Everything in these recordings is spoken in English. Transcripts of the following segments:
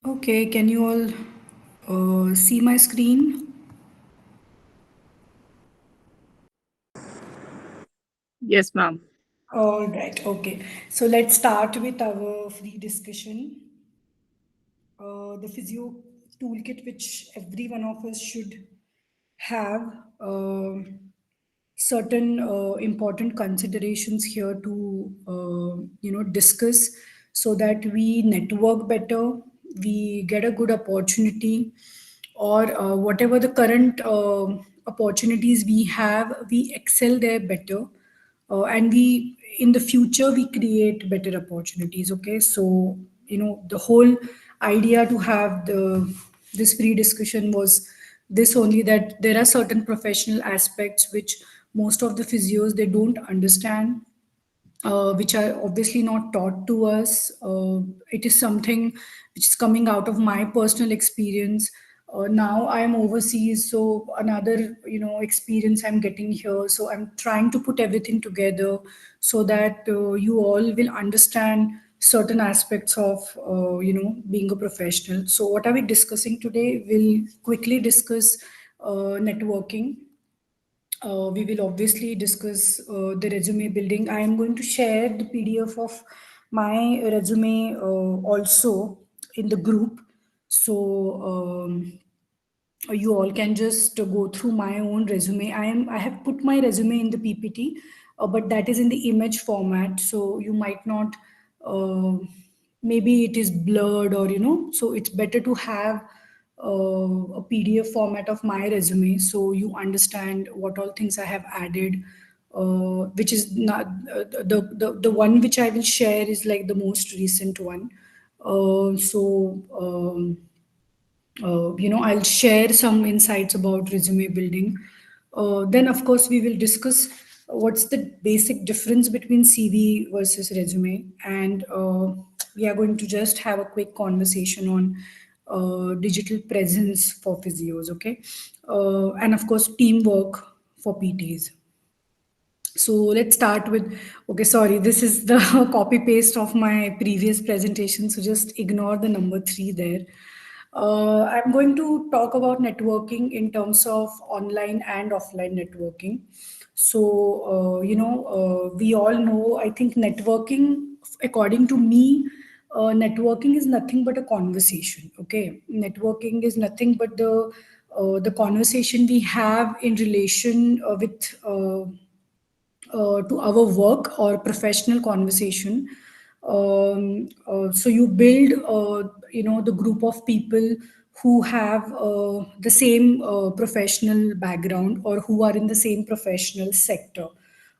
Okay, can you all see my screen? Yes, ma'am. All right, okay. So let's start with our free discussion. The physio toolkit, which every one of us should have certain important considerations here to discuss so that we network better, we get a good opportunity, or whatever the current opportunities we have, we excel there better, and we in the future we create better opportunities. Okay, so the whole idea to have this free discussion was this only, that there are certain professional aspects which most of the physios they don't understand, which are obviously not taught to us. It is something which is coming out of my personal experience. Now I am overseas, so another experience I'm getting here. So I'm trying to put everything together so that you all will understand certain aspects of being a professional. So what are we discussing today? We'll quickly discuss networking. We will obviously discuss the resume building. I am going to share the PDF of my resume also in the group. So you all can just go through my own resume. I have put my resume in the PPT, but that is in the image format. So you might not. Uh, Maybe it is blurred, or so it's better to have a PDF format of my resume so you understand what all things I have added, which is not the one which I will share is like the most recent one. I'll share some insights about resume building. Then of course we will discuss what's the basic difference between CV versus resume, and we are going to just have a quick conversation on digital presence for physios. Okay, and of course teamwork for PTs. So let's start with, okay, sorry, this is the copy paste of my previous presentation, so just ignore the number 3 there. I'm going to talk about networking in terms of online and offline networking. So, we all know, I think networking, according to me, networking is nothing but a conversation. Okay, networking is nothing but the conversation we have in relation with to our work or professional conversation. So you build, the group of people who have the same professional background or who are in the same professional sector.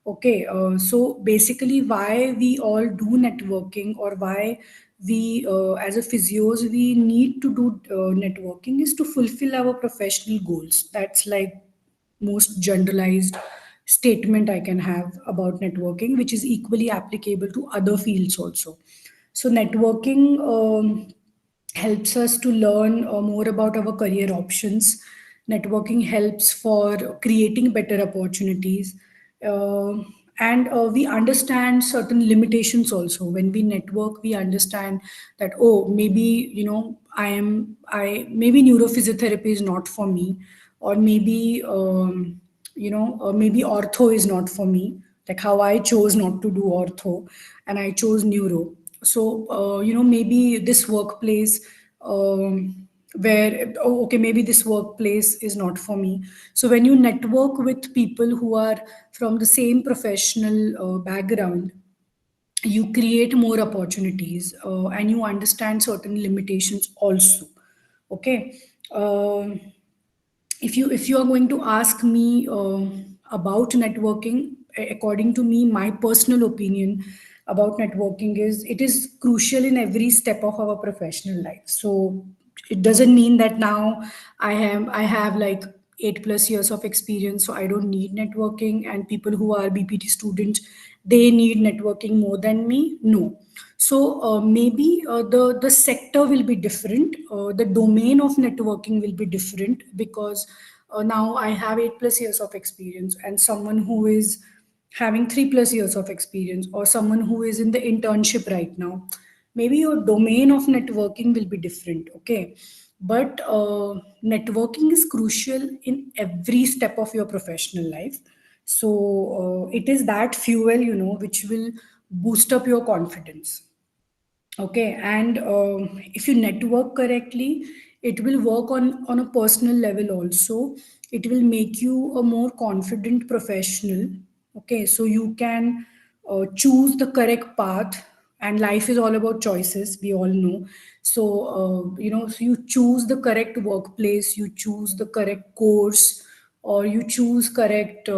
Okay, so basically, why we all do networking, or why we, as a physios, we need to do networking is to fulfill our professional goals. That's like most generalized statement I can have about networking, which is equally applicable to other fields also. So, networking helps us to learn more about our career options. Networking helps for creating better opportunities. Uh, and we understand certain limitations also. When we network, we understand that, oh, maybe, maybe neurophysiotherapy is not for me, or maybe, maybe ortho is not for me, like how I chose not to do ortho and I chose neuro. So, maybe this workplace, where, oh, okay, maybe this workplace is not for me. So when you network with people who are from the same professional background, you create more opportunities, and you understand certain limitations also. Okay. If you are going to ask me about networking, according to me, my personal opinion about networking is it is crucial in every step of our professional life. So it doesn't mean that now I have like 8+ years of experience, so I don't need networking, and people who are BPT students, they need networking more than me. No. So maybe the sector will be different, the domain of networking will be different, because now I have 8+ years of experience, and someone who is having 3+ years of experience, or someone who is in the internship right now, maybe your domain of networking will be different, okay? But networking is crucial in every step of your professional life. So it is that fuel, which will boost up your confidence. Okay, and if you network correctly, it will work on a personal level also. It will make you a more confident professional. Okay, so you can choose the correct path, and life is all about choices. We all know. So so you choose the correct workplace, you choose the correct course, or you choose correct.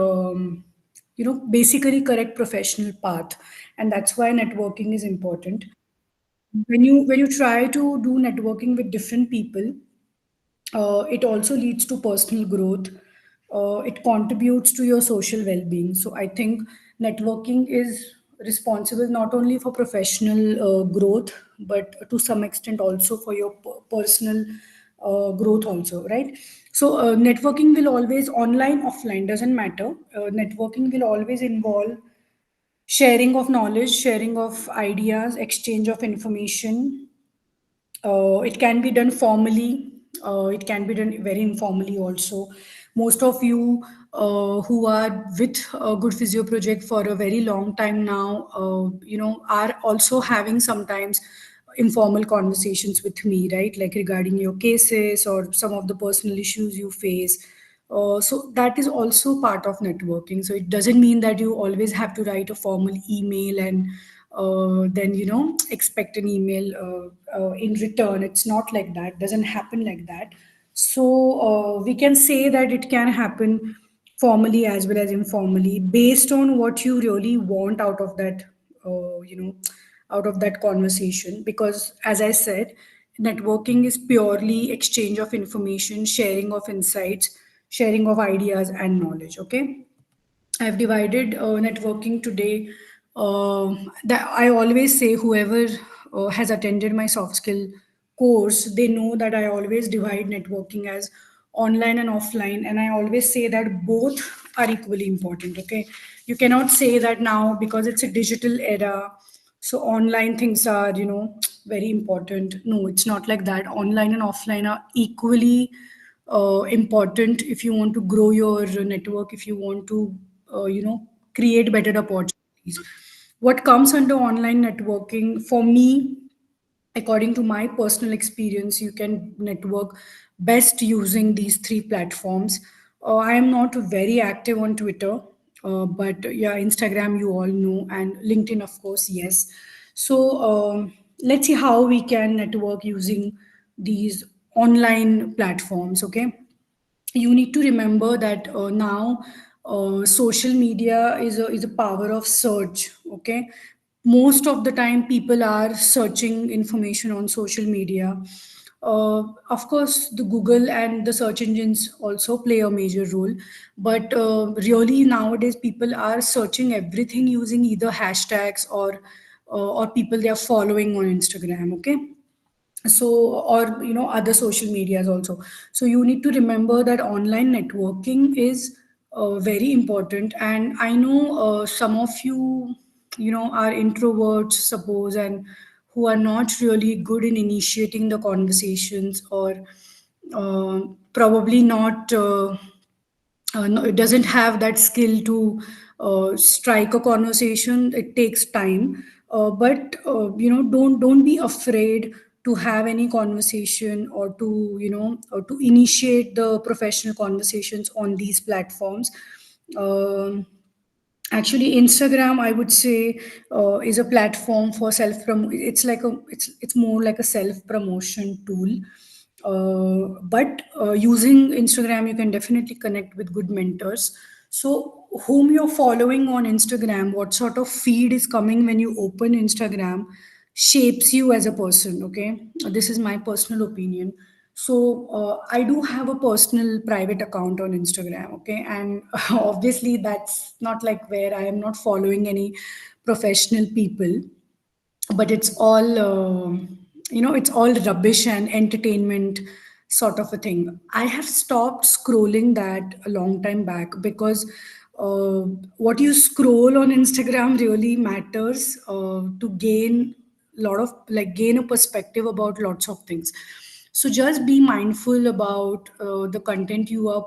Basically correct professional path, and that's why networking is important. When you try to do networking with different people, it also leads to personal growth. It contributes to your social well-being. So I think networking is responsible not only for professional growth, but to some extent also for your personal growth also, right? So networking will always, online offline doesn't matter, networking will always involve sharing of knowledge, sharing of ideas, exchange of information. It can be done formally. It can be done very informally also. Most of you who are with a good physio project for a very long time now, are also having sometimes informal conversations with me, right? Like regarding your cases or some of the personal issues you face. So that is also part of networking. So it doesn't mean that you always have to write a formal email and then expect an email in return. It's not like that. Doesn't happen like that. So we can say that it can happen formally as well as informally, based on what you really want out of that. Uh, you know Out of that conversation, because as I said, networking is purely exchange of information, sharing of insights, sharing of ideas and knowledge. Okay, I've divided networking today. That I always say, whoever has attended my soft skill course, they know that I always divide networking as online and offline, and I always say that both are equally important. Okay, you cannot say that now because it's a digital era, so online things are very important. No, it's not like that. Online and offline are equally important if you want to grow your network, if you want to create better opportunities. What comes under online networking for me, according to my personal experience, you can network best using these three platforms. I am not very active on Twitter, but yeah, Instagram, you all know, and LinkedIn, of course, yes. So let's see how we can network using these online platforms. Okay, you need to remember that now social media is a power of search. Okay, most of the time people are searching information on social media. Of course the Google and the search engines also play a major role, but really nowadays people are searching everything using either hashtags or people they are following on Instagram. Okay, so or other social medias also. So you need to remember that online networking is very important. And I know some of you are introverts, suppose, and who are not really good in initiating the conversations, or probably not no, it doesn't have that skill to strike a conversation. It takes time, but don't be afraid to have any conversation, or to or to initiate the professional conversations on these platforms. um, Actually, Instagram, I would say, is a platform for self promo. It's more like a self promotion tool. But using Instagram, you can definitely connect with good mentors. So, whom you're following on Instagram, what sort of feed is coming when you open Instagram, shapes you as a person. Okay, this is my personal opinion. So I do have a personal private account on Instagram. Okay, and obviously that's not like where I am not following any professional people, but it's all it's all rubbish and entertainment sort of a thing. I have stopped scrolling that a long time back, because uh, what you scroll on Instagram really matters to gain lot of like gain a perspective about lots of things. So just be mindful about the content you are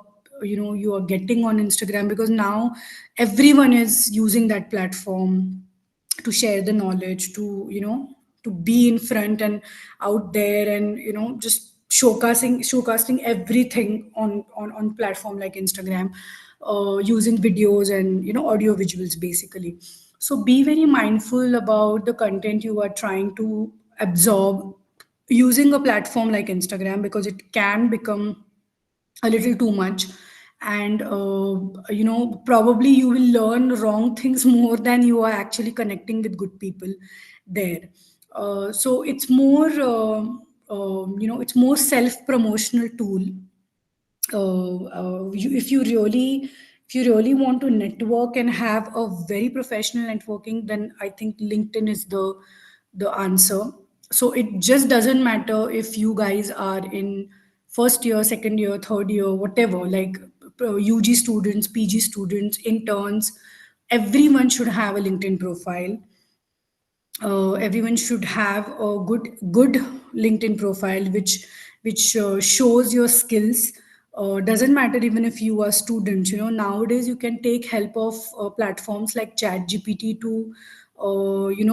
getting on Instagram, because now everyone is using that platform to share the knowledge, to be in front and out there, and just showcasing everything on platform like Instagram, using videos and audio visuals basically. So be very mindful about the content you are trying to absorb using a platform like Instagram, because it can become a little too much. And probably you will learn wrong things more than you are actually connecting with good people there. So it's more self promotional tool. If you want to network and have a very professional networking, then I think LinkedIn is the answer. So it just doesn't matter if you guys are in first year, second year, third year, whatever, like UG students, PG students, interns, everyone should have a LinkedIn profile. Everyone should have a good LinkedIn profile which shows your skills. Doesn't matter even if you are student. Nowadays you can take help of platforms like Chat GPT to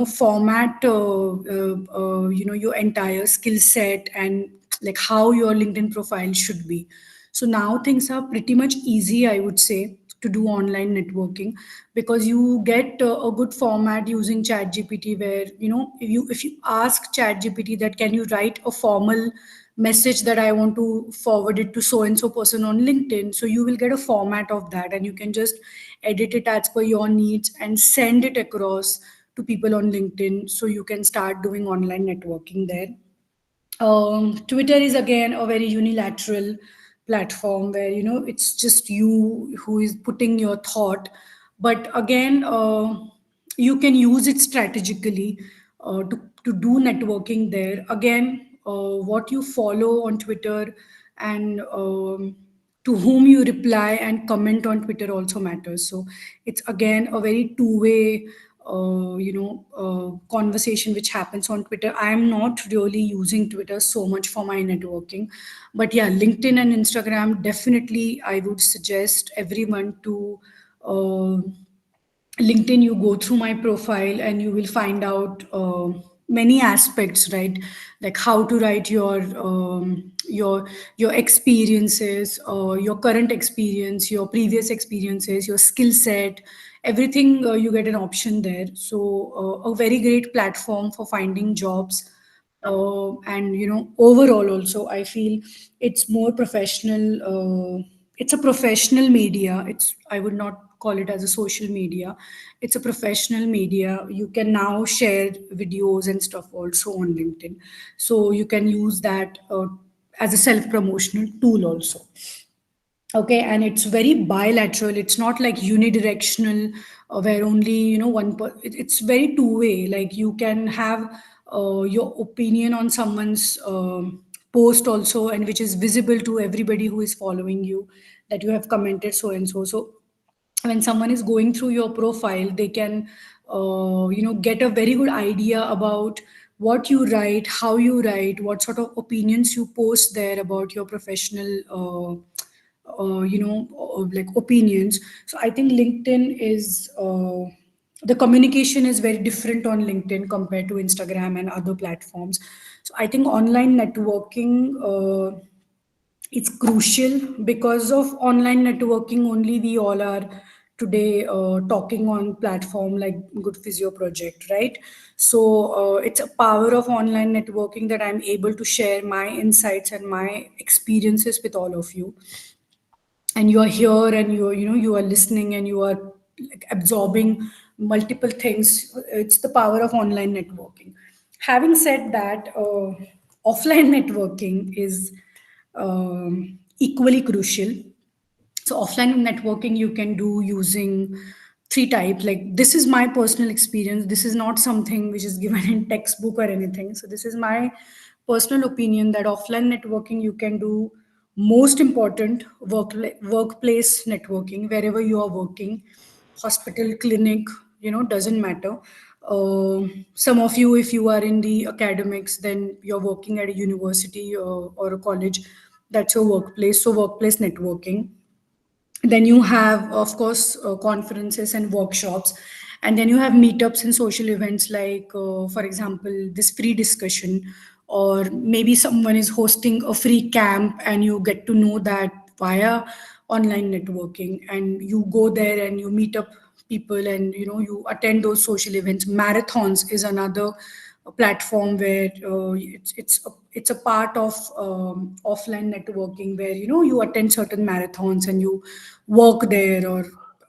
format your entire skill set, and like how your LinkedIn profile should be. So now things are pretty much easy, I would say, to do online networking, because you get a good format using Chat GPT, where if you ask Chat GPT that can you write a formal message that I want to forward it to so and so person on LinkedIn, so you will get a format of that, and you can just edit it as per your needs and send it across to people on LinkedIn, so you can start doing online networking there. Twitter is again a very unilateral platform where it's just you who is putting your thought. But again, you can use it strategically to do networking there. Again, what you follow on Twitter, and to whom you reply and comment on Twitter also matters. So it's again a very two-way conversation which happens on Twitter. I am not really using Twitter so much for my networking, but yeah, LinkedIn and Instagram, definitely I would suggest everyone to uh, LinkedIn. You go through my profile and you will find out many aspects, right? Like how to write your experiences, your current experience, your previous experiences, your skill set, everything. You get an option there. So a very great platform for finding jobs. And overall also I feel it's more professional. It's a professional media. I would not call it as a social media. It's a professional media. You can now share videos and stuff also on LinkedIn, so you can use that as a self promotional tool also. Okay, and it's very bilateral. It's not like unidirectional, where only it's very two way. Like you can have your opinion on someone's post also, and which is visible to everybody who is following you, that you have commented so and so. So when someone is going through your profile, they can get a very good idea about what you write, how you write, what sort of opinions you post there about your professional like opinions. So I think LinkedIn is the communication is very different on LinkedIn compared to Instagram and other platforms. So I think online networking, it's crucial. Because of online networking only we all are today talking on platform like Good Physio Project, right? So it's a power of online networking that I'm able to share my insights and my experiences with all of you, and you are here, and you are listening, and you are like absorbing multiple things. It's the power of online networking. Having said that, offline networking is equally crucial. So offline networking you can do using three types. Like, this is my personal experience, this is not something which is given in textbook or anything. So this is my personal opinion, that offline networking you can do most important workplace networking, wherever you are working, hospital, clinic, doesn't matter. Some of you, if you are in the academics, then you're working at a university or a college. That's your workplace. So workplace networking. Then you have, of course, conferences and workshops. And then you have meetups and social events like, for example, this free discussion, or maybe someone is hosting a free camp and you get to know that via online networking, and you go there and you meet up people, and you attend those social events. Marathons is another platform where it's a part of offline networking, where you attend certain marathons and you work there, or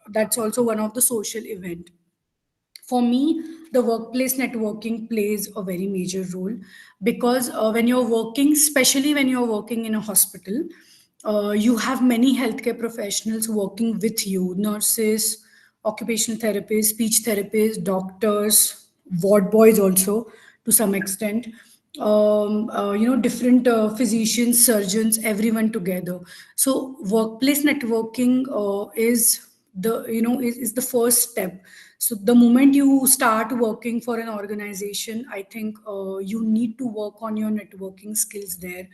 that's also one of the social event. For me, the workplace networking plays a very major role, because when you're working, especially when you're working in a hospital, you have many healthcare professionals working with you: nurses, occupational therapists, speech therapists, doctors, ward boys also to some extent, different physicians, surgeons, everyone together. So workplace networking is the first step. So the moment you start working for an organization, I think you need to work on your networking skills there.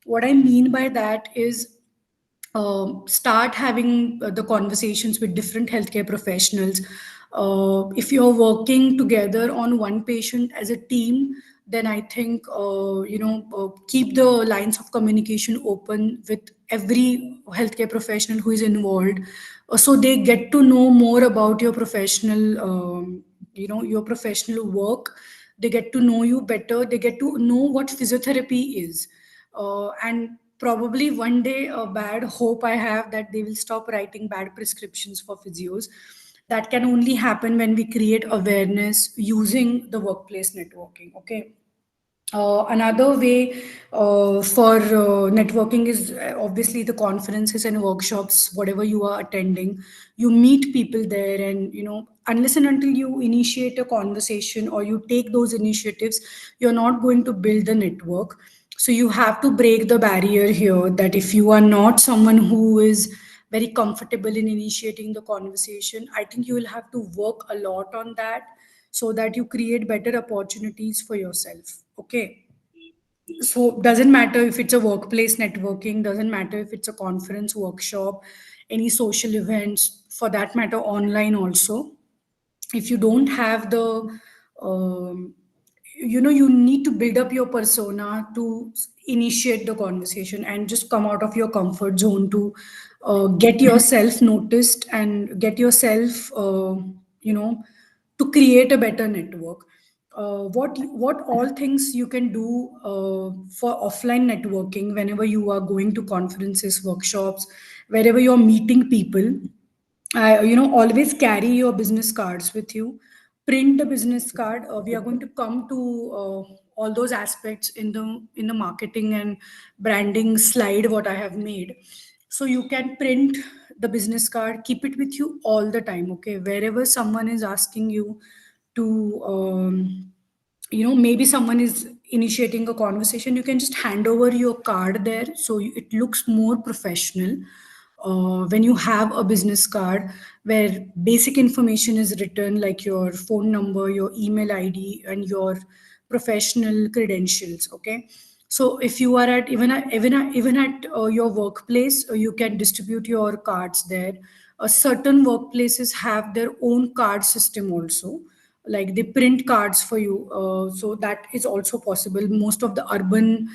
What I mean by that is, start having the conversations with different healthcare professionals. If you're working together on one patient as a team, then I think keep the lines of communication open with every healthcare professional who is involved, so they get to know more about your professional, your professional work. They get to know you better. They get to know what physiotherapy is, and probably one day, a bad hope I have, that they will stop writing bad prescriptions for physios. That can only happen when we create awareness using the workplace networking. Okay. Another way for networking is obviously the conferences and workshops, whatever you are attending. You meet people there, and unless and until you initiate a conversation or you take those initiatives, you're not going to build the network. So you have to break the barrier here, that if you are not someone who is very comfortable in initiating the conversation, I think you will have to work a lot on that, so that you create better opportunities for yourself. Okay. So doesn't matter if it's a workplace networking, doesn't matter if it's a conference, workshop, any social events, for that matter online also. If you don't have the you need to build up your persona to initiate the conversation, and just come out of your comfort zone to get yourself noticed and get yourself you know to create a better network. What all things you can do for offline networking, whenever you are going to conferences, workshops, wherever you're meeting people. Always carry your business cards with you. Print the business card. We are going to come to all those aspects in the marketing and branding slide what I have made. So you can print the business card, keep it with you all the time. Okay, wherever someone is asking you to maybe someone is initiating a conversation, you can just hand over your card there, so it looks more professional. When you have a business card where basic information is written, like your phone number, your email ID, and your professional credentials. Okay. So if you are at even at your workplace, you can distribute your cards there. Certain workplaces have their own card system also, like they print cards for you, so that is also possible. Most of the urban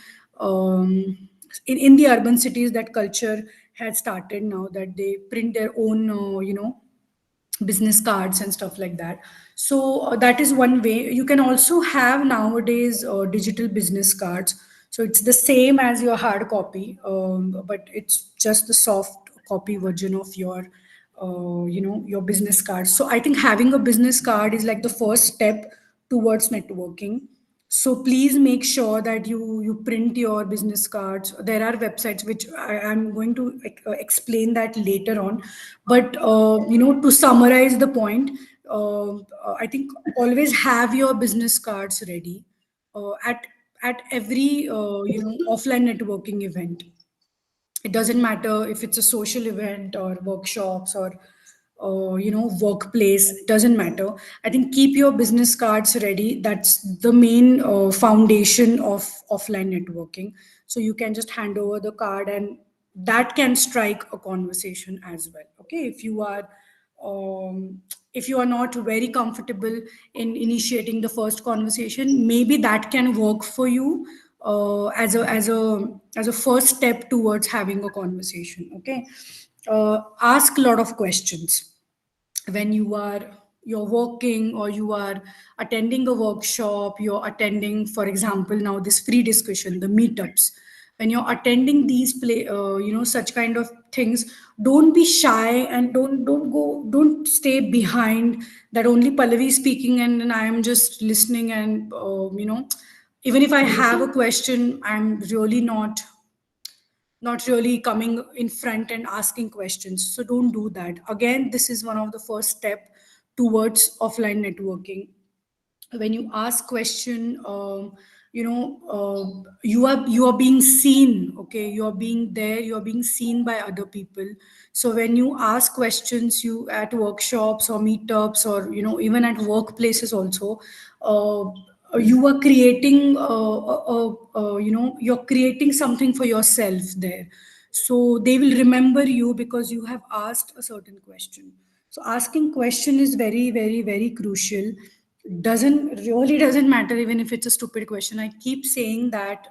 in the urban cities, that culture has started now, that they print their own business cards and stuff like that. So that is one way. You can also have nowadays digital business cards. So it's the same as your hard copy, but it's just the soft copy version of your business card. So I think having a business card is like the first step towards networking. So please make sure that you print your business cards. There are websites which I'm going to explain that later on. But to summarize the point, I think always have your business cards ready at every offline networking event. It doesn't matter if it's a social event or workshops or workplace, doesn't matter. I think keep your business cards ready. That's the main foundation of offline networking. So you can just hand over the card, and that can strike a conversation as well. Okay, if you are not very comfortable in initiating the first conversation, maybe that can work for you as a first step towards having a conversation. Okay, ask a lot of questions when you're working, or you are attending a workshop, you're attending, for example, now this free discussion, the meetups. When you're attending these such kind of things, don't be shy, and don't stay behind that only Pallavi is speaking, and then I am just listening, and even if I have a question, I'm really not really coming in front and asking questions. So don't do that. Again, this is one of the first step towards offline networking. When you ask question, you are being seen. Okay, you are being there, you are being seen by other people. So when you ask questions, you at workshops or meetups, or even at workplaces also, uh, you are creating you're creating something for yourself there. So they will remember you because you have asked a certain question. So asking question is very, very, very crucial. Doesn't matter even if it's a stupid question. I keep saying that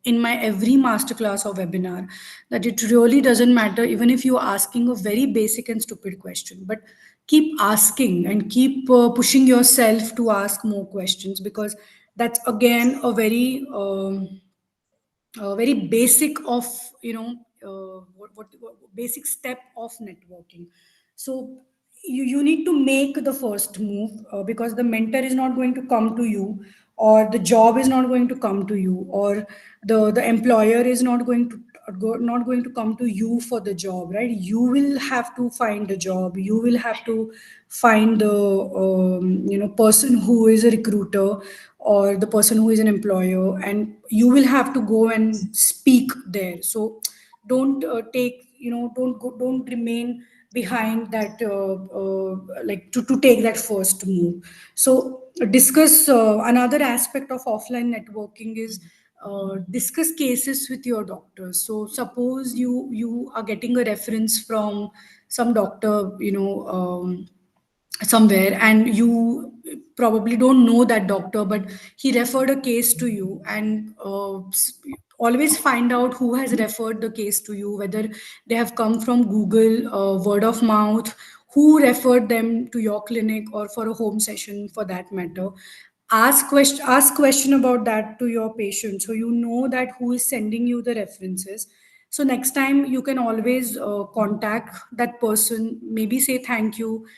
in my every masterclass or webinar, that it really doesn't matter even if you're asking a very basic and stupid question, but keep asking and keep pushing yourself to ask more questions, because that's again a very basic of what basic step of networking. So you need to make the first move, because the mentor is not going to come to you, or the job is not going to come to you, or the employer is not going to come to you for the job, right? You will have to find a job, you will have to find the person who is a recruiter, or the person who is an employer, and you will have to go and speak there. So don't don't remain behind that, like to take that first move. So discuss, another aspect of offline networking is discuss cases with your doctors. So suppose you are getting a reference from some doctor, somewhere, and you probably don't know that doctor, but he referred a case to you, and always find out who has referred the case to you, whether they have come from Google, word of mouth, who referred them to your clinic or for a home session for that matter. Ask question about that to your patient, so you know that who is sending you the references. So next time you can always contact that person, maybe say thank you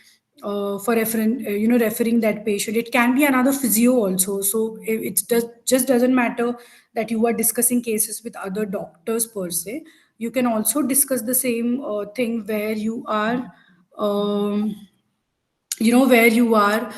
for referring that patient. It can be another physio also. So just doesn't matter that you are discussing cases with other doctors per se. You can also discuss the same thing where you are um, where you are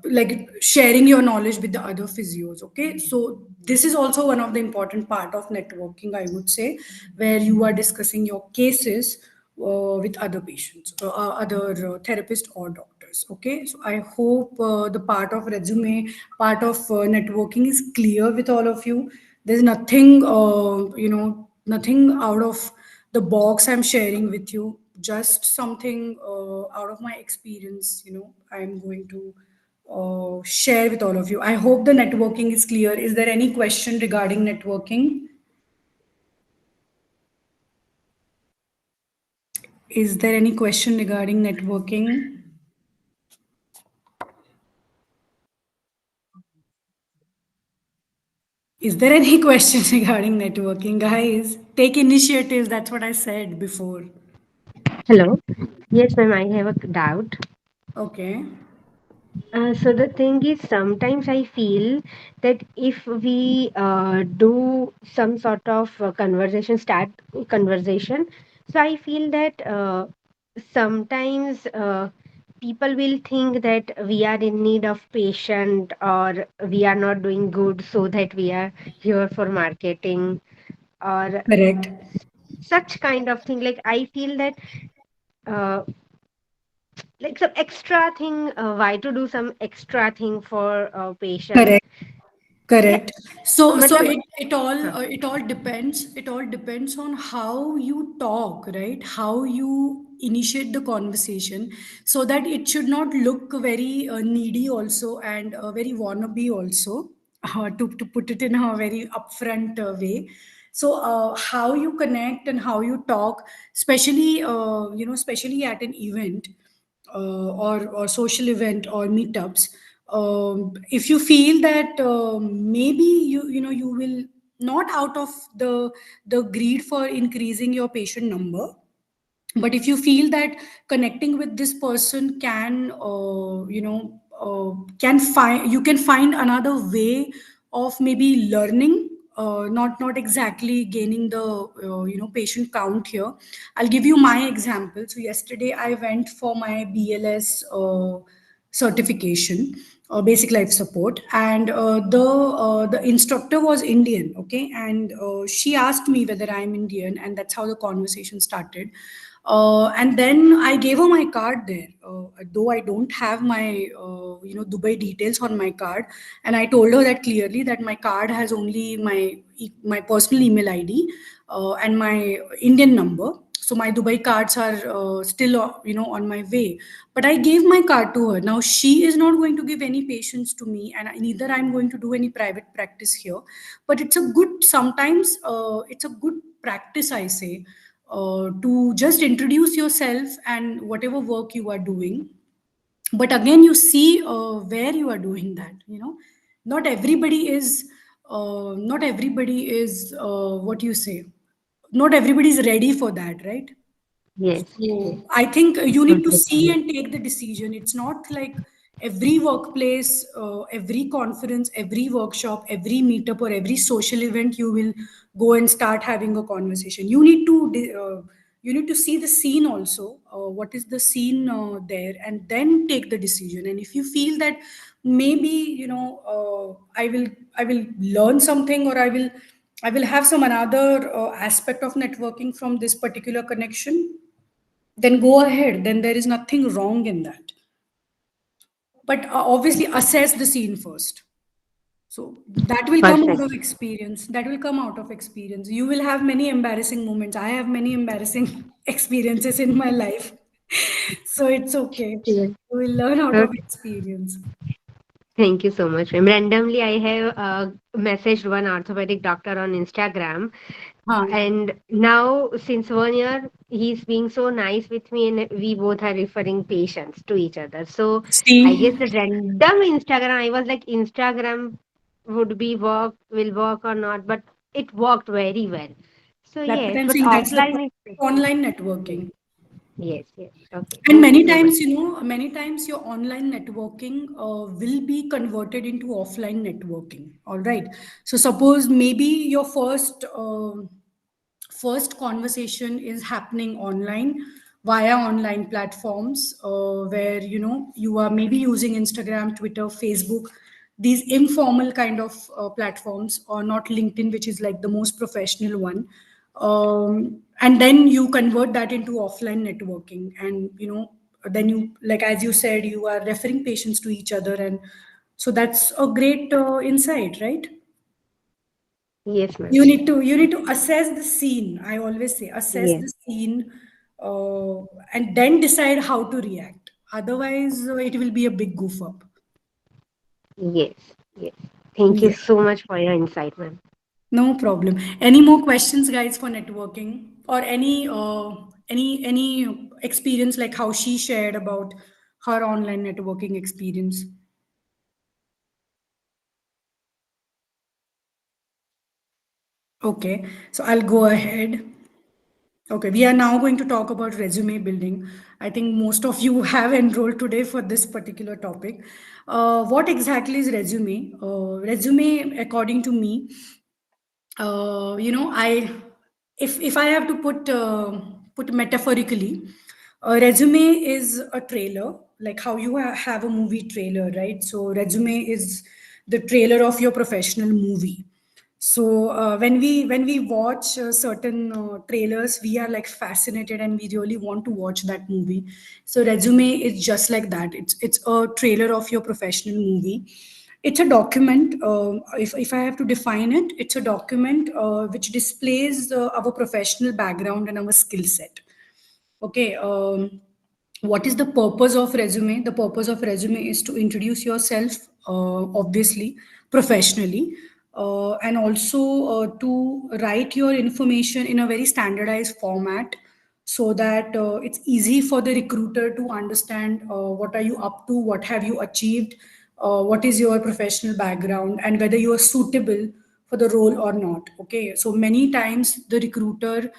like sharing your knowledge with the other physios. Okay, so this is also one of the important part of networking, I would say, where you are discussing your cases with other patients, other therapists or doctors. Okay, so I hope the part of resume, part of networking is clear with all of you. There's nothing nothing out of the box I'm sharing with you, just something out of my experience, I'm going to share with all of you. I hope the networking is clear. Is there any question regarding networking? Is there any question regarding networking? Is there any questions regarding networking, guys? Take initiatives. That's what I said before. Hello. Yes, ma'am, I have a doubt. Okay. So the thing is, sometimes I feel that if we do some sort of start conversation, so I feel that sometimes people will think that we are in need of patient or we are not doing good, so that we are here for marketing or Correct. such kind of thing. Like I feel that uh, like some extra thing, why to do some extra thing for patients. Correct. Yeah, Correct. So matlab, it all depends on how you talk, right? How you initiate the conversation, so that it should not look very needy also, and very wannabe also, to put it in a very upfront way. So how you connect and how you talk, especially especially at an event, or social event or meetups, if you feel that maybe you will not, out of the greed for increasing your patient number, but if you feel that connecting with this person can can find, you can find another way of maybe learning, not exactly gaining the patient count here. I'll give you my example. So yesterday I went for my BLS certification, basic life support, and the instructor was Indian, okay, and she asked me whether I'm Indian, and that's how the conversation started. And then I gave her my card there, though I don't have my Dubai details on my card, and I told her that clearly, that my card has only my personal email ID and my Indian number. So my Dubai cards are still on my way. But I gave my card to her. Now she is not going to give any patients to me, and neither I'm going to do any private practice here. But it's a good, sometimes it's a good practice, I say, to just introduce yourself and whatever work you are doing. But again, you see where you are doing that. Not everybody is what you say. Not everybody is ready for that, right? yes, yes, So I think you need to see completely. and take the decision. It's not like every workplace, every conference, every workshop, every meetup, or every social event you will go and start having a conversation. You need to see the scene also. What is the scene there, and then take the decision. And if you feel that maybe I will learn something, or I will have some another aspect of networking from this particular connection, then go ahead. Then there is nothing wrong in that. But obviously, assess the scene first. So that will come out of Perfect. experience. That will come out of experience. You will have many embarrassing moments. I have many embarrassing experiences in my life. So it's okay. Yes. You will learn out of Okay. experience. Thank you so much, ma'am. Randomly, I have messaged one orthopedic doctor on Instagram, Huh. and now since 1 year, he's being so nice with me, and we both are referring patients to each other. So I guess See, the random Instagram, I was like, Instagram will work or not, but it worked very well. So that's what yes, I'm but saying. That's the point offline is of online yes, networking. yes, yes. Okay, And thank you so much. many times your online networking will be converted into offline networking. All right. So suppose maybe your first conversation is happening online, via online platforms, where you are maybe using Instagram, Twitter, Facebook, these informal kind of platforms, or not LinkedIn, which is like the most professional one. And then you convert that into offline networking, and then you, like as you said, you are referring patients to each other, and so that's a great insight, right? Yes, ma'am. You need to assess the scene. I always say, assess Yes, the scene, uh, and then decide how to react. Otherwise, it will be a big goof up. yes, yes. Thank you Yeah, so much for your insight, ma'am. no problem. Any more questions, guys, for networking, or any experience like how she shared about her online networking experience? Okay, so I'll go ahead. Okay, we are now going to talk about resume building. I think most of you have enrolled today for this particular topic. What exactly is resume? Resume, according to me, I if I have to put metaphorically, a resume is a trailer, like how you have a movie trailer, right? So resume is the trailer of your professional movie. So when we watch certain trailers, we are like fascinated and we really want to watch that movie. So resume is just like that. It's a trailer of your professional movie. It's a document. If I have to define it, it's a document which displays our professional background and our skill set. Okay. What is the purpose of resume? The purpose of resume is to introduce yourself, obviously, professionally, and also to write your information in a very standardized format so that it's easy for the recruiter to understand what are you up to, what have you achieved, what is your professional background, and whether you are suitable for the role or not. Okay, so many times the recruiter,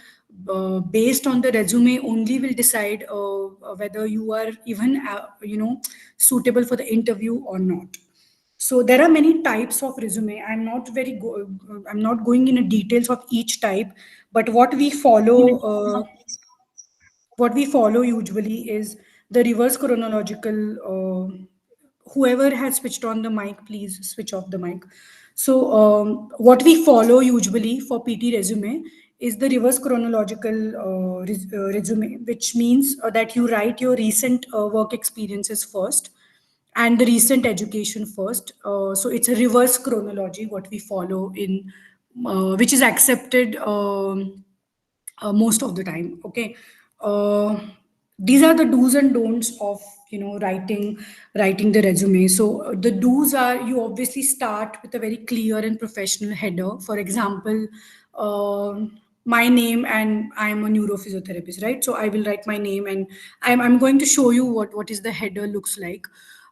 based on the resume only, will decide whether you are even suitable for the interview or not. So there are many types of resume. I'm not going into details of each type, but what we follow usually is the reverse chronological. Whoever has switched on the mic, please switch off the mic. So what we follow usually for PT resume is the reverse chronological resume, which means that you write your recent work experiences first and the recent education first. So it's a reverse chronology what we follow in, which is accepted most of the time. Okay. uh, these are the do's and don'ts of writing the resume. So the do's are, you obviously start with a very clear and professional header. For example, my name, and I'm a neurophysiotherapist, right? So I will write my name, and I'm going to show you what is the header looks like.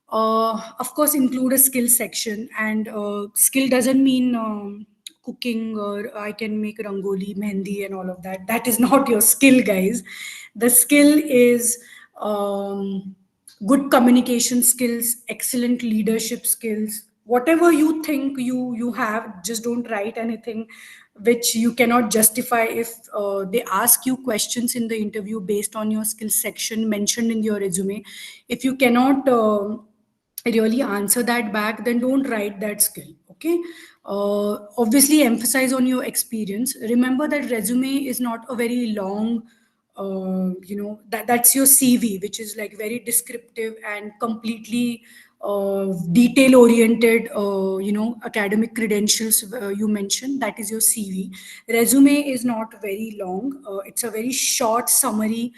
Of course, include a skill section, and skill doesn't mean cooking, or I can make rangoli, mehendi, and all of that. That is not your skill, guys. The skill is good communication skills, excellent leadership skills. Whatever you think you have, just don't write anything which you cannot justify if they ask you questions in the interview based on your skill section mentioned in your resume. If you cannot really answer that back, then don't write that skill. Okay. Obviously emphasize on your experience. Remember that resume is not a very long, that's your CV, which is like very descriptive and completely detail oriented, academic credentials you mentioned, that is your CV. Resume is not very long. It's a very short summary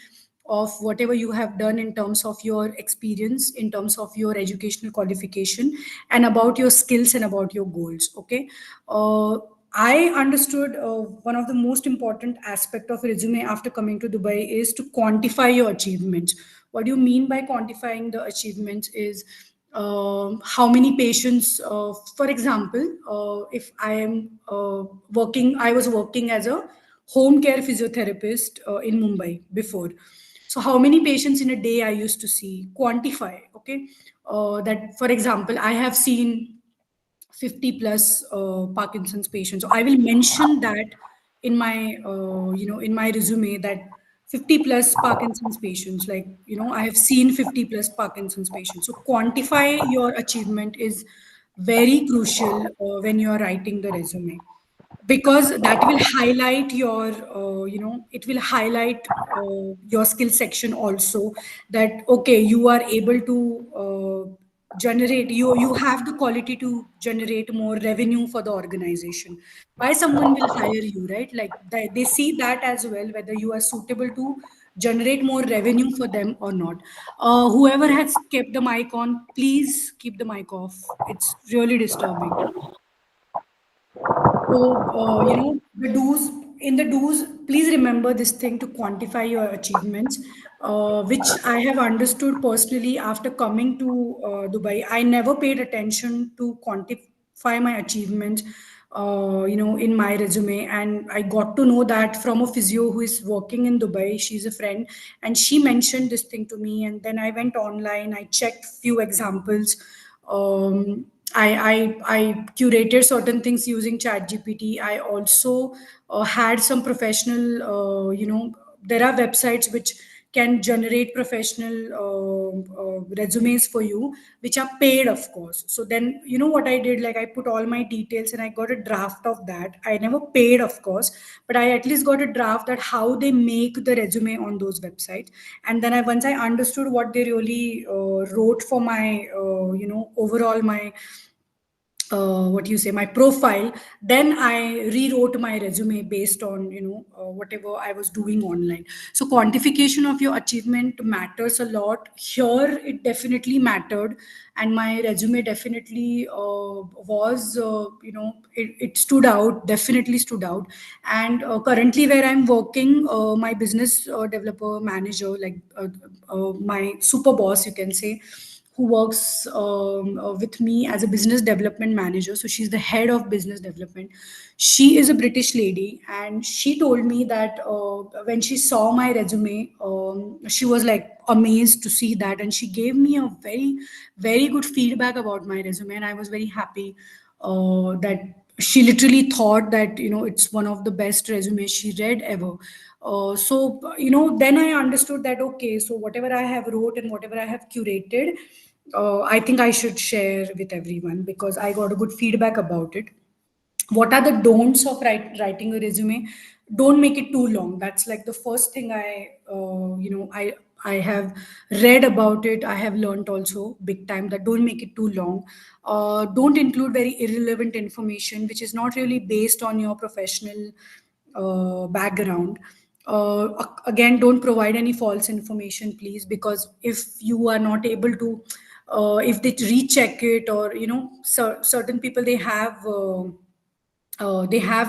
of whatever you have done in terms of your experience, in terms of your educational qualification, and about your skills and about your goals. Okay. I understood one of the most important aspect of resume after coming to Dubai is to quantify your achievements. What do you mean by quantifying the achievements is how many patients, for example, if I am I was working as a home care physiotherapist in Mumbai before. So how many patients in a day I used to see, quantify. Okay. That, for example, I have seen 50 plus Parkinson's patients. So I will mention that in my, in my resume, that 50 plus Parkinson's patients, like, I have seen 50 plus Parkinson's patients. So quantify your achievement is very crucial when you are writing the resume, because that will highlight your, it will highlight your skill section also, that okay, you are able to generate, you have the quality to generate more revenue for the organization. Why someone will hire you, right? Like they see that as well, whether you are suitable to generate more revenue for them or not. Whoever has kept the mic on, please keep the mic off. It's really disturbing. So, the do's, in the do's, please remember this thing to quantify your achievements, which I have understood personally after coming to Dubai. I never paid attention to quantify my achievements, in my resume. And I got to know that from a physio who is working in Dubai. She's a friend, and she mentioned this thing to me. And then I went online, I checked few examples. I curated certain things using ChatGPT. I also had some professional, there are websites which can generate professional resumes for you, which are paid, of course. So then, you know what I did? Like, I put all my details and I got a draft of that. I never paid, of course, but I at least got a draft that how they make the resume on those websites. And then once I understood what they really wrote for my, overall my what do you say, my profile, then I rewrote my resume based on, whatever I was doing online. So quantification of your achievement matters a lot here. It definitely mattered, and my resume definitely was, it stood out, definitely stood out. And currently where I'm working, my business developer manager, like my super boss, you can say, who works with me as a business development manager. So she's the head of business development. She is a British lady, and she told me that when she saw my resume, she was like amazed to see that, and she gave me a very, very good feedback about my resume, and I was very happy that she literally thought that, it's one of the best resumes she read ever. Then I understood that, okay, so whatever I have wrote and whatever I have curated, I think I should share with everyone because I got a good feedback about it. What are the don'ts of writing a resume? Don't make it too long. That's like the first thing I have read about it. I have learned also big time that don't make it too long. Don't include very irrelevant information which is not really based on your professional background. Again, don't provide any false information, please, because if you are not able to, if they recheck it, or certain people, they have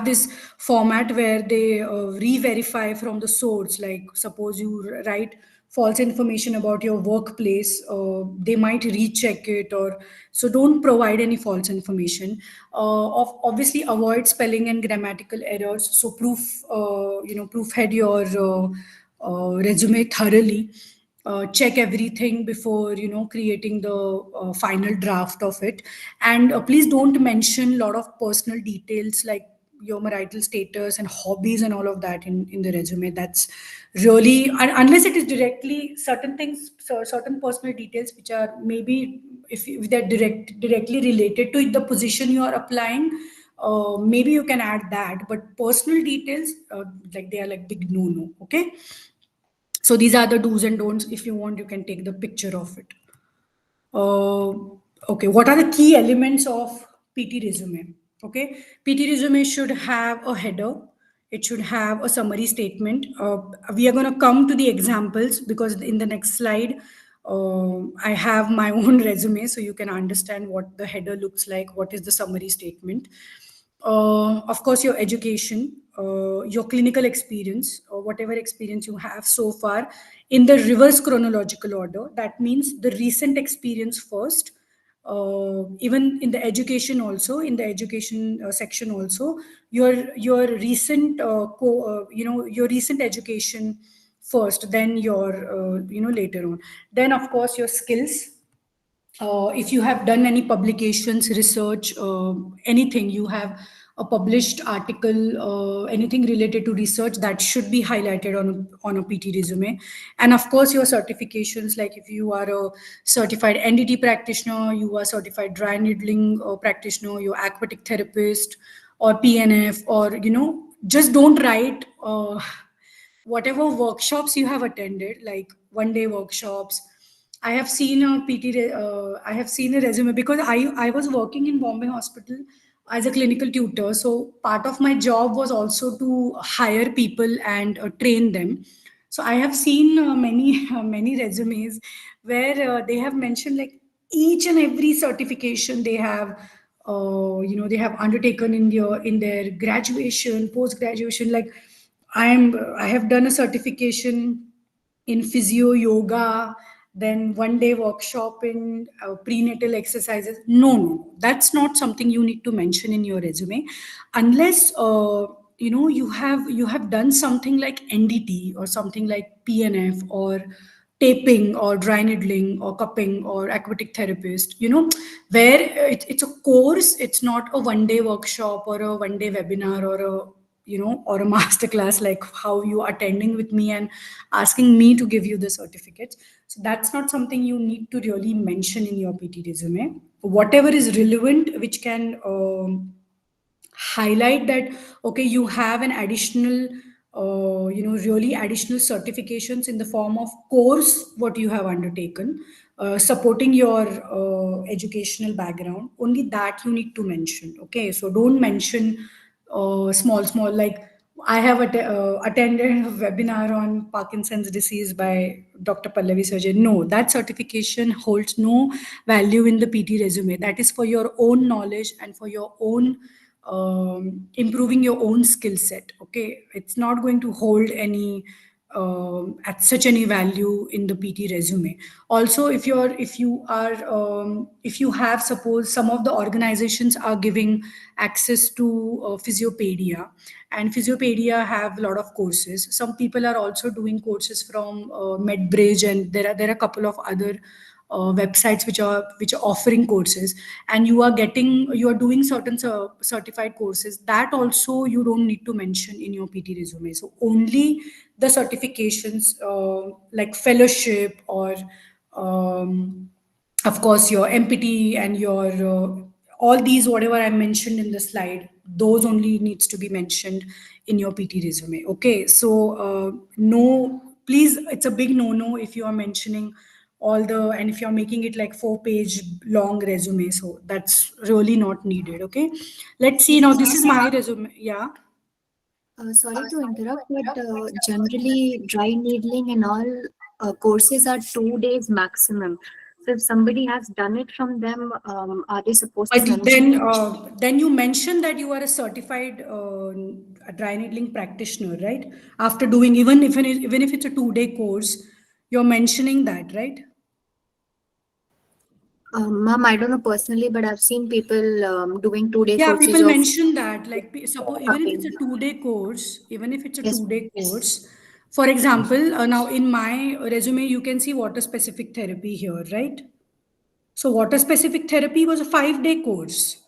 this format where they re-verify from the source. Like, suppose you write false information about your workplace, they might recheck it. Or so don't provide any false information. Obviously avoid spelling and grammatical errors. So proofhead your resume thoroughly. Check everything before creating the final draft of it. And please don't mention a lot of personal details like your marital status and hobbies and all of that in the resume. That's really unless it is directly certain things, certain personal details which are maybe, if they're directly related to the position you are applying, maybe you can add that. But personal details, like, they are like big no. Okay, so these are the do's and don'ts. If you want, you can take the picture of it. uh, okay, what are the key elements of PT resume? Okay, PT resume should have a header. It should have a summary statement. We are going to come to the examples because in the next slide, I have my own resume, so you can understand what the header looks like, what is the summary statement. Of course, your education, your clinical experience, or whatever experience you have so far, in the reverse chronological order. That means the recent experience first. Even in the education also, in the education section also, your recent your recent education first, then your later on. Then, of course, your skills. If you have done any publications, research, anything, you have a published article, anything related to research, that should be highlighted on a PT resume. And of course, your certifications, like if you are a certified NDT practitioner, you are certified dry needling practitioner, you're aquatic therapist or PNF, or, just don't write whatever workshops you have attended, like one day workshops. I have seen a PT. I have seen a resume because I was working in Bombay Hospital as a clinical tutor. So part of my job was also to hire people and train them. So I have seen many many resumes where they have mentioned like each and every certification they have. They have undertaken in their graduation, post graduation. Like, I have done a certification in physio yoga, then one day workshop in prenatal exercises. No, that's not something you need to mention in your resume, unless you have done something like NDT or something like PNF or taping or dry needling or cupping or aquatic therapist, where it's a course. It's not a one day workshop or a one day webinar or a or a master class like how you are attending with me and asking me to give you the certificates. So that's not something you need to really mention in your PT resume. Whatever is relevant, which can highlight that, okay, you have an additional really additional certifications in the form of course what you have undertaken, supporting your educational background. Only that you need to mention. Okay, so don't mention small like I have attended a webinar on Parkinson's disease by Dr. Pallavi Surgeon. No, that certification holds no value in the PT resume. That is for your own knowledge and for your own improving your own skill set. Okay, it's not going to hold any at such any value in the PT resume. Also, if you have, suppose some of the organizations are giving access to Physiopedia, and Physiopedia have a lot of courses. Some people are also doing courses from MedBridge, and there are a couple of other websites which are offering courses, and you are doing certain certified courses that also you don't need to mention in your PT resume. So only the certifications like fellowship or um, of course your MPT and your all these whatever I mentioned in the slide, those only needs to be mentioned in your PT resume. Okay, so no, please, it's a big no if you are mentioning all the, and if you're making it like 4-page long resume, so that's really not needed. Okay, let's see now, this is my resume. Yeah. Sorry to interrupt, but generally dry needling and all courses are 2 days maximum. So if somebody has done it from them, are they supposed to But mention it? then you mentioned that you are a certified dry needling practitioner, right? After doing, even if it's a 2-day course, you're mentioning that, right? Ma'am, I don't know personally, but I've seen people doing 2 day Yeah, courses people of. mention that. Like, suppose even if Okay. it's a 2-day course, even if it's a Yes. 2-day course, for example, now in my resume, you can see water specific therapy here, right? So, water specific therapy was a 5-day course.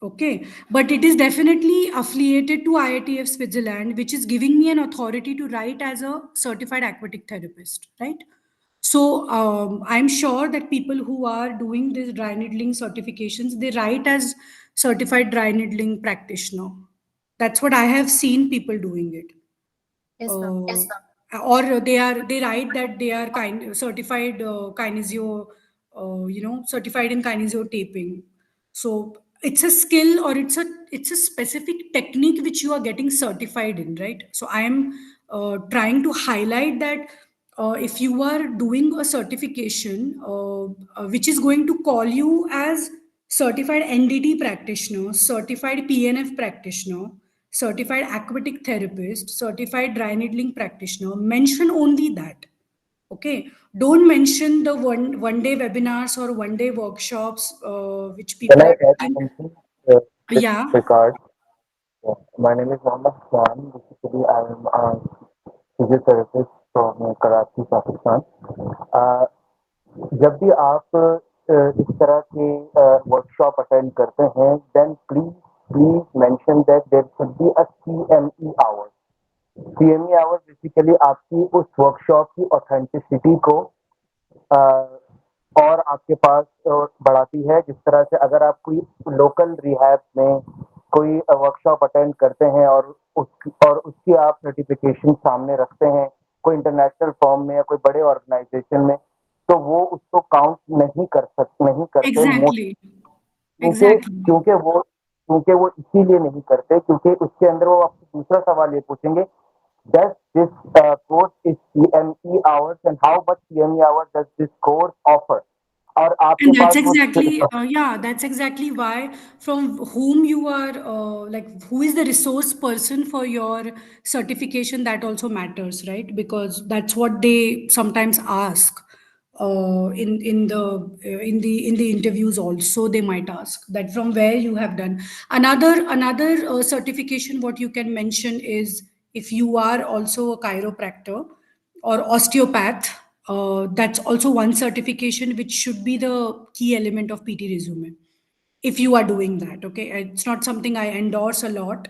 Okay, but it is definitely affiliated to IITF Switzerland, which is giving me an authority to write as a certified aquatic therapist, right? So I'm sure that people who are doing these dry needling certifications, they write as certified dry needling practitioner. That's what I have seen people doing it. Yes, ma'am. uh, or they write that they are certified kinesio, certified in kinesio taping. So it's a skill, or it's a specific technique which you are getting certified in, right? So I am trying to highlight that if you are doing a certification which is going to call you as certified NDT practitioner, certified PNF practitioner, certified aquatic therapist, certified dry needling practitioner, mention only that. Okay, don't mention the one day webinars or 1-day workshops which Can people I are add doing. something with Yeah. regard? My name is Mohammed Khan. Basically, I am a physiotherapist from Karachi, Pakistan. Uh, जब भी आप इस तरह के workshop attend करते हैं, then please mention that there should be a CME hour. CME hour basically आपकी उस वर्कशॉप की ऑथेंटिसिटी को और आपके पास बढ़ाती है। जिस तरह से अगर आप कोई लोकल रिहैब में कोई वर्कशॉप अटेंड करते हैं और उसकी आप सर्टिफिकेशन सामने रखते हैं कोई इंटरनेशनल फॉर्म में या कोई बड़े ऑर्गेनाइजेशन में, तो वो उसको काउंट नहीं करते मोस्ट, Exactly. क्योंकि Exactly. क्योंकि वो इसीलिए नहीं करते क्योंकि उसके अंदर वो आपसे दूसरा सवाल ये पूछेंगे, does this course is CME hours and how much CME hours does this course offer? और आपके And that's पास वो exactly, yeah, that's exactly why, from whom you are, like, who is the resource person for your certification, that also matters, right? Because that's what they sometimes ask in the interviews. Also, they might ask that from where you have done. Another certification. What you can mention is if you are also a chiropractor or osteopath, that's also one certification which should be the key element of PT resume if you are doing that. Okay, it's not something I endorse a lot,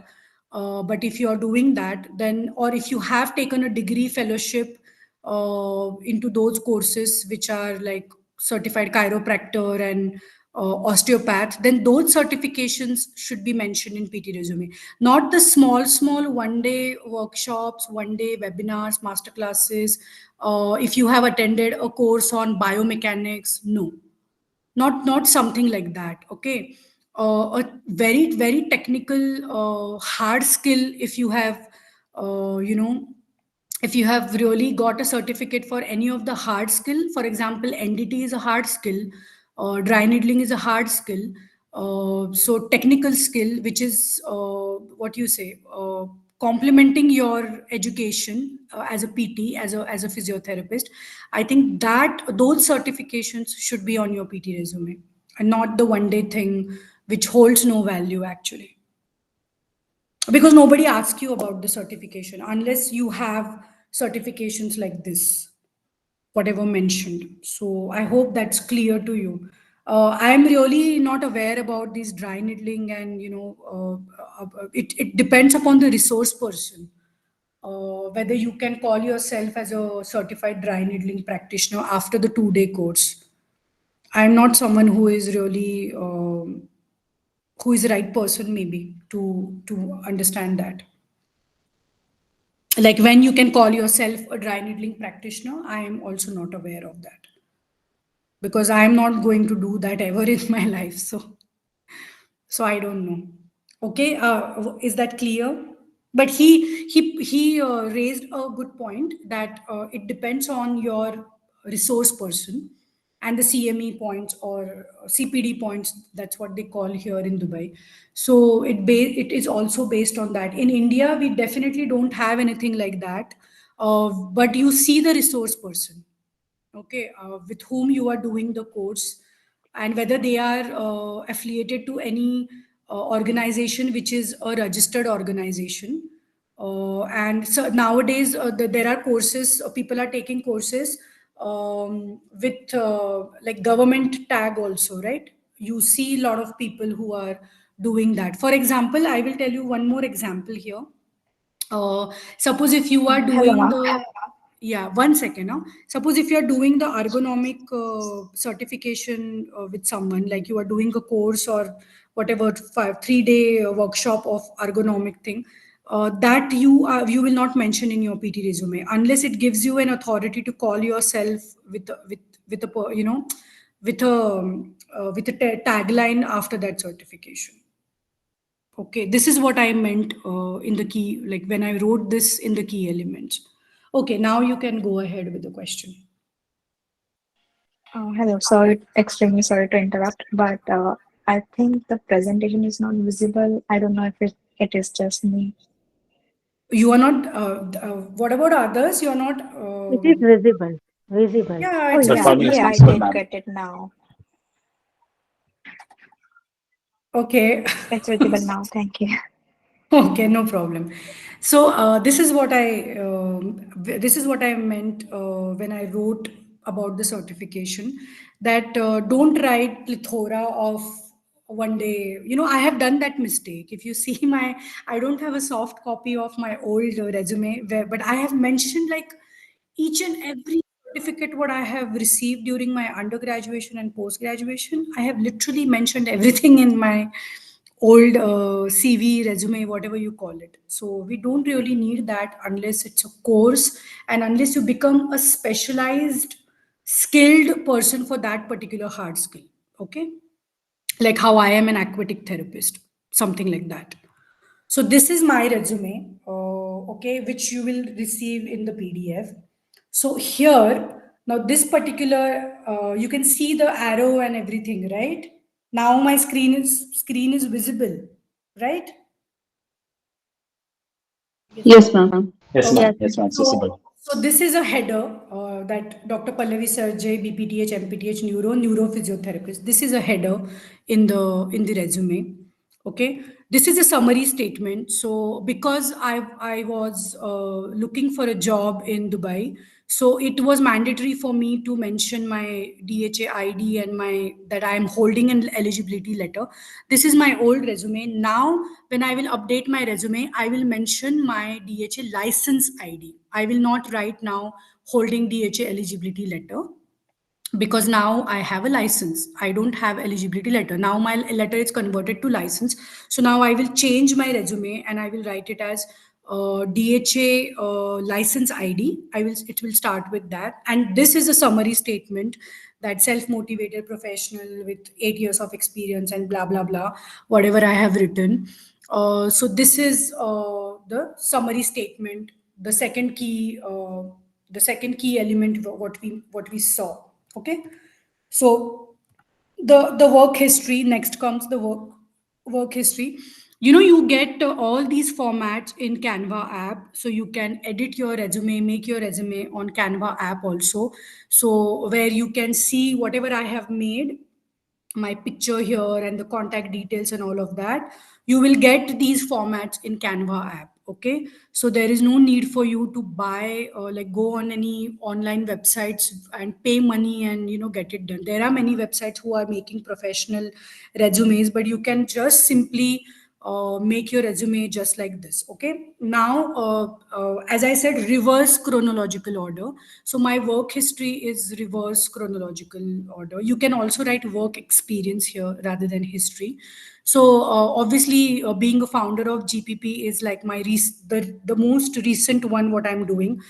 But if you are doing that, then, or if you have taken a degree fellowship into those courses which are like certified chiropractor and osteopath, then those certifications should be mentioned in PT resume. Not the small 1 day workshops, 1 day webinars, master classes. If you have attended a course on biomechanics, no, not something like that. Okay, a very technical hard skill, if you have you know, if you have really got a certificate for any of the hard skill, for example NDT is a hard skill, dry needling is a hard skill, so technical skill which is what you say, complementing your education as a PT, as a physiotherapist, I think that those certifications should be on your PT resume, and not the 1 day thing which holds no value actually, because nobody asks you about the certification unless you have certifications like this, whatever mentioned. So I hope that's clear to you. I am really not aware about this dry needling, and it depends upon the resource person, whether you can call yourself as a certified dry needling practitioner after the 2 day course. I'm not someone who is really who is the right person maybe to understand that. Like when you can call yourself a dry needling practitioner, I am also not aware of that, because I am not going to do that ever in my life. So I don't know. Okay, is that clear? But he raised a good point that it depends on your resource person and the CME points or CPD points. That's what they call here in Dubai. So it is also based on that. In India, we definitely don't have anything like that. But you see the resource person, okay, with whom you are doing the course, and whether they are affiliated to any organization which is a registered organization. And so nowadays there are courses, people are taking courses with like government tag also, right? You see a lot of people who are doing that. For example, I will tell you one more example here. Suppose if you are Hello, doing ma'am. the, yeah, 1 second now. Suppose if you are doing the ergonomic certification with someone, like you are doing a course or whatever, 3 day workshop of ergonomic thing, that you will not mention in your PT resume unless it gives you an authority to call yourself with a with a tagline after that certification. Okay, this is what I meant in the key, like when I wrote this in the key elements. Okay, now you can go ahead with the question. Hello. Sorry, extremely sorry to interrupt, but I think the presentation is not visible. I don't know if it is just me. You are not, what about others? You are not, It is visible. Visible. yeah, Oh it's yeah, visible. yeah, I did get it now. Okay. It's visible now. Thank you. Okay, no problem. So this is what I meant when I wrote about the certification, that don't write plethora of 1 day. You know, I have done that mistake. If you see my, I don't have a soft copy of my old resume, but I have mentioned like each and every certificate what I have received during my undergraduation and post graduation. I have literally mentioned everything in my old CV, resume, whatever you call it. So we don't really need that unless it's a course and unless you become a specialized, skilled person for that particular hard skill. Okay, like how I am an aquatic therapist, something like that. So this is my resume, okay, which you will receive in the PDF. So here, now this particular, you can see the arrow and everything, right? Now my screen is visible, right? Yes, ma'am. Yes, Okay. ma'am. Yes. Yes, ma'am. It's So, visible. so this is a header that Dr. Pallavi Sarjay, BPTH, MPTH, neurophysiotherapist. This is a header in the resume. Okay. This is a summary statement. So because I was looking for a job in Dubai, So it was mandatory for me to mention my DHA ID and my that I am holding an eligibility letter. This is my old resume. Now, when I will update my resume, I will mention my DHA license ID. I will not write now holding DHA eligibility letter, because now I have a license. I don't have eligibility letter. Now my letter is converted to license. So now I will change my resume and I will write it as DHA license ID. It will start with that. And this is a summary statement that self-motivated professional with 8 years of experience and blah blah blah, whatever I have written. So this is the summary statement. The second key element what we saw. Okay, so the work history. Next comes the work history. You get all these formats in Canva app, so you can edit your resume, make your resume on Canva app also. So where you can see whatever I have made, my picture here and the contact details and all of that, you will get these formats in Canva app. Okay, so there is no need for you to buy or like go on any online websites and pay money and get it done. There are many websites who are making professional resumes, but you can just simply make your resume just like this. Okay, now as I said, reverse chronological order. So my work history is reverse chronological order. You can also write work experience here rather than history. So obviously, being a founder of GPP is like the most recent one what I'm doing.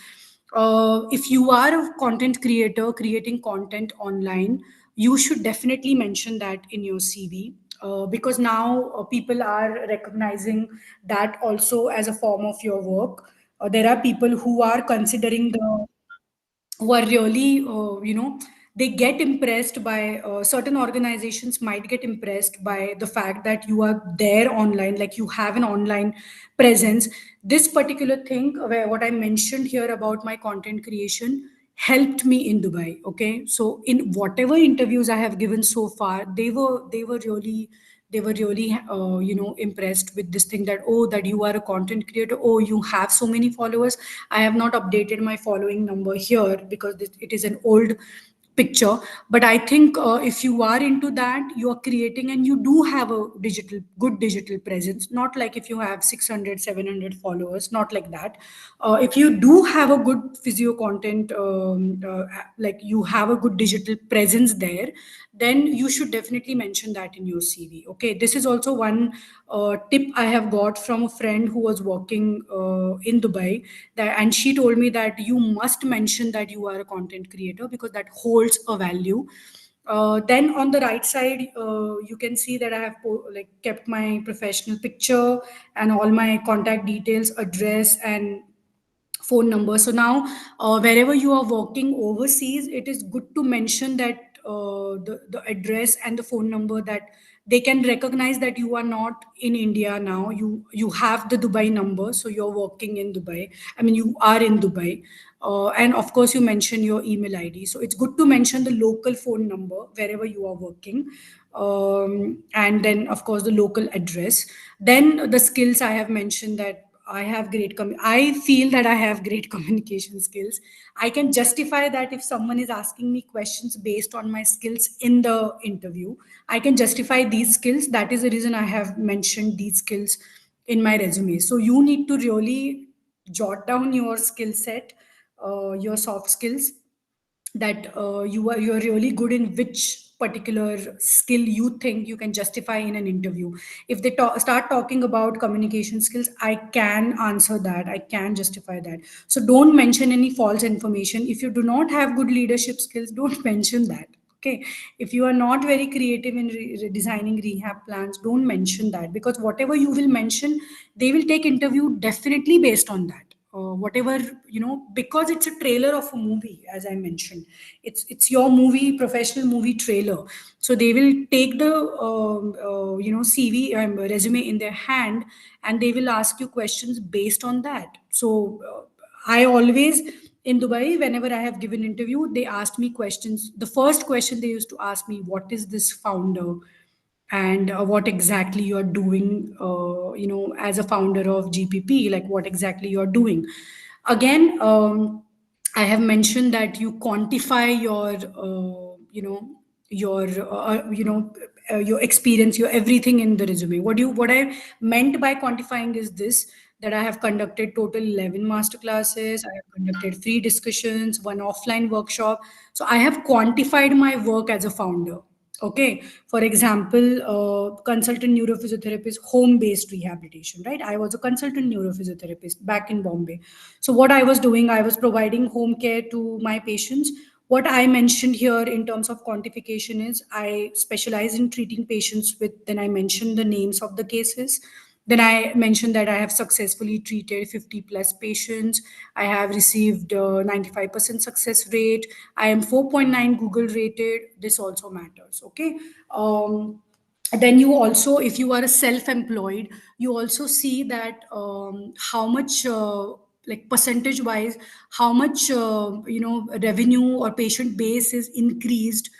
If you are a content creator creating content online, you should definitely mention that in your CV, because now people are recognizing that also as a form of your work. There are people who are really they get impressed by certain organizations might get impressed by the fact that you are there online, like you have an online presence. This particular thing where what I mentioned here about my content creation helped me in Dubai. Okay, so in whatever interviews I have given so far, they were really impressed with this thing, that oh, that you are a content creator, oh, you have so many followers. I have not updated my following number here because it is an old picture. But I think if you are into that, you are creating and you do have a good digital presence, not like if you have 600, 700 followers, not like that. If you do have a good physio content, like you have a good digital presence there, then you should definitely mention that in your CV. Okay, this is also one tip I have got from a friend who was working in Dubai, and she told me that you must mention that you are a content creator because that holds a value. Then on the right side, you can see that I have like kept my professional picture and all my contact details, address, and phone number. So now, wherever you are working overseas, it is good to mention that the address and the phone number, that they can recognize that you are not in India now. You have the Dubai number, so you're working in Dubai. I mean, you are in Dubai. And of course, you mention your email ID. So it's good to mention the local phone number wherever you are working. And then, of course, the local address. Then the skills I have mentioned, that I feel that I have great communication skills. I can justify that if someone is asking me questions based on my skills in the interview. I can justify these skills. That is the reason I have mentioned these skills in my resume. So you need to really jot down your skill set, your soft skills, that you're really good in which particular skill you think you can justify in an interview. If they start talking about communication skills, I can answer that, I can justify that. So don't mention any false information. If you do not have good leadership skills, don't mention that. Okay, if you are not very creative in designing rehab plans, don't mention that, because whatever you will mention, they will take interview definitely based on that. Whatever, because it's a trailer of a movie, as I mentioned. It's your movie, professional movie trailer. So they will take the CV, resume in their hand, and they will ask you questions based on that. So I always, in Dubai, whenever I have given interview, they asked me questions. The first question they used to ask me, what is this founder, and what exactly you're doing, as a founder of GPP, like what exactly you're doing. Again, I have mentioned that you quantify your, your, your experience, your everything in the resume. What I meant by quantifying is this: that I have conducted total 11 master classes, I have conducted 3 discussions, 1 offline workshop. So I have quantified my work as a founder. Okay. For example, consultant neurophysiotherapist, home-based rehabilitation, right? I was a consultant neurophysiotherapist back in Bombay. So what I was doing, I was providing home care to my patients. What I mentioned here in terms of quantification is I specialize in treating patients with, then I mentioned the names of the cases. Then I mentioned that I have successfully treated 50 plus patients. I have received 95% success rate. I am 4.9 Google rated. This also matters. Okay. Then you also, if you are a self-employed, you also see that how much, like percentage wise, how much revenue or patient base is increased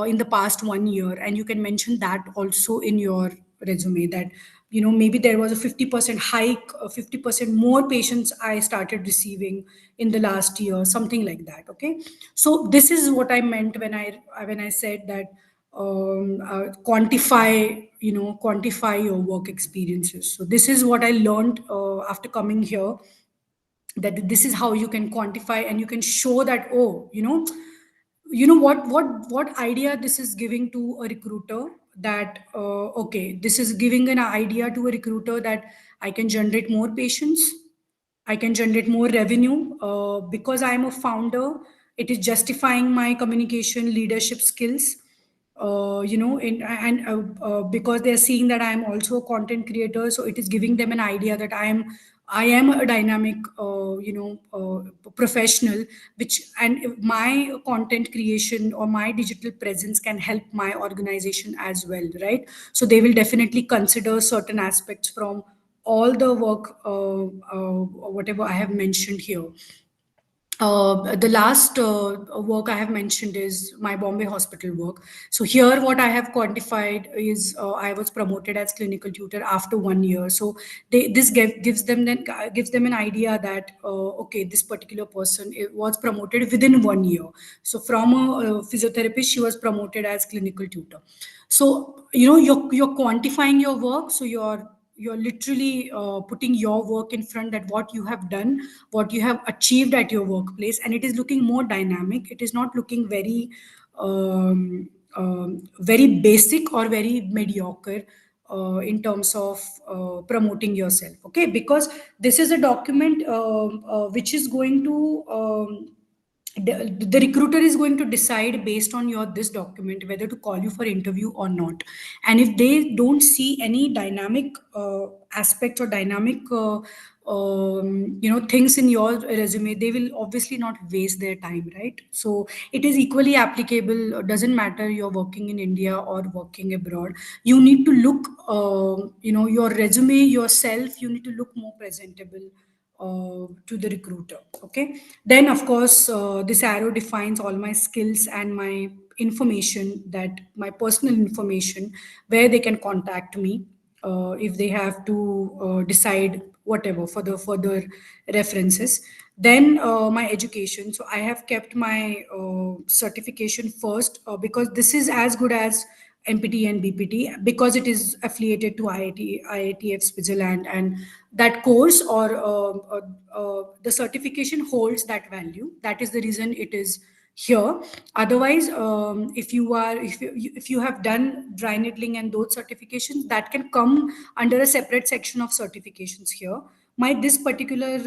in the past 1 year, and you can mention that also in your resume, that maybe there was a 50% hike, 50% more patients I started receiving in the last year, something like that. Okay. So this is what I meant when I said that quantify your work experiences. So this is what I learned after coming here, that this is how you can quantify, and you can show that, oh, what idea this is giving to a recruiter, that okay, this is giving an idea to a recruiter that I can generate more patients, I can generate more revenue because I am a founder. It is justifying my communication leadership skills. Because they are seeing that I am also a content creator, so it is giving them an idea that I am a dynamic, professional, which, and my content creation or my digital presence can help my organization as well, right? So they will definitely consider certain aspects from all the work, whatever I have mentioned here. The last work I have mentioned is my Bombay hospital work. So here, what I have quantified is I was promoted as clinical tutor after 1 year. So gives them an idea that okay, this particular person was promoted within 1 year. So from a physiotherapist, she was promoted as clinical tutor. So you're quantifying your work. So you're literally putting your work in front, that what you have done, what you have achieved at your workplace, and it is looking more dynamic. It is not looking very basic or very mediocre in terms of promoting yourself. Okay, because this is a document which is going to the recruiter is going to decide based on your this document whether to call you for interview or not. And if they don't see any dynamic aspect or dynamic things in your resume, they will obviously not waste their time, right? So it is equally applicable. Doesn't matter you're working in India or working abroad, you need to look, your resume yourself, you need to look more presentable to the recruiter. Okay. Then, of course, this arrow defines all my skills and my information, that my personal information, where they can contact me if they have to decide whatever for the further references. Then my education. So I have kept my certification first because this is as good as MPT and BPT, because it is affiliated to IITF Switzerland, and that course or the certification holds that value. That is the reason it is here. Otherwise, if you have done dry needling and those certifications, that can come under a separate section of certifications here. My this particular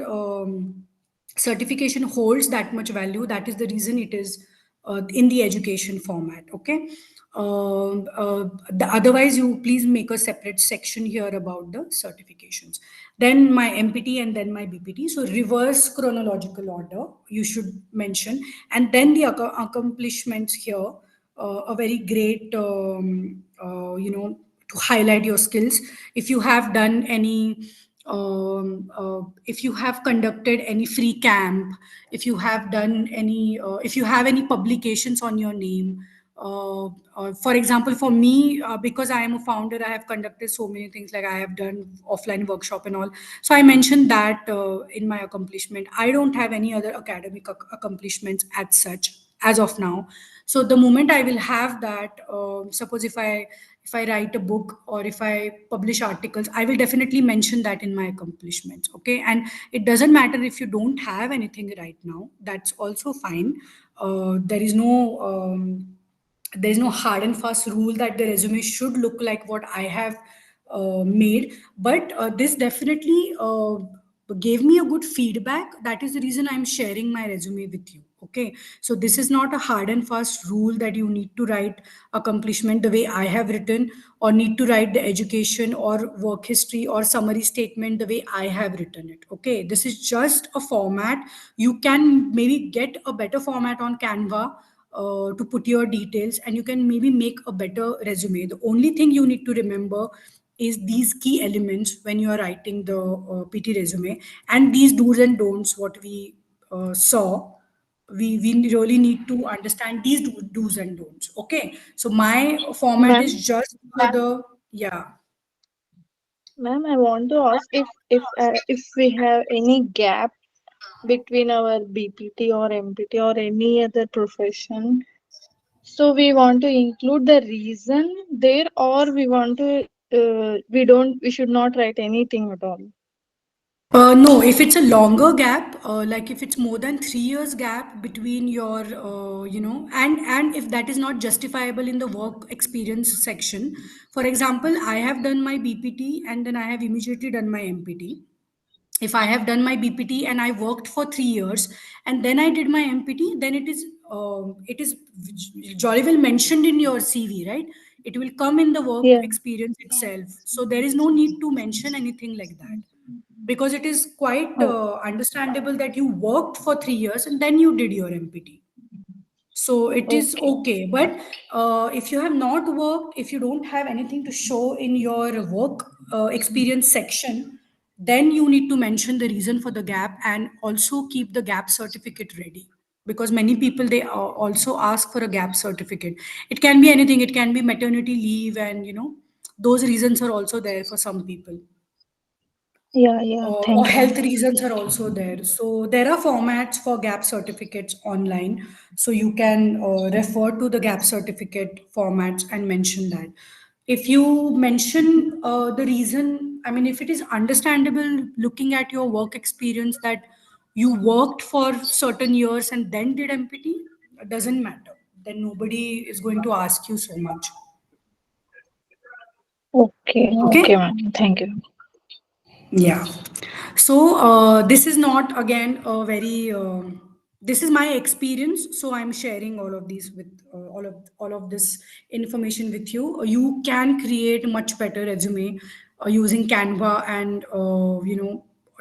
certification holds that much value. That is the reason it is in the education format. Okay. Otherwise, you please make a separate section here about the certifications. Then my MPT and then my BPT. So reverse chronological order you should mention, and then the accomplishments here. A very great, to highlight your skills. If you have done any if you have conducted any free camp, if you have done any if you have any publications on your name, For example, for me, because I am a founder, I have conducted so many things, like I have done offline workshop and all. So I mentioned that in my accomplishment. I don't have any other academic accomplishments as such as of now. So the moment I will have that, suppose if I write a book or if I publish articles, I will definitely mention that in my accomplishments. Okay, and it doesn't matter if you don't have anything right now. That's also fine. There is no there's no hard and fast rule that the resume should look like what I have made, but this definitely gave me a good feedback. That is the reason I'm sharing my resume with you. Okay, so this is not a hard and fast rule that you need to write accomplishment the way I have written, or need to write the education or work history or summary statement the way I have written it. Okay, this is just a format. You can maybe get a better format on Canva to put your details, and you can maybe make a better resume. The only thing you need to remember is these key elements when you are writing the PT resume, and these do's and don'ts what we saw. We really need to understand these do's and don'ts. Okay, so my format is Ma'am, just for the, yeah. ma'am, I want to ask if we have any gap between our BPT or MPT or any other profession, so we want to include the reason there, or we want to we should not write anything at all. No, if it's a longer gap, like if it's more than 3 years gap between your, and if that is not justifiable in the work experience section. For example, I have done my BPT and then I have immediately done my MPT. If I have done my BPT and I worked for 3 years and then I did my MPT, then it is jolly well mentioned in your CV, right? It will come in the work Yeah. experience itself. So there is no need to mention anything like that, because it is quite Oh, understandable that you worked for 3 years and then you did your MPT. So it is okay. okay. But if you have not worked, if you don't have anything to show in your work experience section, then you need to mention the reason for the gap and also keep the gap certificate ready. Because many people, they also ask for a gap certificate. It can be anything. It can be maternity leave, and those reasons are also there for some people, Yeah, yeah. or Thank you, health ma'am. reasons are also there. So there are formats for gap certificates online. So you can refer to the gap certificate formats and mention that. If you mention the reason, I mean, if it is understandable looking at your work experience that you worked for certain years and then did MPT, it doesn't matter. Then nobody is going to ask you so much. Okay, okay, Okay. ma'am. Thank you. Yeah. So this is not again a very. This is my experience. So I'm sharing all of these with all of this information with you. You can create much better resume using Canva and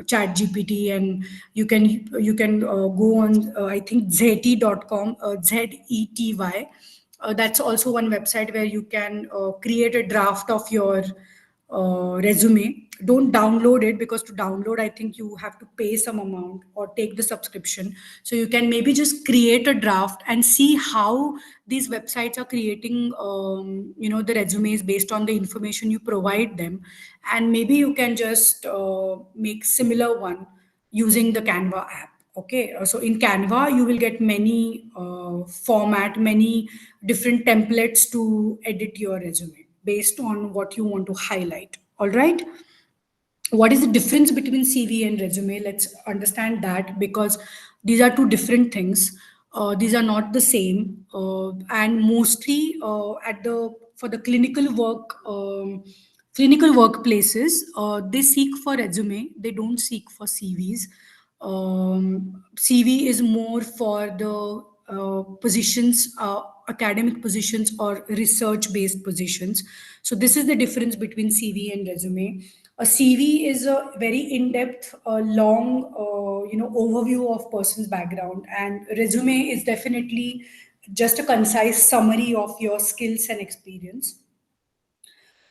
Chat GPT, and you can go on I think zety.com, ZETY. That's also one website where you can create a draft of your resume. Don't download it, because to download, I think you have to pay some amount or take the subscription. So you can maybe just create a draft and see how these websites are creating, the resumes based on the information you provide them, and maybe you can just make similar one using the Canva app. Okay, so in Canva, you will get many many different templates to edit your resume based on what you want to highlight. All right. What is the difference between CV and resume? Let's understand that, because these are two different things. These are not the same, and mostly at the for the clinical workplaces, they seek for resume. They don't seek for CVs. CV is more for the positions, academic positions or research based positions. So this is the difference between CV and resume. A CV is a very in-depth, long, overview of person's background, and resume is definitely just a concise summary of your skills and experience.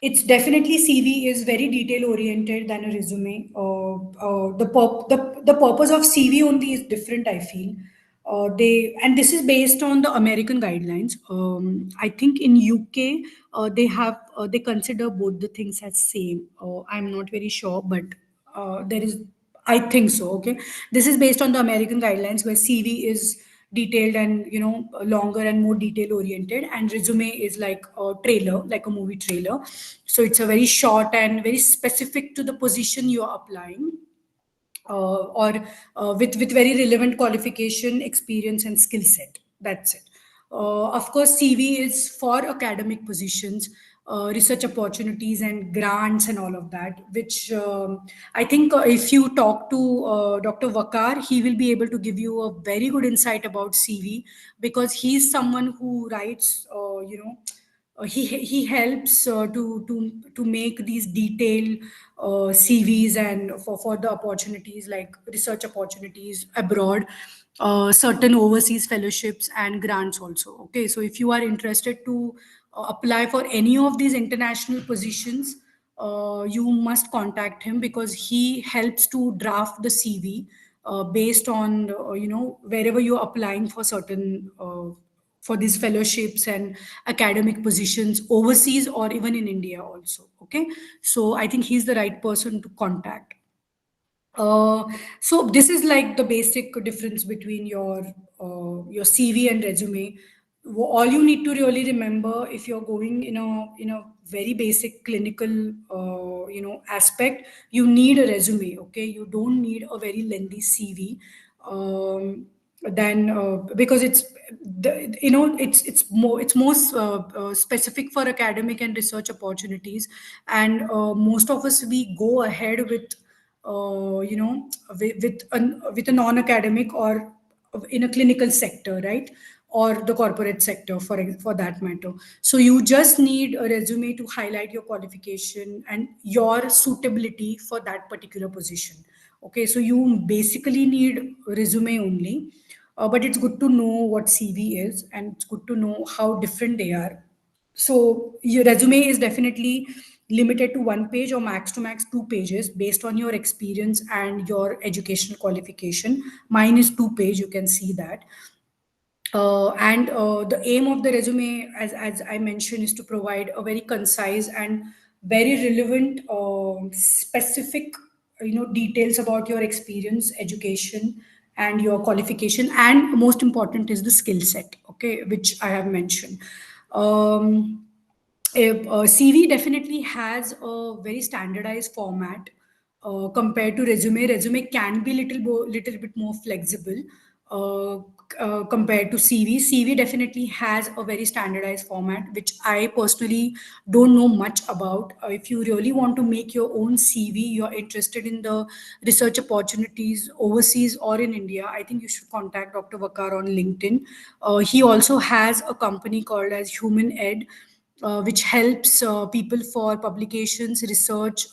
It's definitely CV is very detail oriented than a resume. The purpose of CV only is different, I feel. They and this is based on the American guidelines. I think in UK they consider both the things as same. I'm not very sure, but there is, I think so. Okay, this is based on the American guidelines where CV is detailed and longer and more detail oriented, and resume is like a trailer, like a movie trailer. So it's a very short and very specific to the position you are applying, or with very relevant qualification, experience, and skill set. That's it. Of course, CV is for academic positions, research opportunities, and grants, and all of that. Which I think if you talk to Dr. Vakar, he will be able to give you a very good insight about CV, because he's someone who writes. He helps to make these detailed CVs, and for the opportunities like research opportunities abroad, certain overseas fellowships and grants also. Okay, so if you are interested to apply for any of these international positions, you must contact him, because he helps to draft the CV based on wherever you're applying for certain for these fellowships and academic positions overseas or even in India also. Okay, so I think he's the right person to contact. So this is like the basic difference between your CV and resume. All you need to really remember, if you're going in a very basic clinical aspect, you need a resume. Okay, you don't need a very lengthy CV. Then because it's more specific for academic and research opportunities, and most of us, we go ahead with with a non-academic or in a clinical sector, right? Or the corporate sector, for that matter. So you just need a resume to highlight your qualification and your suitability for that particular position. Okay, so you basically need resume only. But it's good to know what CV is, and it's good to know how different they are. So your resume is definitely limited to one page or max to max two pages based on your experience and your educational qualification. Mine is two-page, you can see that. And the aim of the resume, as I mentioned, is to provide a very concise and very relevant, specific, details about your experience, education, and your qualification. And most important is the skill set, okay, which I have mentioned. CV definitely has a very standardized format compared to resume. Resume can be little bit more flexible uh, compared to CV. CV definitely has a very standardized format, which I personally don't know much about. If you really want to make your own CV, you're interested in the research opportunities overseas or in India, I think you should contact Dr. Vakar on LinkedIn. He also has a company called as Human Ed, which helps people for publications, research,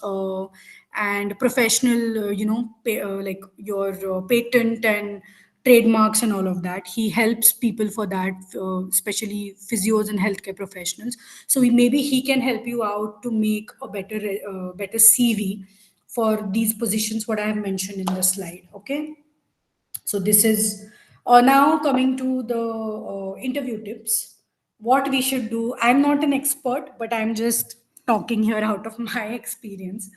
and professional, like your patent and trademarks and all of that. He helps people for that, especially physios and healthcare professionals. So maybe he can help you out to make a better CV for these positions, what I have mentioned in the slide. Okay. So this is now coming to the interview tips. What we should do. I'm not an expert, but I'm just talking here out of my experience.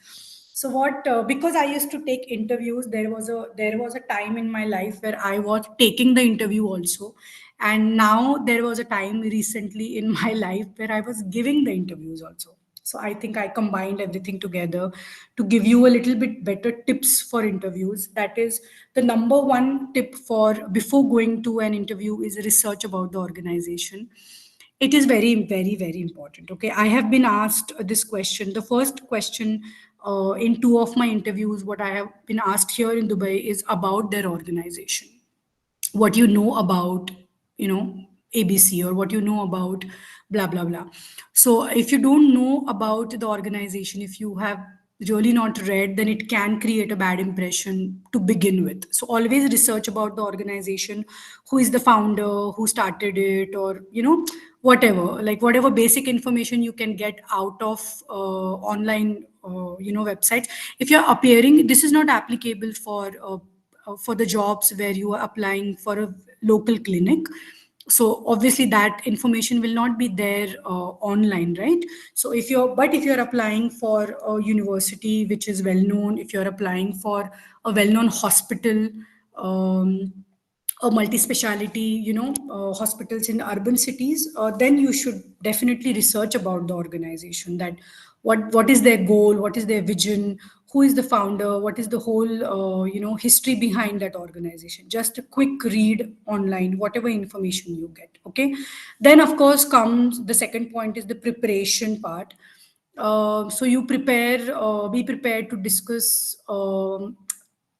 So what? Because I used to take interviews, there was a time in my life where I was taking the interview also, and now there was a time recently in my life where I was giving the interviews also. So I think I combined everything together to give you a little bit better tips for interviews. That is, the number one tip for before going to an interview is research about the organization. It is very, very, very important. Okay, I have been asked this question. The first question in two of my interviews, what I have been asked here in Dubai is about their organization, what you know about, you know ABC, or what you know about blah blah blah. So if you don't know about the organization, if you have really not read, then it can create a bad impression to begin with. So always research about the organization, who is the founder, who started it, or whatever, like whatever basic information you can get out of online websites. If you're appearing, this is not applicable for for the jobs where you are applying for a local clinic. So obviously that information will not be there online, right? So if you're applying for a university which is well known, if you're applying for a well known hospital, um, a multi-speciality, hospitals in urban cities, then you should definitely research about the organization, that what is their goal, what is their vision, who is the founder, what is the whole history behind that organization. Just a quick read online, whatever information you get. Okay, then of course comes the second point, is the preparation part. So you be prepared to discuss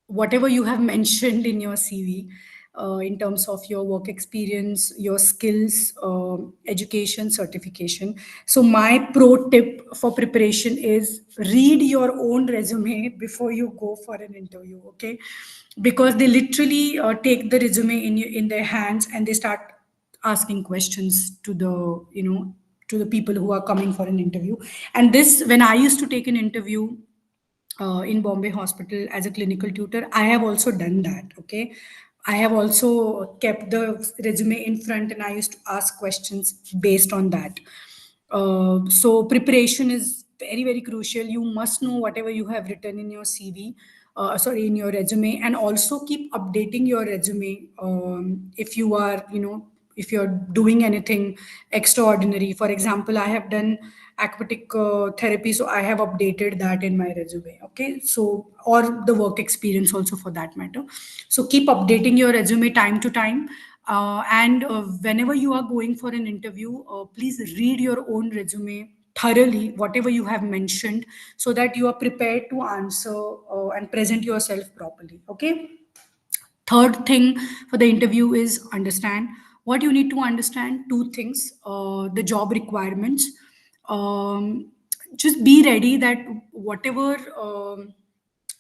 whatever you have mentioned in your CV, in terms of your work experience, your skills, education, certification. So, my pro tip for preparation is read your own resume before you go for an interview, okay? Because they literally take the resume in their hands and they start asking questions to the people who are coming for an interview. And this, when I used to take an interview in Bombay Hospital as a clinical tutor, I have also done that. Okay. I have also kept the resume in front and I used to ask questions based on that. So preparation is very, very crucial. You must know whatever you have written in your CV, in your resume, and also keep updating your resume if you are, if you're doing anything extraordinary. For example, I have done aquatic therapy, so I have updated that in my resume. Okay, so or the work experience also for that matter. So keep updating your resume time to time. And whenever you are going for an interview, please read your own resume thoroughly, whatever you have mentioned, so that you are prepared to answer and present yourself properly. Okay. Third thing for the interview is understand what you need to understand. Two things: the job requirements. Um, just be ready that whatever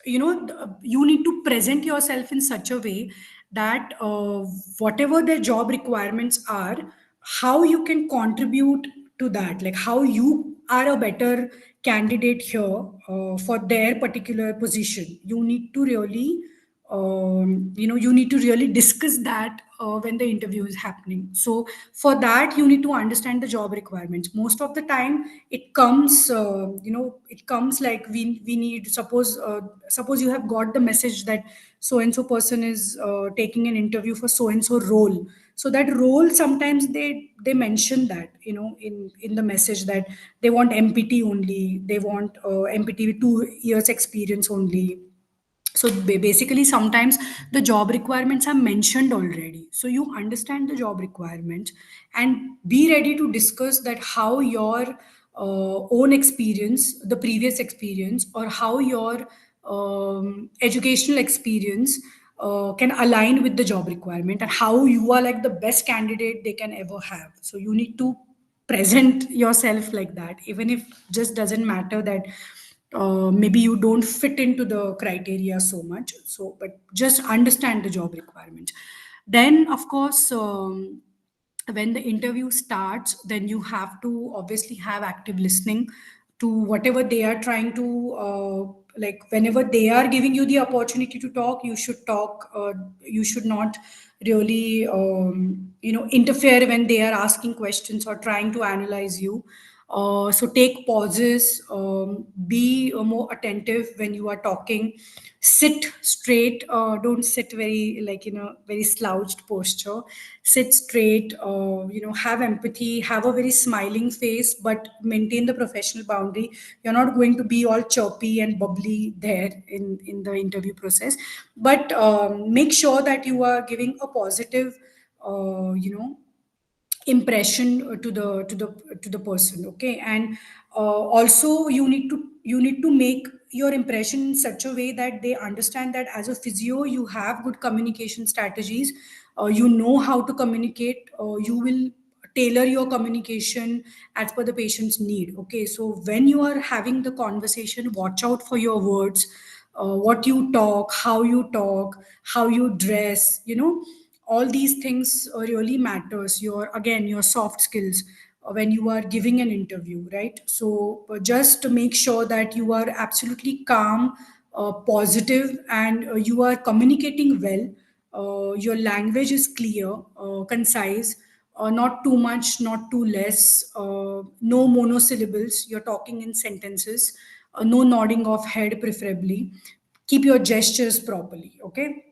you need to present yourself in such a way that whatever the job requirements are, how you can contribute to that, like how you are a better candidate here for their particular position. You need to really you need to really discuss that when the interview is happening. So for that you need to understand the job requirements. Most of the time it comes it comes like we need, suppose you have got the message that so and so person is taking an interview for so and so role. So that role, sometimes they mention that, in the message, that they want MPT only, they want MPT with 2 years experience only. So basically sometimes the job requirements are mentioned already, so you understand the job requirements and be ready to discuss that how your own experience, the previous experience, or how your educational experience can align with the job requirement, and how you are like the best candidate they can ever have. So you need to present yourself like that, even if just doesn't matter that maybe you don't fit into the criteria so much. So but just understand the job requirements. Then of course, when the interview starts, then you have to obviously have active listening to whatever they are trying to like. Whenever they are giving you the opportunity to talk, you should talk. You should not really interfere when they are asking questions or trying to analyze you. So take pauses, be more attentive when you are talking, sit straight, don't sit very like very slouched posture. Sit straight, have empathy, have a very smiling face, but maintain the professional boundary. You're not going to be all chirpy and bubbly there in the interview process, but make sure that you are giving a positive impression to the person. Okay. And also you need to make your impression in such a way that they understand that as a physio you have good communication strategies. You know how to communicate. You will tailor your communication as per the patient's need. Okay, so when you are having the conversation, watch out for your words, what you talk, how you dress, all these things really matters. Your soft skills when you are giving an interview, right? So just to make sure that you are absolutely calm, positive, and you are communicating well, your language is clear, concise, not too much, not too less, no monosyllables, you're talking in sentences, no nodding of head preferably, keep your gestures properly, okay?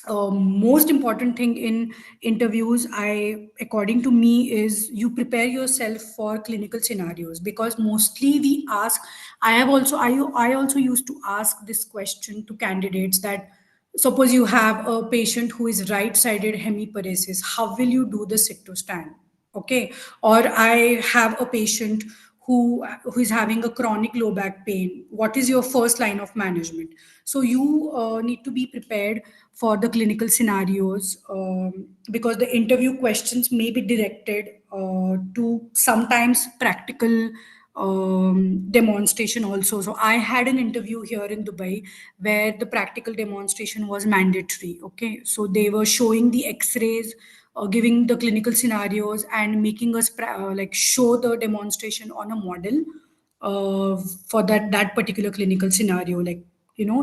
Most important thing in interviews, I according to me, is you prepare yourself for clinical scenarios, because mostly we ask, I also used to ask this question to candidates, that suppose you have a patient who is right sided hemiparesis, how will you do the sit to stand? Okay. Or I have a patient who is having a chronic low back pain, what is your first line of management? So you need to be prepared for the clinical scenarios, because the interview questions may be directed to sometimes practical demonstration also. So I had an interview here in Dubai where the practical demonstration was mandatory. Okay, so they were showing the X-rays, giving the clinical scenarios, and making us like show the demonstration on a model uh, for that particular clinical scenario. Like,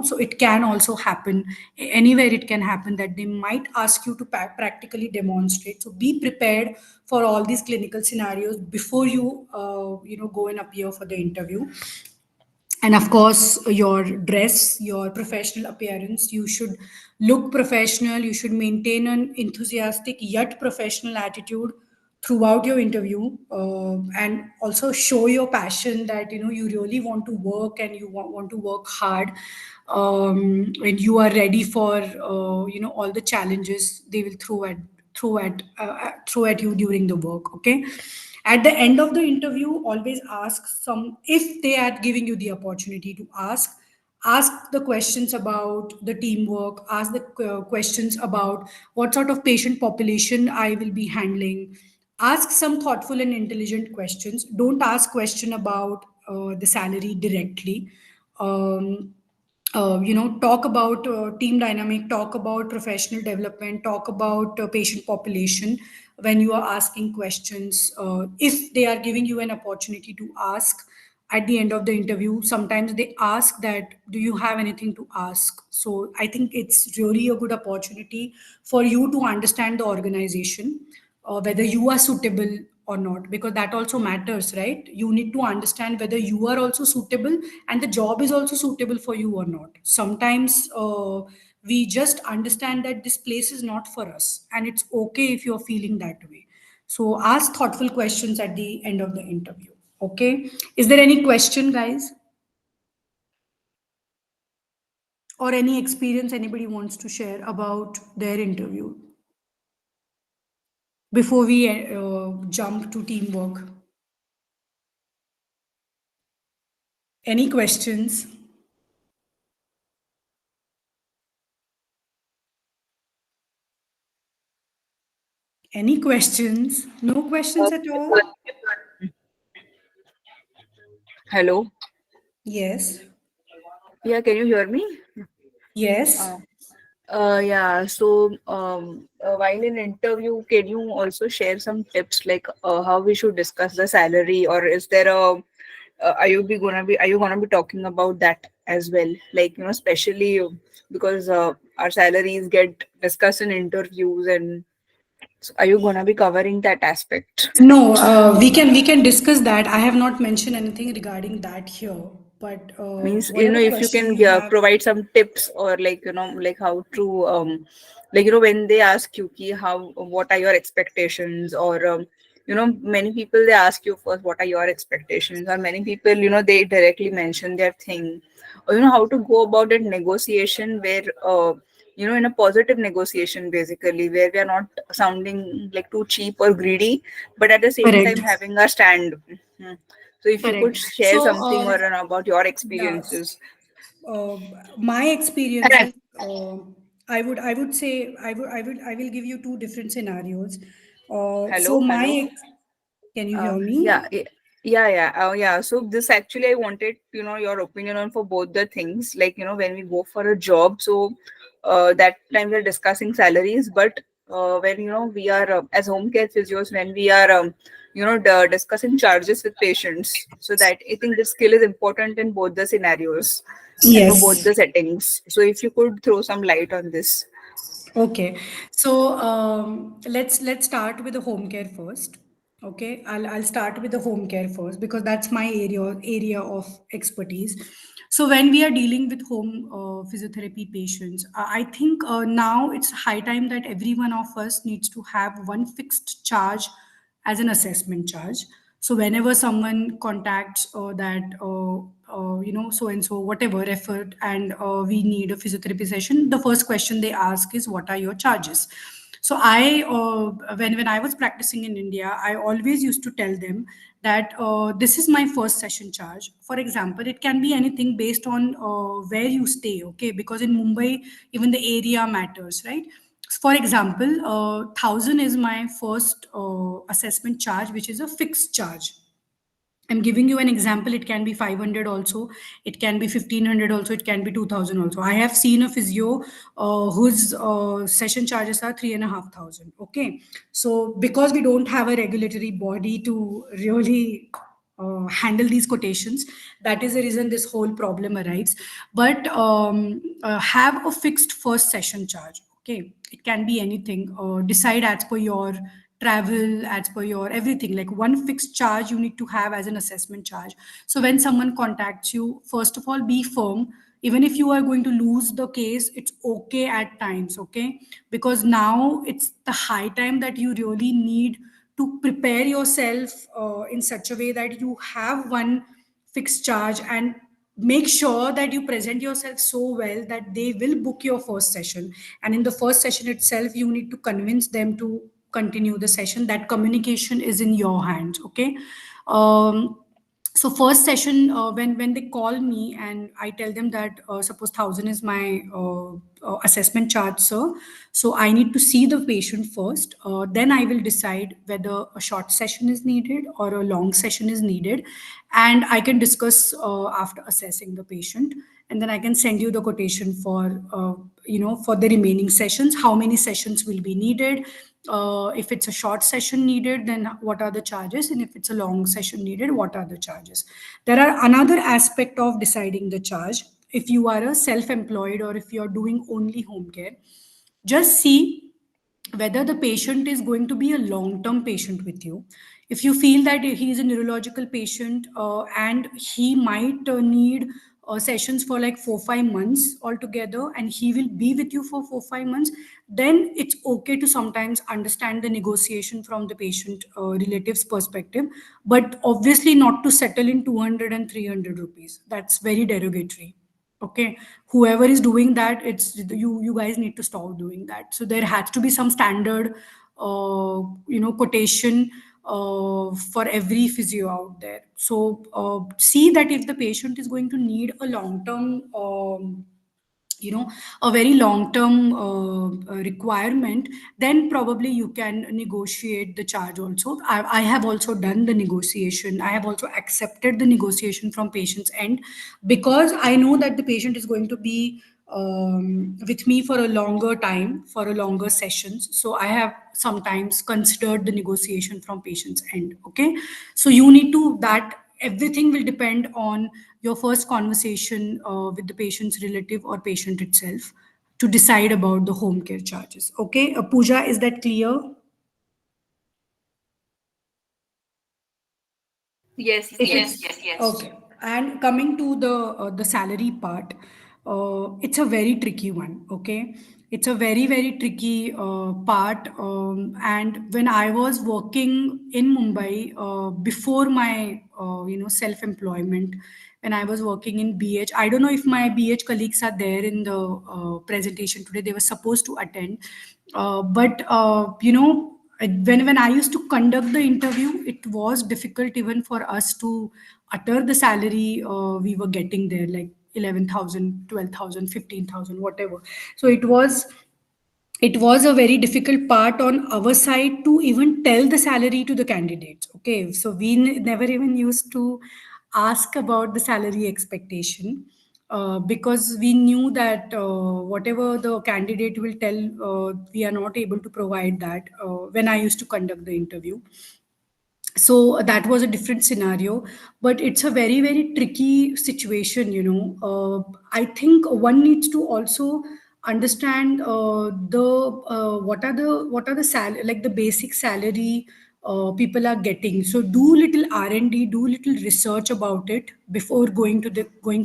so it can also happen anywhere. It can happen that they might ask you to practically demonstrate. So be prepared for all these clinical scenarios before you go and appear for the interview. And of course, your dress, your professional appearance, you should look professional, you should maintain an enthusiastic yet professional attitude throughout your interview, and also show your passion, that you really want to work, and you want to work hard, and you are ready for all the challenges they will throw at you during the work. Okay. At the end of the interview, always ask some, if they are giving you the opportunity to ask the questions about the teamwork, ask the questions about what sort of patient population I will be handling. Ask some thoughtful and intelligent questions. Don't ask question about the salary directly. um, Talk about team dynamic, talk about professional development, talk about patient population when you are asking questions. If they are giving you an opportunity to ask at the end of the interview, sometimes they ask that, do you have anything to ask? So I think it's really a good opportunity for you to understand the organization, whether you are suitable or not, because that also matters, right? You need to understand whether you are also suitable and the job is also suitable for you or not. Sometimes we just understand that this place is not for us, and it's okay if you're feeling that way. So ask thoughtful questions at the end of the interview. Okay. Is there any question, guys? Or any experience anybody wants to share about their interview before we jump to teamwork? Any questions? Any questions? No questions at all? Hello. Yes. Yeah, can you hear me? Yes. Uh, yeah. So, while in interview, can you also share some tips like how we should discuss the salary, or is there a are you gonna be talking about that as well? Like especially because our salaries get discussed in interviews, and so are you gonna be covering that aspect? No, we can discuss that. I have not mentioned anything regarding that here, but Means whatever if you question can you have. provide some tips, or like how to when they ask you ki how what are your expectations, or many people they ask you first what are your expectations, or many people they directly mention their thing, or how to go about that negotiation where in a positive negotiation, basically, where we are not sounding like too cheap or greedy, but at the same time Correct. having a stand. Mhm. So if you could Correct. share So, something or about your yeah, experiences. uh, my experiences, I would say, I will give you two different scenarios. So Hello, hello. can you Uh, hear yeah, me? yeah. So this actually, I wanted, your opinion on for both the things. Like, when we go for a job, so that time we're discussing salaries, but when we are as home care physios, when we are discussing charges with patients. So that I think the skill is important in both the scenarios and for both Yes. the settings. So if you could throw some light on this. Okay, so let's start with the home care first. Okay, I'll start with the home care first because that's my area of expertise. So when we are dealing with home physiotherapy patients, I think now it's high time that every one of us needs to have one fixed charge as an assessment charge. So whenever someone contacts that so and so whatever effort and we need a physiotherapy session, the first question they ask is what are your charges. So I when I was practicing in India, I always used to tell them that this is my first session charge. For example, it can be anything based on where you stay, okay, because in Mumbai even the area matters, right? For example, 1000 is my first assessment charge, which is a fixed charge. I'm giving you an example. It can be 500 also. It can be 1500 also. It can be 2000 also. I have seen a physio whose session charges are 3,500. Okay. So because we don't have a regulatory body to really handle these quotations, that is the reason this whole problem arises. But have a fixed first session charge. Okay. It can be anything. Decide as per your travel, as per your everything, like one fixed charge you need to have as an assessment charge. So when someone contacts you, first of all be firm. Even if you are going to lose the case, it's okay at times, okay, because now it's the high time that you really need to prepare yourself in such a way that you have one fixed charge, and make sure that you present yourself so well that they will book your first session. And in the first session itself you need to convince them to continue the session. That communication is in your hands, okay. So first session, when they call me and I tell them that suppose 1000 is my assessment charge, sir, so I need to see the patient first, then I will decide whether a short session is needed or a long session is needed, and I can discuss after assessing the patient, and then I can send you the quotation for for the remaining sessions, how many sessions will be needed. If it's a short session needed, then what are the charges, and if it's a long session needed, what are the charges. There are another aspect of deciding the charge. If you are a self-employed or if you are doing only home care, just see whether the patient is going to be a long term patient with you. If you feel that he is a neurological patient and he might need sessions for like 4 5 months altogether, and he will be with you for 4 5 months, then it's okay to sometimes understand the negotiation from the patient relatives perspective, but obviously not to settle in 200 and 300 rupees. That's very derogatory. Okay, whoever is doing that, it's you guys need to stop doing that. So there has to be some standard quotation for every physio out there. So see that if the patient is going to need a long term a very long term requirement, then probably you can negotiate the charge also. I have also done the negotiation. I have also accepted the negotiation from patient's end, because I know that the patient is going to be with me for a longer time, for a longer sessions. So I have sometimes considered the negotiation from patient's end. Okay, so you need to that everything will depend on your first conversation with the patient's relative or patient itself to decide about the home care charges. Okay, Pooja, is that clear? Yes, If yes. it's okay. And coming to the salary part, it's a very tricky one. Okay, it's a very tricky part. And when I was working in Mumbai before my self employment, when I was working in BH, I don't know if my BH colleagues are there in the presentation today. They were supposed to attend, but when I used to conduct the interview, it was difficult even for us to utter the salary we were getting there, like 11,000, 12,000, 15,000, whatever. So it was a very difficult part on our side to even tell the salary to the candidates. Okay, so we never even used to ask about the salary expectation. because we knew that whatever the candidate will tell, we are not able to provide that when I used to conduct the interview. So that was a different scenario, but it's a very very tricky situation, I think one needs to also understand what are the like the basic salary people are getting. So do little R&D, do little research about it before going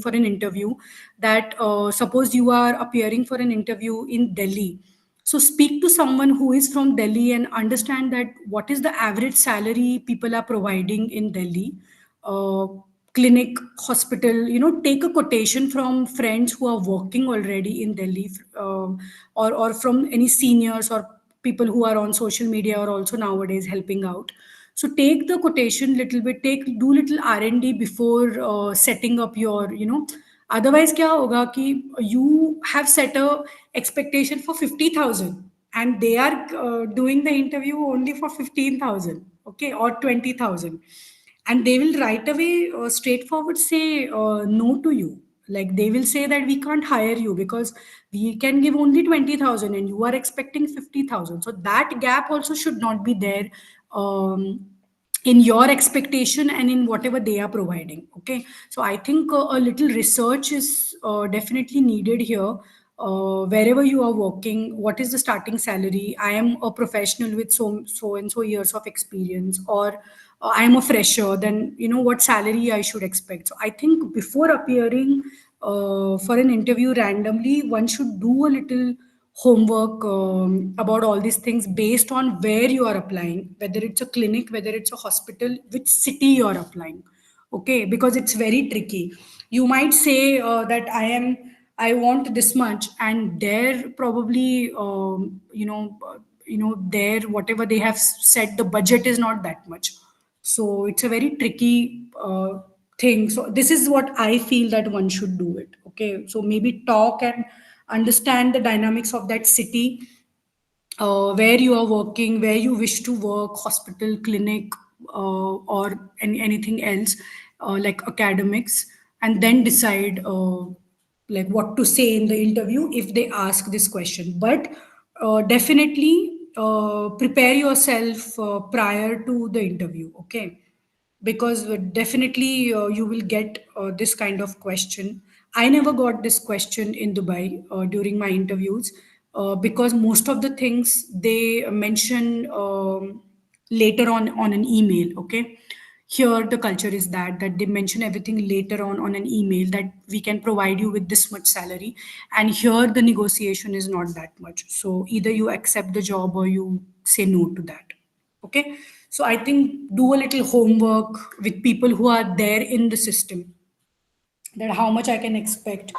for an interview. That suppose you are appearing for an interview in Delhi, so speak to someone who is from Delhi and understand that what is the average salary people are providing in Delhi. Uh, Clinic, hospital, take a quotation from friends who are working already in Delhi, or from any seniors or people who are on social media or also nowadays helping out. So take the quotation little bit, do little R&D before setting up your, otherwise क्या होगा कि you have set a expectation for 50,000 and they are doing the interview only for 15,000, okay, or 20,000, and they will right away straightforward say no to you. Like they will say that we can't hire you because we can give only 20,000 and you are expecting 50,000. So that gap also should not be there in your expectation and in whatever they are providing. Okay, so I think a little research is definitely needed here. Wherever you are working, what is the starting salary? I am a professional with so and so years of experience, or I am a fresher, then what salary I should expect. So I think before appearing for an interview randomly, one should do a little homework about all these things based on where you are applying, whether it's a clinic, whether it's a hospital, which city you are applying. Okay, because it's very tricky. You might say that I want this much, and there probably there whatever they have said, the budget is not that much. So it's a very tricky thing. So this is what I feel that one should do it. Okay, so maybe talk and understand the dynamics of that city, where you are working, where you wish to work, hospital, clinic, or anything else, like academics, and then decide like what to say in the interview if they ask this question. But definitely prepare yourself prior to the interview. Okay, because definitely you will get this kind of question. I never got this question in Dubai during my interviews, because most of the things they mention later on an email. Okay, here the culture is that they mention everything later on an email, that we can provide you with this much salary, and here the negotiation is not that much. So either you accept the job or you say no to that. Okay, so I think do a little homework with people who are there in the system, that how much I can expect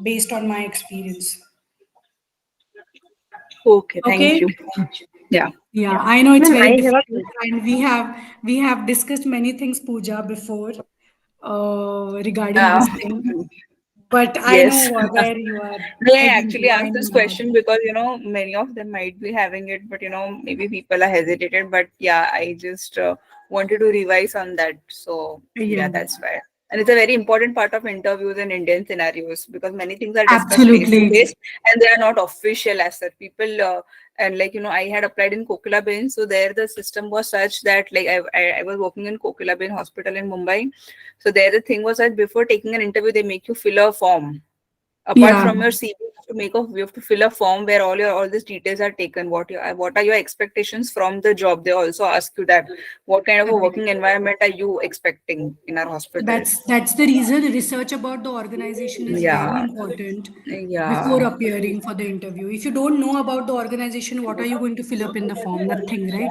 based on my experience. Okay, thank Okay. you. Yeah. Yeah, I know it's Ma'am, very I have a difficult, and we have discussed many things, Pooja, before regarding Yeah. this thing. But I know Yes. where you are No, I heading actually to. I asked know this that. question because many of them might be having it, but maybe people are hesitated. But yeah, I just wanted to revise on that. So yeah, Yeah, that's why. And it's a very important part of interviews in Indian scenarios because many things are discussed face to absolutely. face and they are not official as such. People and like I had applied in Kokila Bain, so there the system was such that like I was working in Kokila Bain Hospital in Mumbai. So there the thing was that before taking an interview, they make you fill a form apart Yeah, from your CV. You have to fill a form where all these details are taken. What are your expectations from the job? They also ask you that what kind of a correct. working environment are you expecting in our So hospital? that's the reason research about the organization is very Yeah, important before yeah, appearing for the interview. If you don't know about the organization, what are you going to fill up in the form? Nothing, right?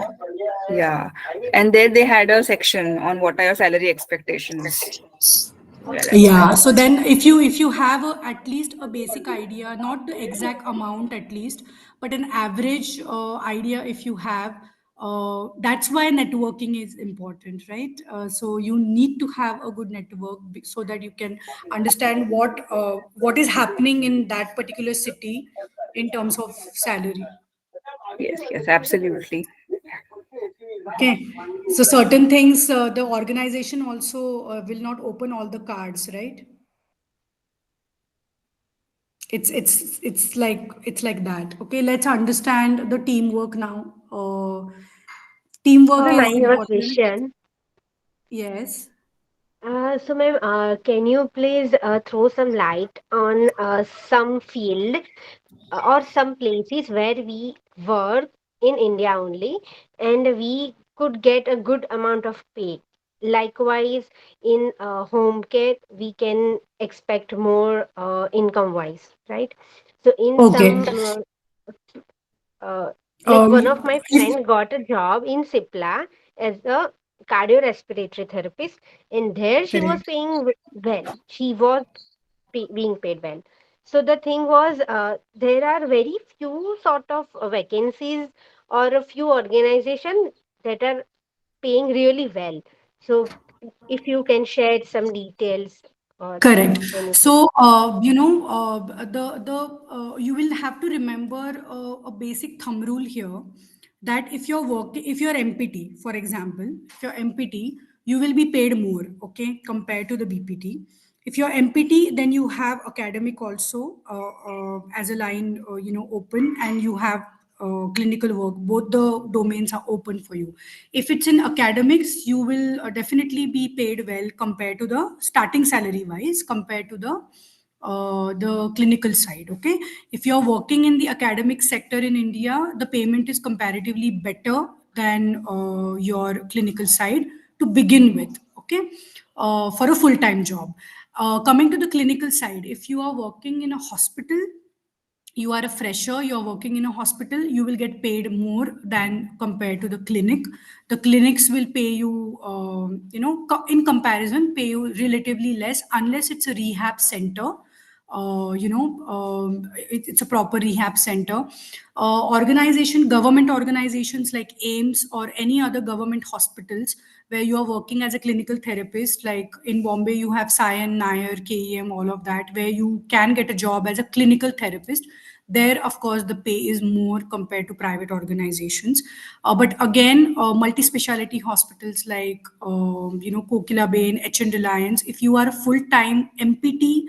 yeah. And there they had a section on what are your salary expectations. Yeah, that's why. Yeah, so then if you have at least a basic idea, not the exact amount at least, but an average idea if you have, that's why networking is important, right? So you need to have a good network so that you can understand what is happening in that particular city in terms of salary. Yes, yes, absolutely. Okay, so certain things the organization also will not open all the cards, right? It's like that. Okay, let's understand the teamwork now. Teamwork Ma'am, I is have a important. question. Yes. So, ma'am, can you please throw some light on some field or some places where we work in India only and we could get a good amount of pay? Likewise, in home care, we can expect more income wise, right? So, in Okay. some uh, like Uh, one of my if friend got a job in Sipla as a cardiorespiratory therapist, and there she was Correct. paying well. She was being paid well. So the thing was, there are very few sort of vacancies or a few organizations that are paying really well. So if you can share some details or Correct. anything. So, you will have to remember a basic thumb rule here that if you're MPT, for example, if you're MPT, you will be paid more, okay, compared to the BPT. If you're MPT, then you have academic also as a line, open, and you have clinical work. Both the domains are open for you. If it's in academics, you will definitely be paid well compared to the starting salary wise compared to the clinical side. Okay, if you're working in the academic sector in India, the payment is comparatively better than your clinical side to begin with. Okay, for a full time job. Coming to the clinical side, if you are working in a hospital, you are a fresher, you're working in a hospital, you will get paid more than compared to the clinic. The clinics will pay you, in comparison, pay you relatively less unless it's a rehab center. It's a proper rehab center. Government organizations like AIMS or any other government hospitals where you are working as a clinical therapist, like in Bombay, you have Sion, Nair, KEM, all of that, where you can get a job as a clinical therapist. There, of course, the pay is more compared to private organizations. But again, multi-speciality hospitals like, Kokila Bain, HN Reliance, if you are a full-time MPT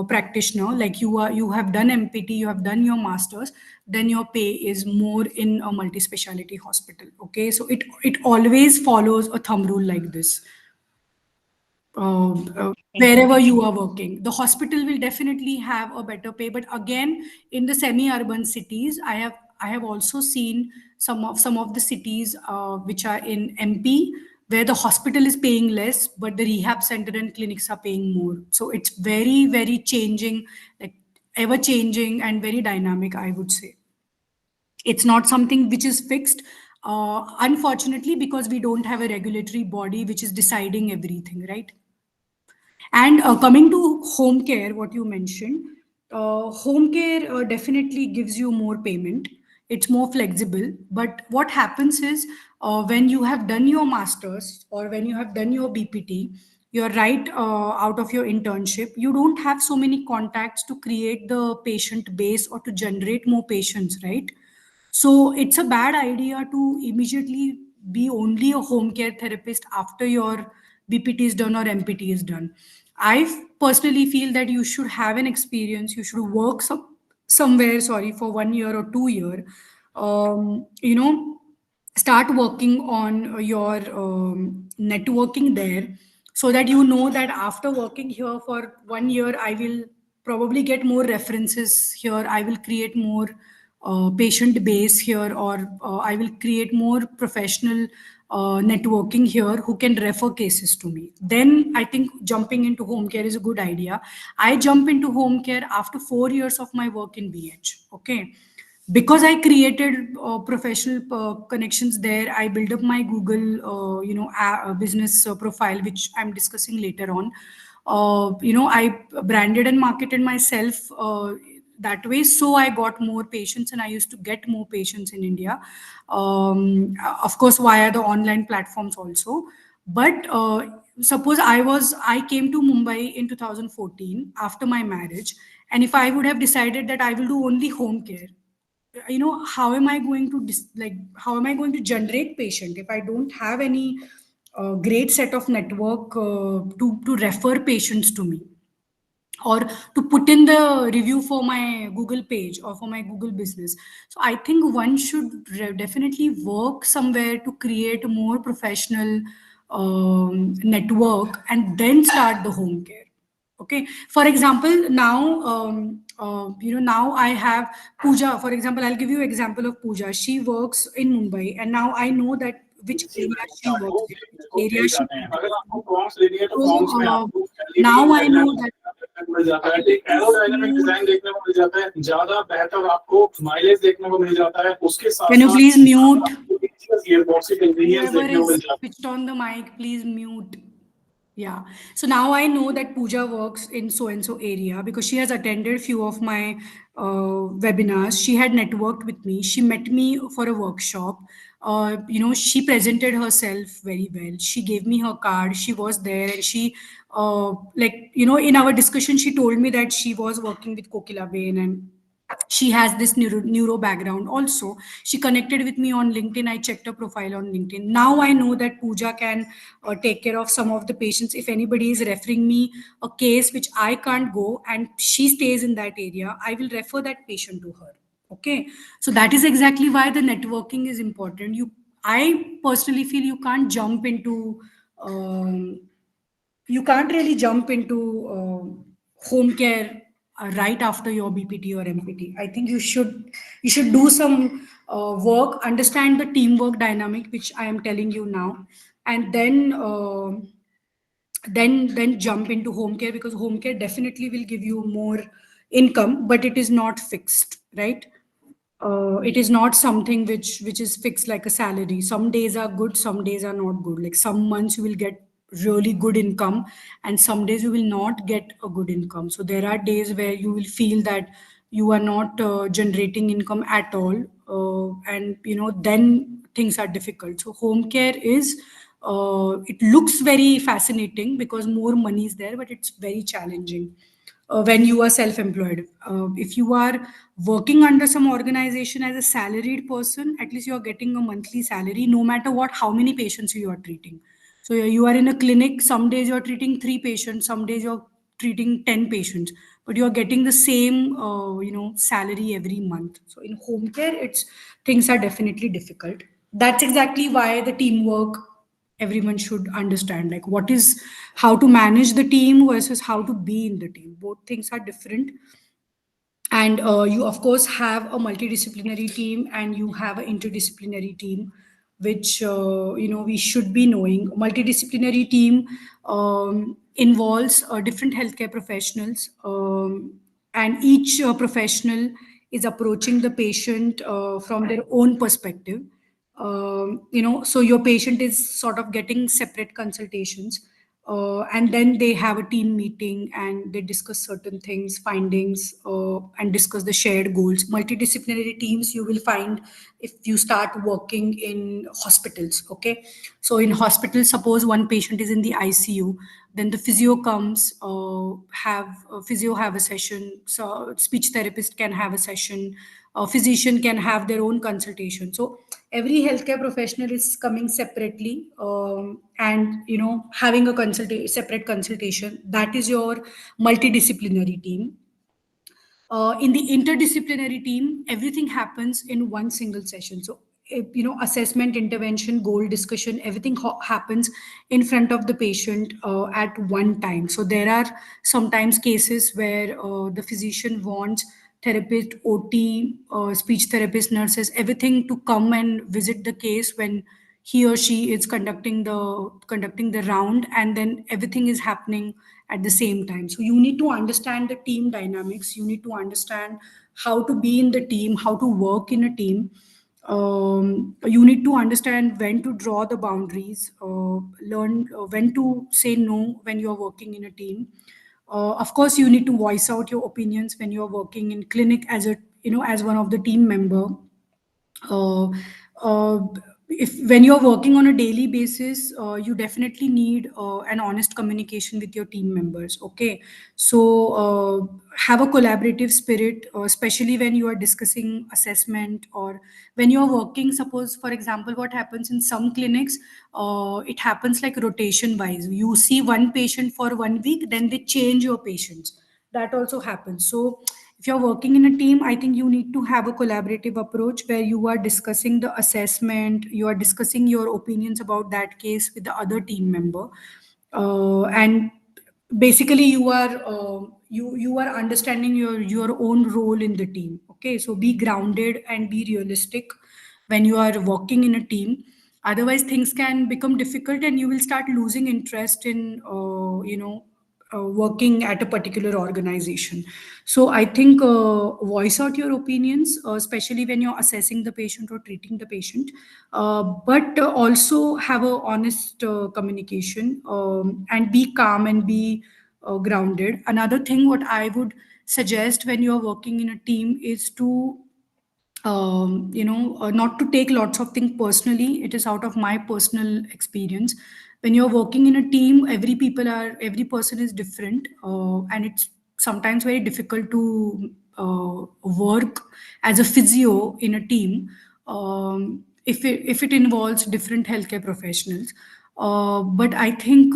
practitioner, like you have done MPT, you have done your masters, then your pay is more in a multi-speciality hospital. Okay, so it always follows a thumb rule like this. Wherever you are working, the hospital will definitely have a better pay. But again, in the semi-urban cities, I have also seen some of the cities which are in MP, where the hospital is paying less, but the rehab center and clinics are paying more. So it's very, very changing, like ever changing and very dynamic, I would say. It's not something which is fixed, unfortunately, because we don't have a regulatory body which is deciding everything, right? And coming to home care, what you mentioned, home care definitely gives you more payment. It's more flexible. But what happens is, when you have done your master's or when you have done your BPT, you're right out of your internship, you don't have so many contacts to create the patient base or to generate more patients, right? So it's a bad idea to immediately be only a home care therapist after your BPT is done or MPT is done. I personally feel that you should have an experience. You should work somewhere, sorry, for 1 year or 2 year. Start working on your networking there, so that you know that after working here for 1 year, I will probably get more references here. I will create more patient base here, or I will create more professional networking here who can refer cases to me. Then I think jumping into home care is a good idea. I jump into home care after 4 years of my work in BH. Okay, because I created professional connections there. I built up my Google business profile, which I'm discussing later on. I branded and marketed myself that way, so I got more patients, and I used to get more patients in India, of course, via the online platforms also. But suppose I came to Mumbai in 2014 after my marriage, and if I would have decided that I will do only home care, how am I going to how am I going to generate patient if I don't have any great set of network to refer patients to me? or to put in the review for my Google page or for my Google business. So I think one should definitely work somewhere to create a more professional network and then start the home care. Okay, for example, now now I have Pooja. For example, I'll give you example of Pooja. She works in Mumbai, and now I know that which area she works in, which area she practices in. So now I know that मिल जाता है, एक aerodynamic design देखने को मिल जाता है, ज्यादा बेहतर आपको माइलेज देखने को मिल जाता है, उसके साथ can you please mute airports के कन्वीनियंस whoever देखने को मिल is जाता है. switched on the mic, please mute. Yeah. So now I know that Pooja works in so and so area because she has attended few of my webinars. She had networked with me. She met me for a workshop. She presented herself very well. She gave me her card. She was there, and she, in our discussion, she told me that she was working with Kokila Bain, and she has this neuro background also. She connected with me on LinkedIn. I checked her profile on LinkedIn. Now I know that Pooja can take care of some of the patients. If anybody is referring me a case which I can't go and she stays in that area, I will refer that patient to her. Okay, so that is exactly why the networking is important. I personally feel you can't really jump into home care right after your BPT or MPT. I think you should do some work, understand the teamwork dynamic, which I am telling you now, and then jump into home care, because home care definitely will give you more income, but it is not fixed, right? It is not something which is fixed like a salary. Some days are good, some days are not good. Like some months you will get really good income, and some days you will not get a good income. So there are days where you will feel that you are not generating income at all, and then things are difficult. So home care is, it looks very fascinating because more money is there, but it's very challenging when you are self-employed. If you are working under some organization as a salaried person, at least you are getting a monthly salary, no matter what, how many patients you are treating. So you are in a clinic, some days you are treating 3 patients, some days you're treating 10 patients, but you are getting the same, salary every month. So in home care, things are definitely difficult. That's exactly why the teamwork, everyone should understand, like what is, how to manage the team versus how to be in the team. Both things are different. And you of course have a multidisciplinary team and you have an interdisciplinary team, which we should be knowing. Multidisciplinary team involves different healthcare professionals, and each professional is approaching the patient from their own perspective. So your patient is sort of getting separate consultations, and then they have a team meeting and they discuss certain things, findings, and discuss the shared goals. Multidisciplinary teams you will find if you start working in hospitals. Okay, so in hospitals, suppose one patient is in the ICU, then the physio comes, physio have a session, so speech therapist can have a session, a physician can have their own consultation. So every healthcare professional is coming separately, and having a separate consultation. That is your multidisciplinary team. In the interdisciplinary team, everything happens in one single session. So assessment, intervention, goal discussion, everything happens in front of the patient at one time. So there are sometimes cases where the physician wants therapist, OT, speech therapist, nurses, everything to come and visit the case when he or she is conducting the round, and then everything is happening at the same time. So you need to understand the team dynamics, you need to understand how to be in the team, how to work in a team. You need to understand when to draw the boundaries, learn when to say no when you're working in a team. Of course, you need to voice out your opinions when you're working in clinic as one of the team member. uh, uh, if when you're working on a daily basis, you definitely need an honest communication with your team members. Okay, so have a collaborative spirit, especially when you are discussing assessment, or when you're working. Suppose, for example, what happens in some clinics, it happens like rotation wise. You see one patient for 1 week, then they change your patients. that also happens. So if you're working in a team, I think you need to have a collaborative approach where you are discussing the assessment, you are discussing your opinions about that case with the other team member, and basically you are understanding your own role in the team. Okay, so be grounded and be realistic when you are working in a team. Otherwise things can become difficult and you will start losing interest in working at a particular organization. So I think voice out your opinions, especially when you're assessing the patient or treating the patient, but also have a honest communication, and be calm and be grounded. Another thing what I would suggest when you're working in a team is to not to take lots of things personally. It is out of my personal experience. When you're working in a team, every person is different, and it's sometimes very difficult to work as a physio in a team, if it involves different healthcare professionals. But I think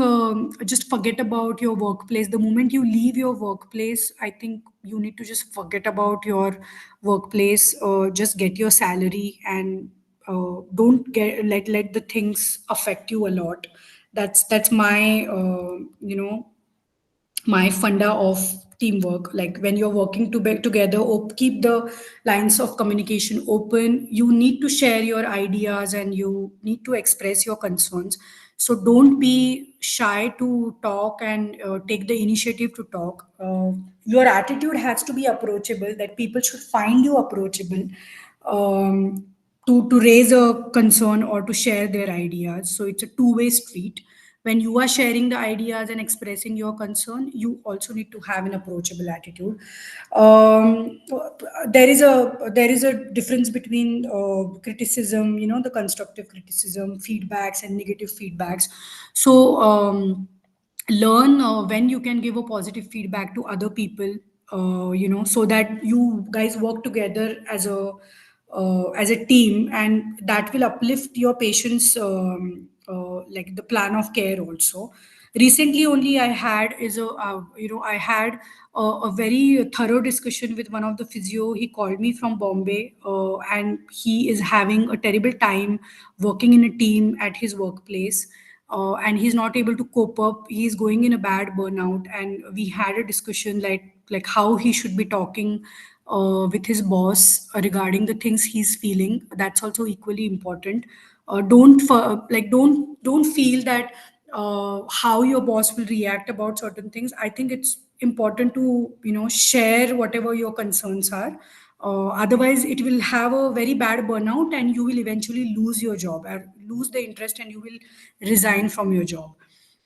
just forget about your workplace. The moment you leave your workplace, I think you need to just forget about your workplace. Just get your salary and don't let the things affect you a lot. That's my my funda of teamwork. Like when you're working together, keep the lines of communication open. You need to share your ideas and you need to express your concerns. So don't be shy to talk and take the initiative to talk. Your attitude has to be approachable, that people should find you approachable, to raise a concern or to share their ideas. So it's a two-way street. When you are sharing the ideas and expressing your concern, you also need to have an approachable attitude. um, there is a difference between criticism, the constructive criticism, feedbacks, and negative feedbacks. So learn when you can give a positive feedback to other people, so that you guys work together as a team, and that will uplift your patients, like the plan of care also. Recently only I had is a I had a very thorough discussion with one of the physio. He called me from Bombay, and he is having a terrible time working in a team at his workplace, and he's not able to cope up. He's going in a bad burnout, and we had a discussion like how he should be talking with his boss regarding the things he's feeling. That's also equally important. Don't feel that how your boss will react about certain things. I think it's important to share whatever your concerns are. Otherwise it will have a very bad burnout and you will eventually lose your job or lose the interest and you will resign from your job.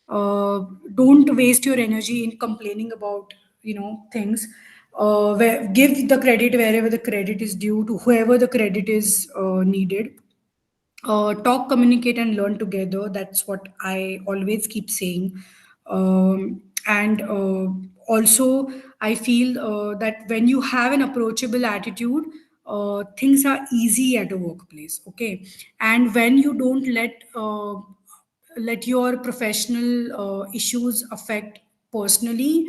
Don't waste your energy in complaining about things. Give the credit wherever the credit is due, to whoever the credit is needed. Talk, communicate, and learn together. That's what I always keep saying. And also, I feel that when you have an approachable attitude, things are easy at a workplace. Okay, and when you don't let your professional issues affect personally,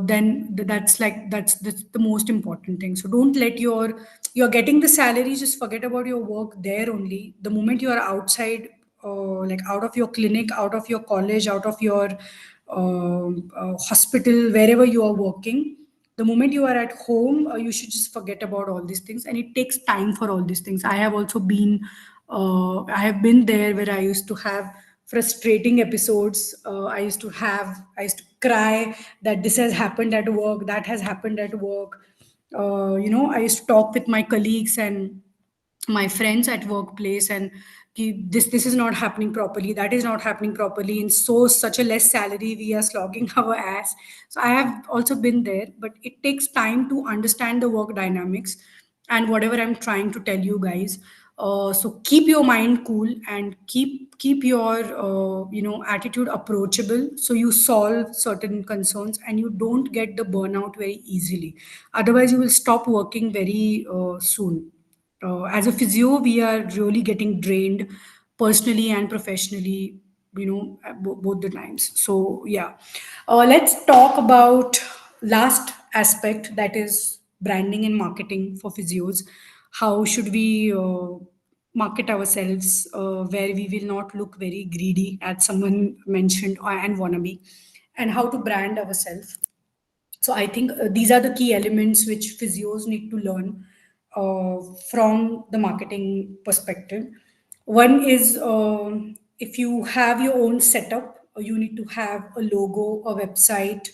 then that's the most important thing. So don't let you're getting the salary, just forget about your work there only. The moment you are outside, like out of your clinic, out of your college, out of your hospital, wherever you are working, the moment you are at home, you should just forget about all these things. And it takes time for all these things. I have been there where I used to have frustrating episodes. I used to cry that this has happened at work, that has happened at work. I used to talk with my colleagues and my friends at workplace, and this is not happening properly, that is not happening properly, in such a less salary we are slogging our ass. So I have also been there, but it takes time to understand the work dynamics and whatever I'm trying to tell you guys. So keep your mind cool and keep your attitude approachable, so you solve certain concerns and you don't get the burnout very easily. Otherwise you will stop working very soon. As a physio, we are really getting drained personally and professionally, at both the times. So, yeah. Let's talk about last aspect, that is branding and marketing for physios. How should we market ourselves where we will not look very greedy, as someone mentioned, and wannabe, and how to brand ourselves. So I think these are the key elements which physios need to learn from the marketing perspective. One is if you have your own setup, you need to have a logo, a website,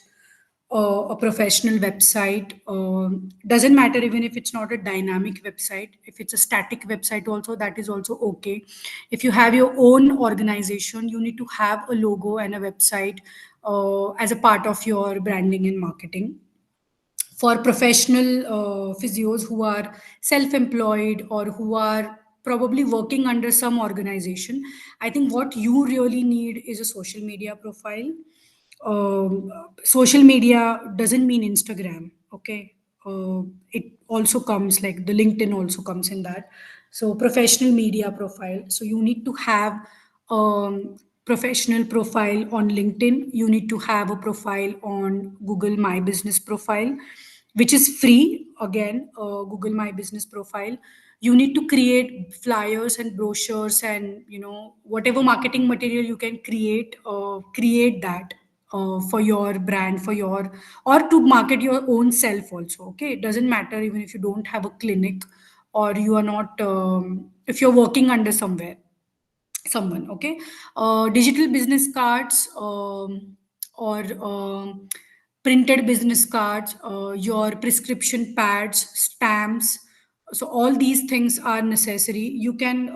a professional website. Doesn't matter even if it's not a dynamic website. If it's a static website, also that is also okay. If you have your own organization, you need to have a logo and a website as a part of your branding and marketing. For professional physios who are self-employed or who are probably working under some organization, I think what you really need is a social media profile. um, Social media doesn't mean Instagram, okay? It also comes, like the LinkedIn also comes in that. So professional media profile, so you need to have professional profile on LinkedIn. You need to have a profile on Google My Business profile, which is free. Again, Google My Business profile. You need to create flyers and brochures, and whatever marketing material you can create, create that for your brand, for your, or to market your own self also. Okay, it doesn't matter even if you don't have a clinic, or you are not, if you're working under somewhere, someone. Okay, digital business cards, or printed business cards, your prescription pads, stamps. So all these things are necessary. You can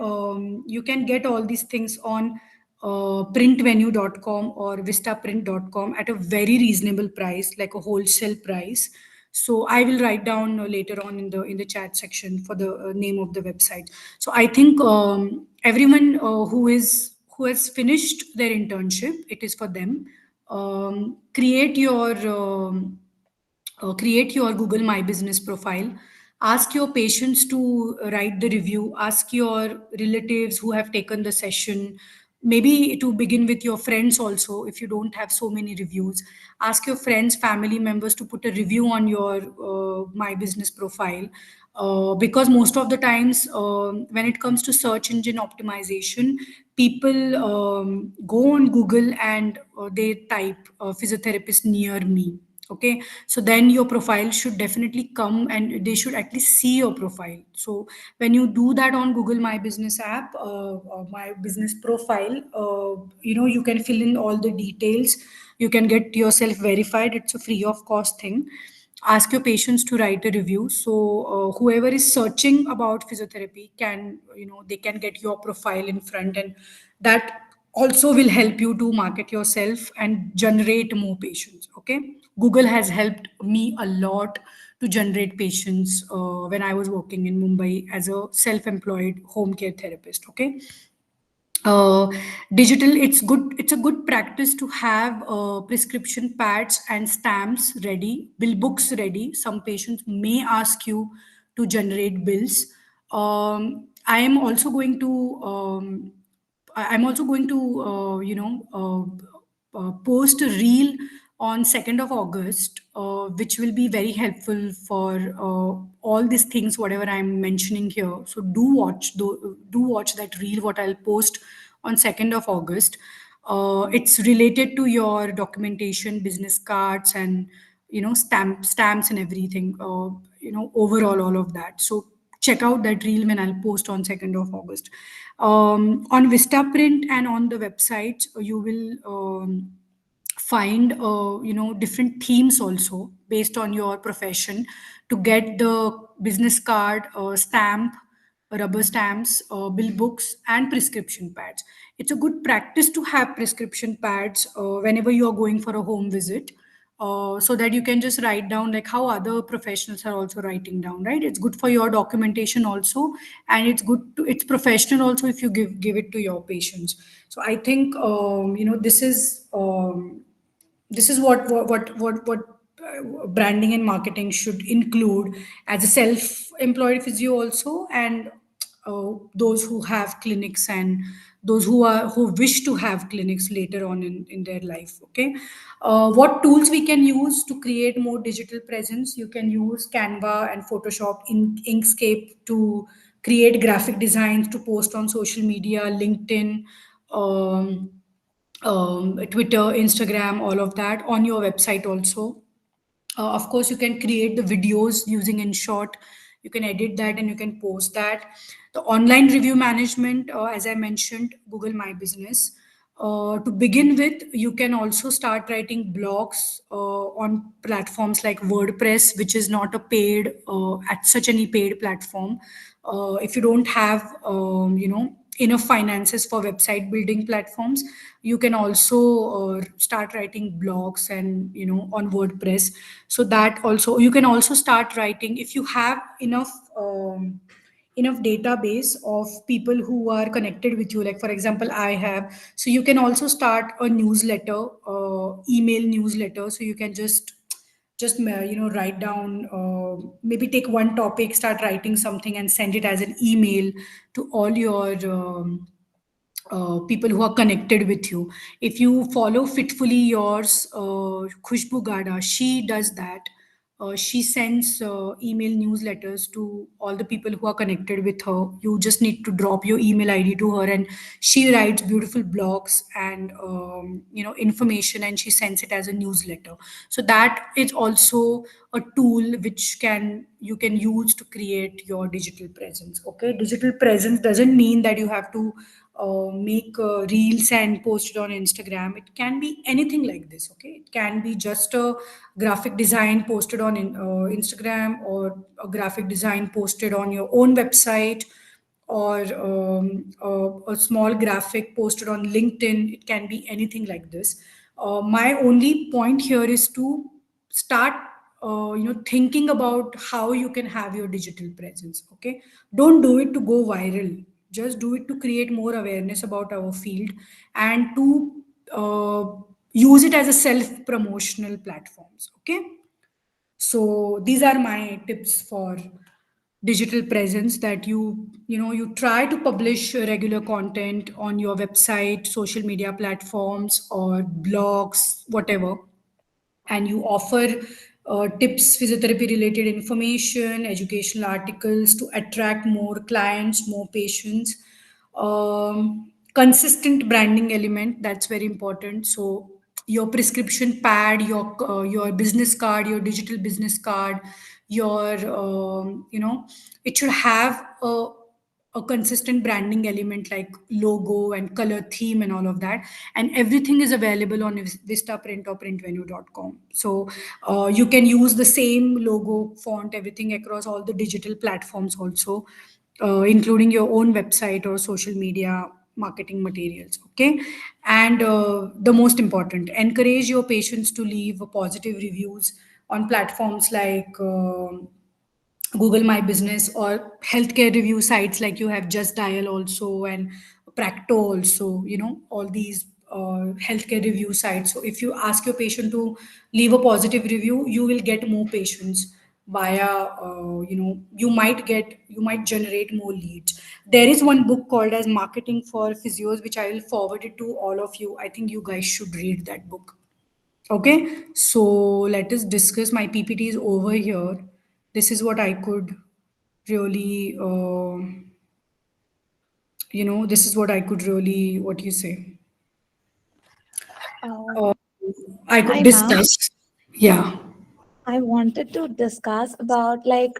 get all these things on printvenue.com or vistaprint.com at a very reasonable price, like a wholesale price. So I will write down later on in the chat section for the name of the website. So I think everyone who has finished their internship, it is for them. Create your Google My Business profile. Ask your patients to write the review. Ask your relatives who have taken the session. Maybe to begin with your friends also, if you don't have so many reviews. Ask your friends, family members to put a review on your My Business profile. Because most of the times, when it comes to search engine optimization, people go on Google and they type physiotherapist near me. Okay, so then your profile should definitely come, and they should at least see your profile. So when you do that on Google My Business app, My Business profile, you can fill in all the details. You can get yourself verified. It's a free of cost thing. Ask your patients to write a review, so whoever is searching about physiotherapy can, they can get your profile in front, and that also will help you to market yourself and generate more patients. Okay, Google has helped me a lot to generate patients when I was working in Mumbai as a self-employed home care therapist. Okay, uh, digital, it's a good practice to have prescription pads and stamps ready, bill books ready. Some patients may ask you to generate bills. I am also going to I'm also going to post a reel on 2nd of August, which will be very helpful for all these things, whatever I'm mentioning here. So do watch that reel, what I'll post on 2nd of August. It's related to your documentation, business cards, and stamps and everything. Overall, all of that. So check out that reel when I'll post on 2nd of August. On Vistaprint and on the website, you will find different themes also based on your profession, to get the business card, stamp, rubber stamps, bill books, and prescription pads. It's a good practice to have prescription pads whenever you are going for a home visit, so that you can just write down, like how other professionals are also writing down, right? It's good for your documentation also, and it's professional also if you give it to your patients. So I think this is what branding and marketing should include as a self-employed physio also, and those who have clinics and those who wish to have clinics later on in their life. Okay, what tools we can use to create more digital presence? You can use Canva and Photoshop, Inkscape to create graphic designs to post on social media, LinkedIn, um, Twitter, Instagram, all of that, on your website also. Of course, you can create the videos using InShot. You can edit that and you can post that. The online review management, as I mentioned, Google My Business. To begin with, you can also start writing blogs on platforms like WordPress, which is not a paid, at such any paid platform. If you don't have, enough finances for website building platforms, you can also start writing blogs and on WordPress. So that also, you can also start writing if you have enough database of people who are connected with you, like for example I have. So you can also start a newsletter, email newsletter. So you can just write down, maybe take one topic, start writing something and send it as an email to all your people who are connected with you. If you follow Fitfully Yours, Khushbu Gada, she does that. She sends email newsletters to all the people who are connected with her. You just need to drop your email ID to her, and she writes beautiful blogs and information, and she sends it as a newsletter. So that is also a tool which you can use to create your digital presence. Okay, digital presence doesn't mean that you have to make reels and post it on Instagram. It can be anything like this. Okay, it can be just a graphic design posted on Instagram, or a graphic design posted on your own website, or a small graphic posted on LinkedIn. It can be anything like this. My only point here is to start thinking about how you can have your digital presence. Okay, don't do it to go viral, just do it to create more awareness about our field, and to uh, use it as a self promotional platforms. Okay, so these are my tips for digital presence, that you try to publish regular content on your website, social media platforms, or blogs, whatever, and you offer tips, physiotherapy related information, educational articles to attract more clients, more patients. Consistent branding element, that's very important. So your prescription pad, your business card, your digital business card, your it should have a consistent branding element like logo and color theme and all of that, and everything is available on Vistaprint or printvenue.com. So you can use the same logo, font, everything across all the digital platforms also, including your own website or social media marketing materials. Okay, and the most important, encourage your patients to leave positive reviews on platforms like Google My Business, or healthcare review sites like you have Just Dial also, and Practo also, all these healthcare review sites. So if you ask your patient to leave a positive review, you will get more patients via, you might generate more leads. There is one book called as Marketing for Physios, which I will forward it to all of you. I think you guys should read that book. Okay, so let us discuss. My PPT is over here. This is what I could really, this is what I could really, what do you say, Uh, uh, I could Hi, ma'am. discuss. Yeah. I wanted to discuss about like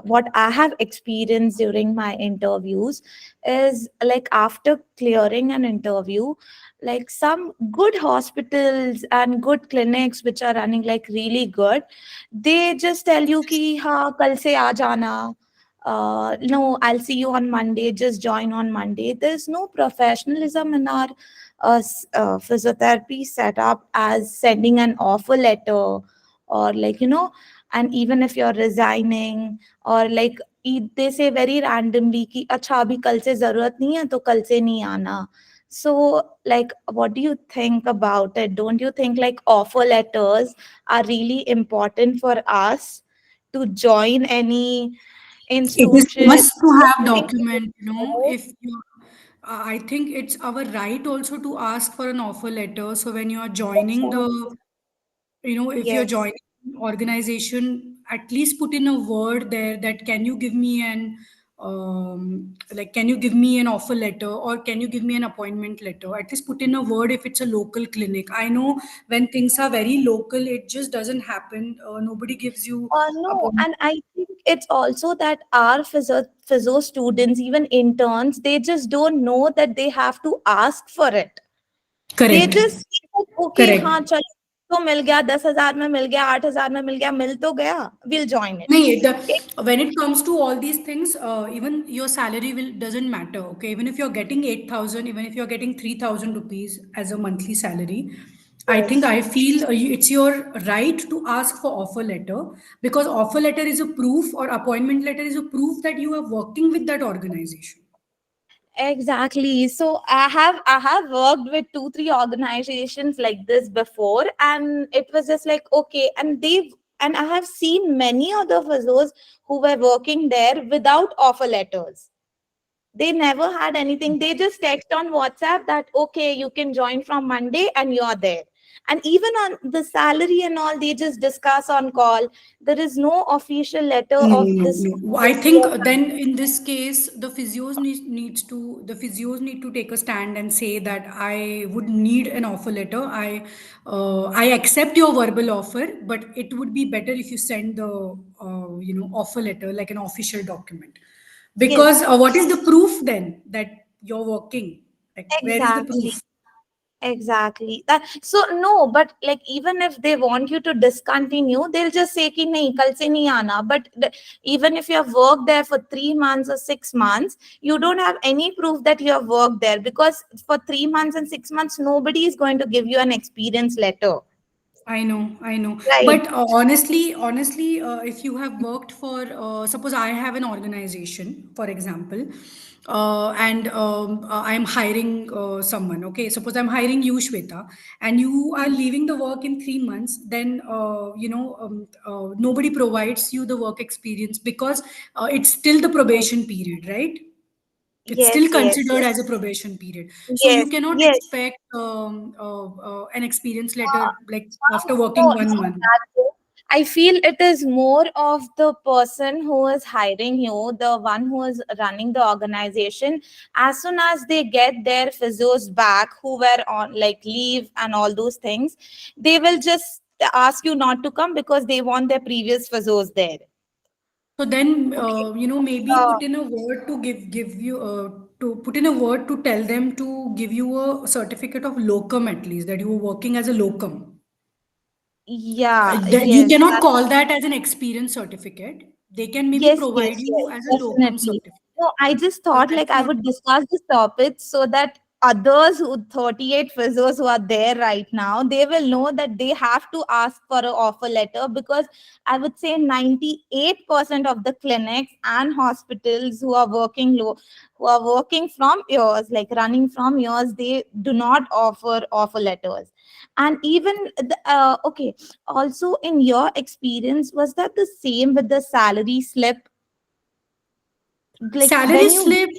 what I have experienced during my interviews is like after clearing an interview, like some good hospitals and good clinics which are running like really good, they just tell you ki ha kal se aa jana. No, I'll see you on Monday. Just join on Monday. There's no professionalism in our physiotherapy setup as sending an offer letter, or like and even if you're resigning, or like they say very randomly ki acha abhi kal se zarurat nahi hai to kal se nahi aana. So like what do you think about it? Don't you think like offer letters are really important for us to join in It is social. must to have Everything. document, if you, I think it's our right also to ask for an offer letter. So when you are joining the, if you're Yes. joining organization, at least put in a word there that can you give me an can you give me an offer letter, or can you give me an appointment letter? At least put in a word if it's a local clinic. I know when things are very local, it just doesn't happen. Nobody gives you No, appointment. and I think it's also that our physio students, even interns, they just don't know that they have to ask for it. They Correct. just okay, Correct. हाँ चलो तो मिल गया, 10,000 में मिल गया, 8,000 में मिल गया, मिल तो गया, we'll join it. No, when it comes to all these things, even your salary will doesn't matter. Okay, even if you're getting 8,000, even if you're getting 3,000 rupees as a monthly salary, Yes. I feel it's your right to ask for offer letter, because offer letter is a proof, or appointment letter is a proof that you are working with that organization. Exactly. So I have worked with 2 3 organizations like this before, and it was just like okay, and I have seen many other physios who were working there without offer letters. They never had anything. They just text on WhatsApp that okay, you can join from Monday, and you're there. And even on the salary and all, they just discuss on call. There is no official letter No, of no, this. no. I think then in this case, the physios need to take a stand and say that I would need an offer letter. I accept your verbal offer, but it would be better if you send the offer letter, like an official document. Because Yes, what is the proof then that you're working? Like, where is the exactly. proof? Exactly. That so no, but like even if they want you to discontinue, they'll just say कि नहीं कल से नहीं आना. But even if you have worked there for 3 months or 6 months, you don't have any proof that you have worked there, because for 3 months and 6 months, nobody is going to give you an experience letter, I know, I know. right? But honestly, if you have worked for, suppose I have an organization, for example, and I am hiring someone. Okay, suppose I'm hiring you, Shweta, and you are leaving the work in 3 months. Then nobody provides you the work experience, because it's still the probation period, right? It's still Yes, yes, considered yes, as a probation period. So you yes, cannot yes. expect an experience letter like after No, working it's 1 month. not that way. I feel it is more of the person who is hiring you, the one who is running the organization. As soon as they get their physios back, who were on like leave and all those things, they will just ask you not to come because they want their previous physios there. So then, Okay. maybe Uh, put in a word to give you to put in a word to tell them to give you a certificate of locum, at least that you were working as a locum. yeah, You yes. cannot call that as an experience certificate. They can maybe Yes, provide yes, you yes, as a locum definitely. certificate. No, I just So thought like that's I not. would discuss this topic so that others who 38 physios who are there right now, they will know that they have to ask for an offer letter, because I would say 98% of the clinics and hospitals who are working low, who are working from yours, like running from yours, they do not offer letters. And even okay, also in your experience, was that the same with the salary slip? Like Salary when you, slip,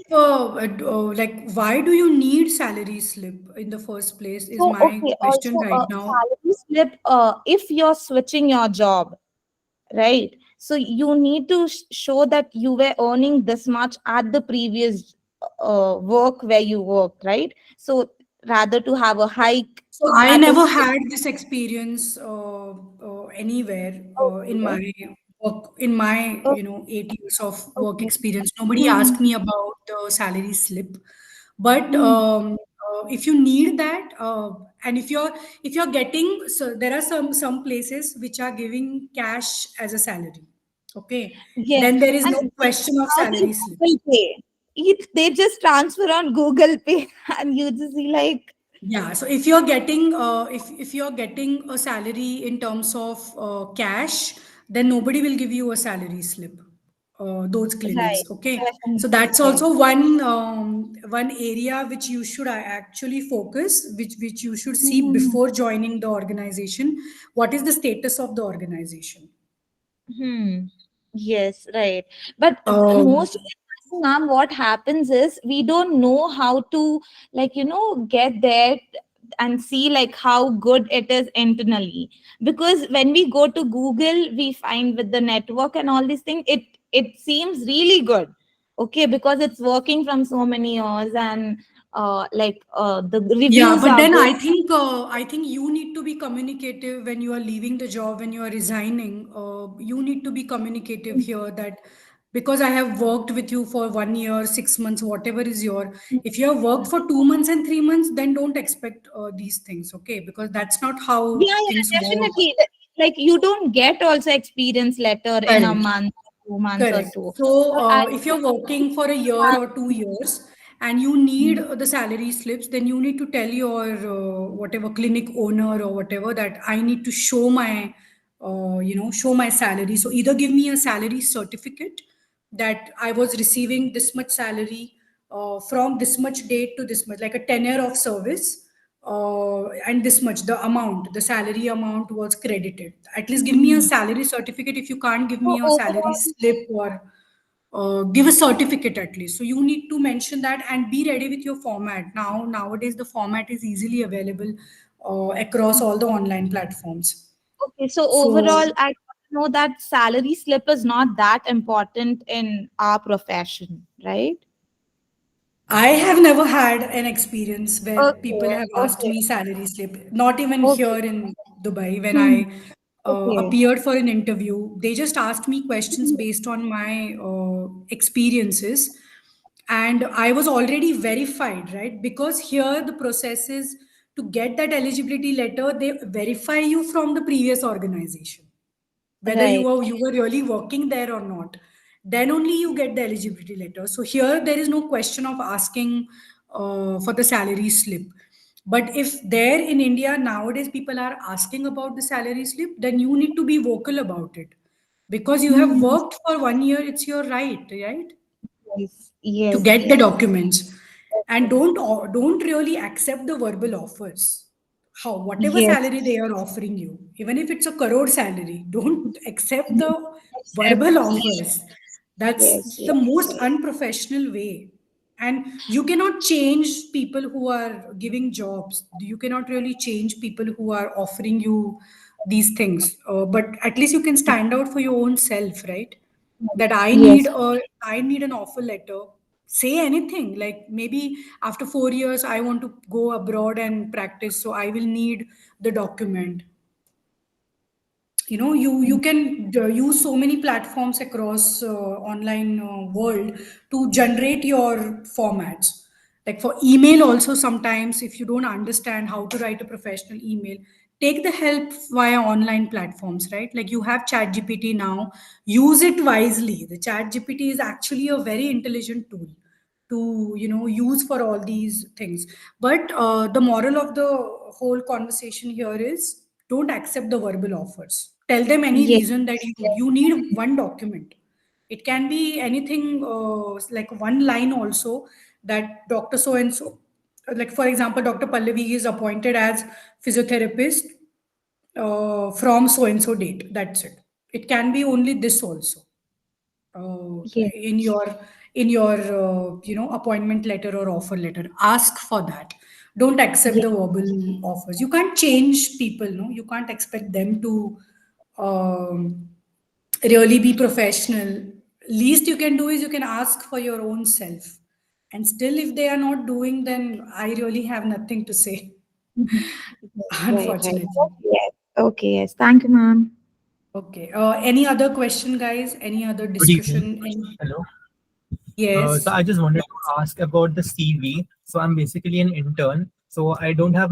like, why do you need salary slip in the first place? Is so my okay, question also right now. salary slip, if you're switching your job, right? So you need to show that you were earning this much at the previous work where you worked, right? So rather to have a hike So I at a never had this experience anywhere in okay, my work, in my okay, 8 years of work okay. experience. Nobody Hmm. asked me about the salary slip. But Hmm. if you need that, and if you're getting, so there are some places which are giving cash as a salary. Okay, Yes, then there is and no question of how is salary slip. Google Pay? They just transfer on Google Pay, and you just be like, Yeah, so if you're getting a salary in terms of cash, then nobody will give you a salary slip. Those clinics, right, okay. So definitely, that's right. also one area which you should actually focus, which you should see Hmm. before joining the organization. What is the status of the organization? Hmm. Yes, right. But Um, most of the time, ma'am, what happens is we don't know how to, like, get there and see like how good it is internally. Because when we go to Google, we find with the network and all these things, it seems really good. Okay, because it's working from so many years, and the Yeah, reviews but are then good. I think you need to be communicative when you are leaving the job, when you are resigning. You need to be communicative here that because I have worked with you for 1 year, 6 months, whatever is your. If you have worked for 2 months and 3 months, then don't expect these things, okay? Because that's not how Yeah, things yeah, work. definitely. Like you don't get also experience letter in a Correct. month, 2 months or Correct. two. So, So I if you're working for a year or 2 years and you need the salary slips, then you need to tell your whatever clinic owner or whatever that I need to show my, show my salary. So either give me a salary certificate that I was receiving this much salary from this much date to this much, like a tenure of service, and this much, the amount, the salary amount was credited. At least give me a salary certificate. If you can't give so me a salary overall, slip or give a certificate at least. So you need to mention that and be ready with your format. Nowadays, the format is easily available across all the online platforms. okay, so So overall, I know that salary slip is not that important in our profession, right? I have never had an experience where Okay, people have asked okay, me salary slip, not even okay. here in Dubai. When Hmm. I Okay. appeared for an interview, they just asked me questions based on my experiences. And I was already verified, right? Because here the process is to get that eligibility letter, they verify you from the previous organization whether Right. you were really working there or not, then only you get the eligibility letter. So here there is no question of asking for the salary slip. But if there in India nowadays people are asking about the salary slip, then you need to be vocal about it because you have Hmm. worked for 1 year. It's your right Yes, to yes, get the yes. documents. And Okay. don't really accept the verbal offers, how whatever Yes. salary they are offering you, even if it's a crore salary, don't accept the Accept. verbal Yes, offers. That's yes, the most yes. unprofessional way. And you cannot change people who are giving jobs. You cannot really change people who are offering you these things, but at least you can stand out for your own self, right? That Yes. I need an offer letter. Say anything, like maybe after 4 years I want to go abroad and practice, so I will need the document. You can use so many platforms across online world to generate your formats. Like for email also, sometimes if you don't understand how to write a professional email, take the help via online platforms, right? Like you have chat gpt now. Use it wisely. The chat gpt is actually a very intelligent tool to use for all these things. But the moral of the whole conversation here is don't accept the verbal offers. Tell them any Yes. reason that you need one document. It can be anything, like one line also, that Dr. So and so, like for example, Dr. Pallavi is appointed as physiotherapist from so and so date. That's it. It can be only this also uh, Yes. in your appointment letter or offer letter. Ask for that. Don't accept Yes. the verbal offers. You can't change people, no. You can't expect them to um, really be professional. Least you can do is you can ask for your own self. And still if they are not doing, then I really have nothing to say. Mhm. Right, right. Unfortunately. Yes. Okay, yes. Thank you, ma'am. Okay, any other question, guys? Any other Good evening. discussion? Hello. So Yes. I just wanted to ask about the CV. So I'm basically an intern. So I don't have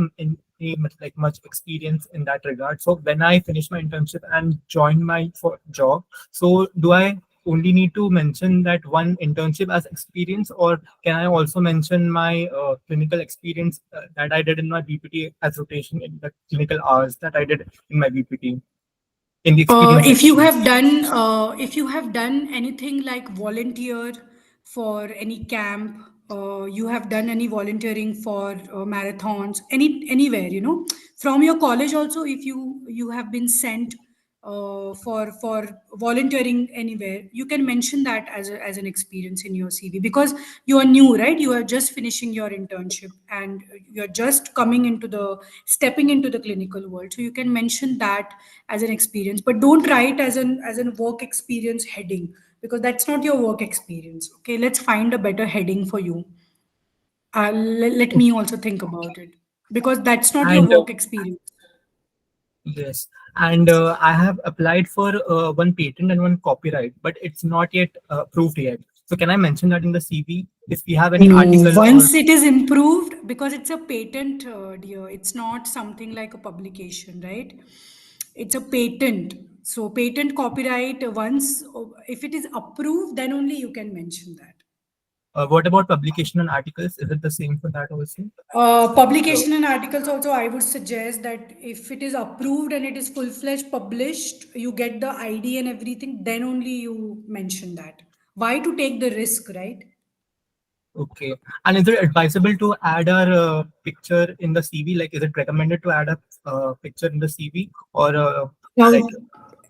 much experience in that regard. So when I finish my internship and join my job, so do I only need to mention that one internship as experience, or can I also mention my clinical experience that I did in my BPT as rotation in the clinical hours that I did in my BPT in the experience section? If you have done anything like volunteer for any camp, you have done any volunteering for marathons, anywhere, from your college also, if you have been sent for volunteering anywhere, you can mention that as an experience in your CV, because you are new, right? You are just finishing your internship and you're just coming into the stepping into the clinical world, so you can mention that as an experience, but don't write as an work experience heading, because that's not your work experience. Okay, let's find a better heading for you. Let me also think about it, because that's not your And work experience. yes, and I have applied for one patent and one copyright, but it's not yet approved yet. So can I mention that in the CV if we have any No, article or once it is improved, because it's a patent, dear, it's not something like a publication, right? It's a patent. So, patent copyright, once, if it is approved, then only you can mention that. what about publication and articles? Is it the same for that also? Publication and articles also, I would suggest that if it is approved and it is full-fledged published, you get the ID and everything, then only you mention that. Why to take the risk, right? Okay. And is it advisable to add our picture in the CV? Like, is it recommended to add a picture in the CV or like?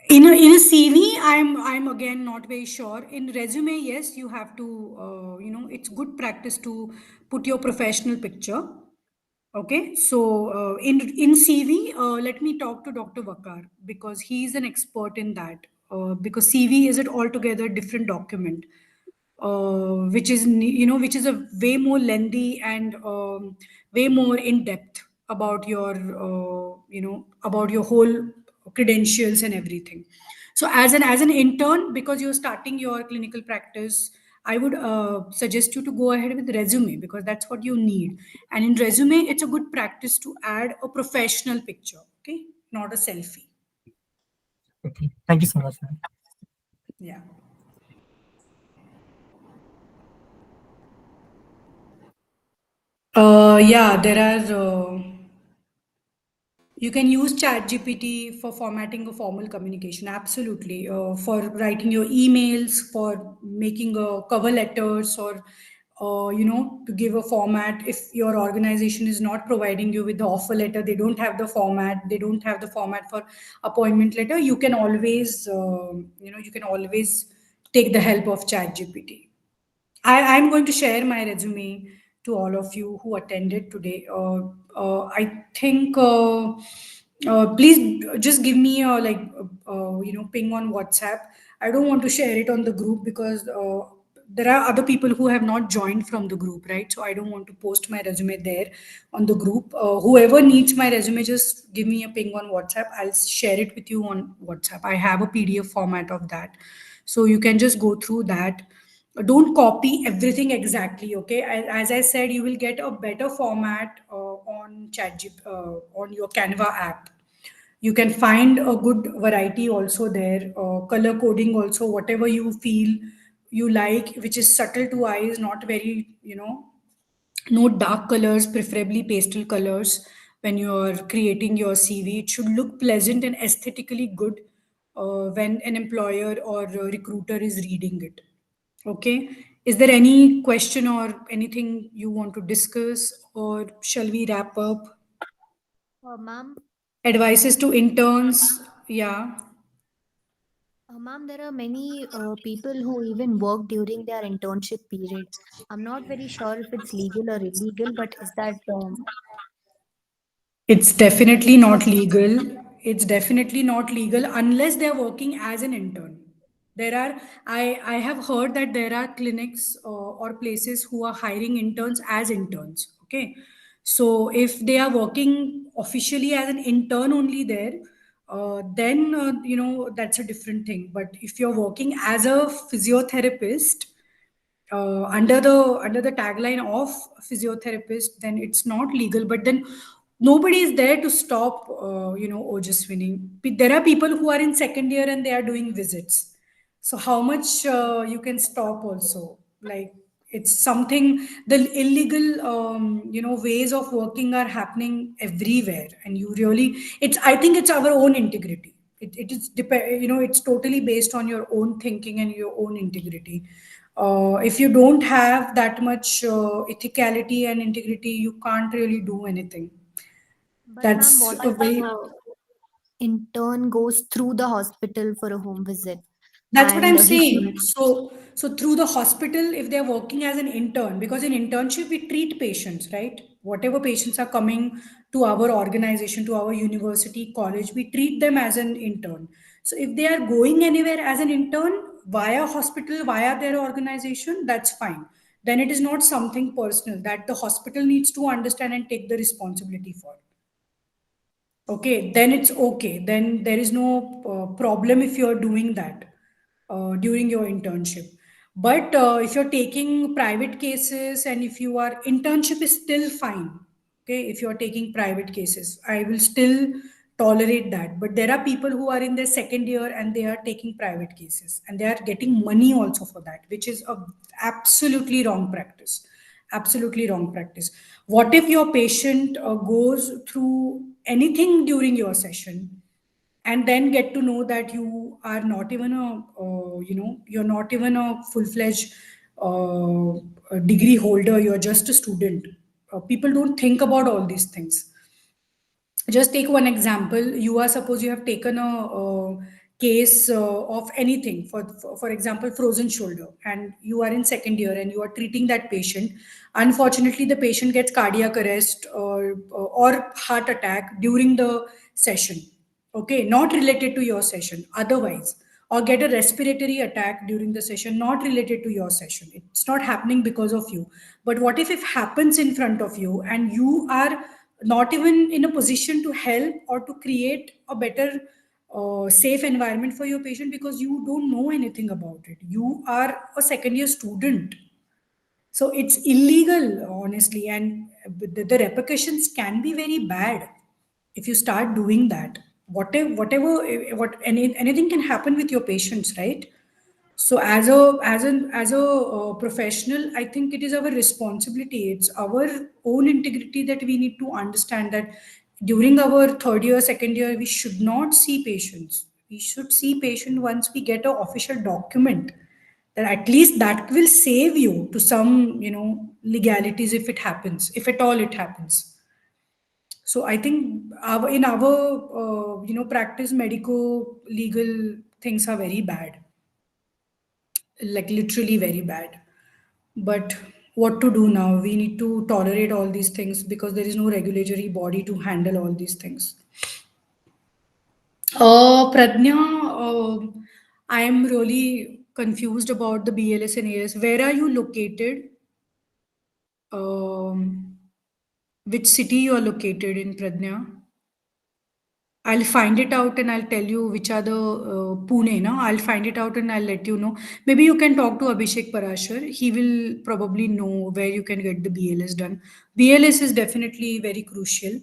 In a CV, I'm again not very sure. In resume, yes, you have to, it's good practice to put your professional picture. Okay, so in CV, let me talk to Dr. Vakar, because he is an expert in that. Because CV is an altogether different document, which is a way more lengthy and way more in depth about your about your whole credentials and everything. So as an intern, because you're starting your clinical practice, I would suggest you to go ahead with resume, because that's what you need. And in resume, it's a good practice to add a professional picture, okay, not a selfie. Okay. Thank you so much, ma'am. Yeah. Yeah, there are. You can use ChatGPT for formatting a formal communication. Absolutely. For writing your emails, for making a cover letters, or to give a format. If your organization is not providing you with the offer letter, they don't have the format. They don't have the format for appointment letter. You can always take the help of ChatGPT. I'm going to share my resume to all of you who attended today. I think please just give me a ping on WhatsApp. I don't want to share it on the group, because there are other people who have not joined from the group, right? So I don't want to post my resume there on the group. Whoever needs my resume, just give me a ping on WhatsApp. I'll share it with you on WhatsApp. I have a PDF format of that, so you can just go through that. Don't copy everything exactly. Okay, as I said, you will get a better format on on your Canva app. You can find a good variety also there, color coding also, whatever you feel you like, which is subtle to eyes, not very, no dark colors, preferably pastel colors. When you're creating your CV, it should look pleasant and aesthetically good when an employer or a recruiter is reading it. Okay. Is there any question or anything you want to discuss, or shall we wrap up? Ma'am, Advices to interns. Yeah. ma'am, there are many people who even work during their internship period. I'm not very sure if it's legal or illegal, but is that It's definitely not legal. It's definitely not legal unless they're working as an intern. I have heard that there are clinics or places who are hiring interns as interns. Okay. So if they are working officially as an intern only there, then, that's a different thing. But if you're working as a physiotherapist, under the tagline of physiotherapist, then it's not legal. But then nobody is there to stop Ojaswini. There are people who are in second year and they are doing visits. So how much you can stop also? Like, it's something, the illegal ways of working are happening everywhere, and you really, I think it's our own integrity. It is it's totally based on your own thinking and your own integrity. If you don't have that much ethicality and integrity, you can't really do anything. but ma'am, That's a very intern goes through the hospital for a home visit That's what and I'm he sees. saying. So through the hospital, if they're working as an intern, because in internship we treat patients, right? Whatever patients are coming to our organization, to our university, college, we treat them as an intern. So if they are going anywhere as an intern via hospital, via their organization, that's fine. Then it is not something personal that the hospital needs to understand and take the responsibility for. Okay, then it's okay. Then there is no problem if you're doing that during your internship. But if you're taking private cases and if you are internship is still fine. Okay, if you're taking private cases, I will still tolerate that. But there are people who are in their second year and they are taking private cases and they are getting money also for that, which is a absolutely wrong practice. Absolutely wrong practice. What if your patient goes through anything during your session and then get to know that you are not even you're not even a full-fledged a degree holder, you're just a student. People don't think about all these things. Just take one example. You are suppose you have taken a case of anything, for example frozen shoulder, and you are in second year and you are treating that patient. Unfortunately the patient gets cardiac arrest or heart attack during the session. Okay, not related to your session otherwise, or get a respiratory attack during the session not related to your session. It's not happening because of you. But what if it happens in front of you and you are not even in a position to help or to create a better safe environment for your patient because you don't know anything about it. You are a second year student. So it's illegal, honestly, and the repercussions can be very bad if you start doing that. Anything can happen with your patients, right? So as a professional, I think it is our responsibility. It's our own integrity that we need to understand that during our third year, second year, we should not see patients. We should see patient once we get an official document. That at least that will save you to some legalities if it happens, if at all it happens. So I think in our practice, medico legal things are very bad, like literally very bad. But what to do now? We need to tolerate all these things because there is no regulatory body to handle all these things. Pradnya, I am really confused about the BLS and AS. Where are you located? Which city you are located in, Pradnya? I'll find it out and I'll tell you which are the Pune. No, I'll find it out and I'll let you know. Maybe you can talk to Abhishek Parashar. He will probably know where you can get the BLS done. BLS is definitely very crucial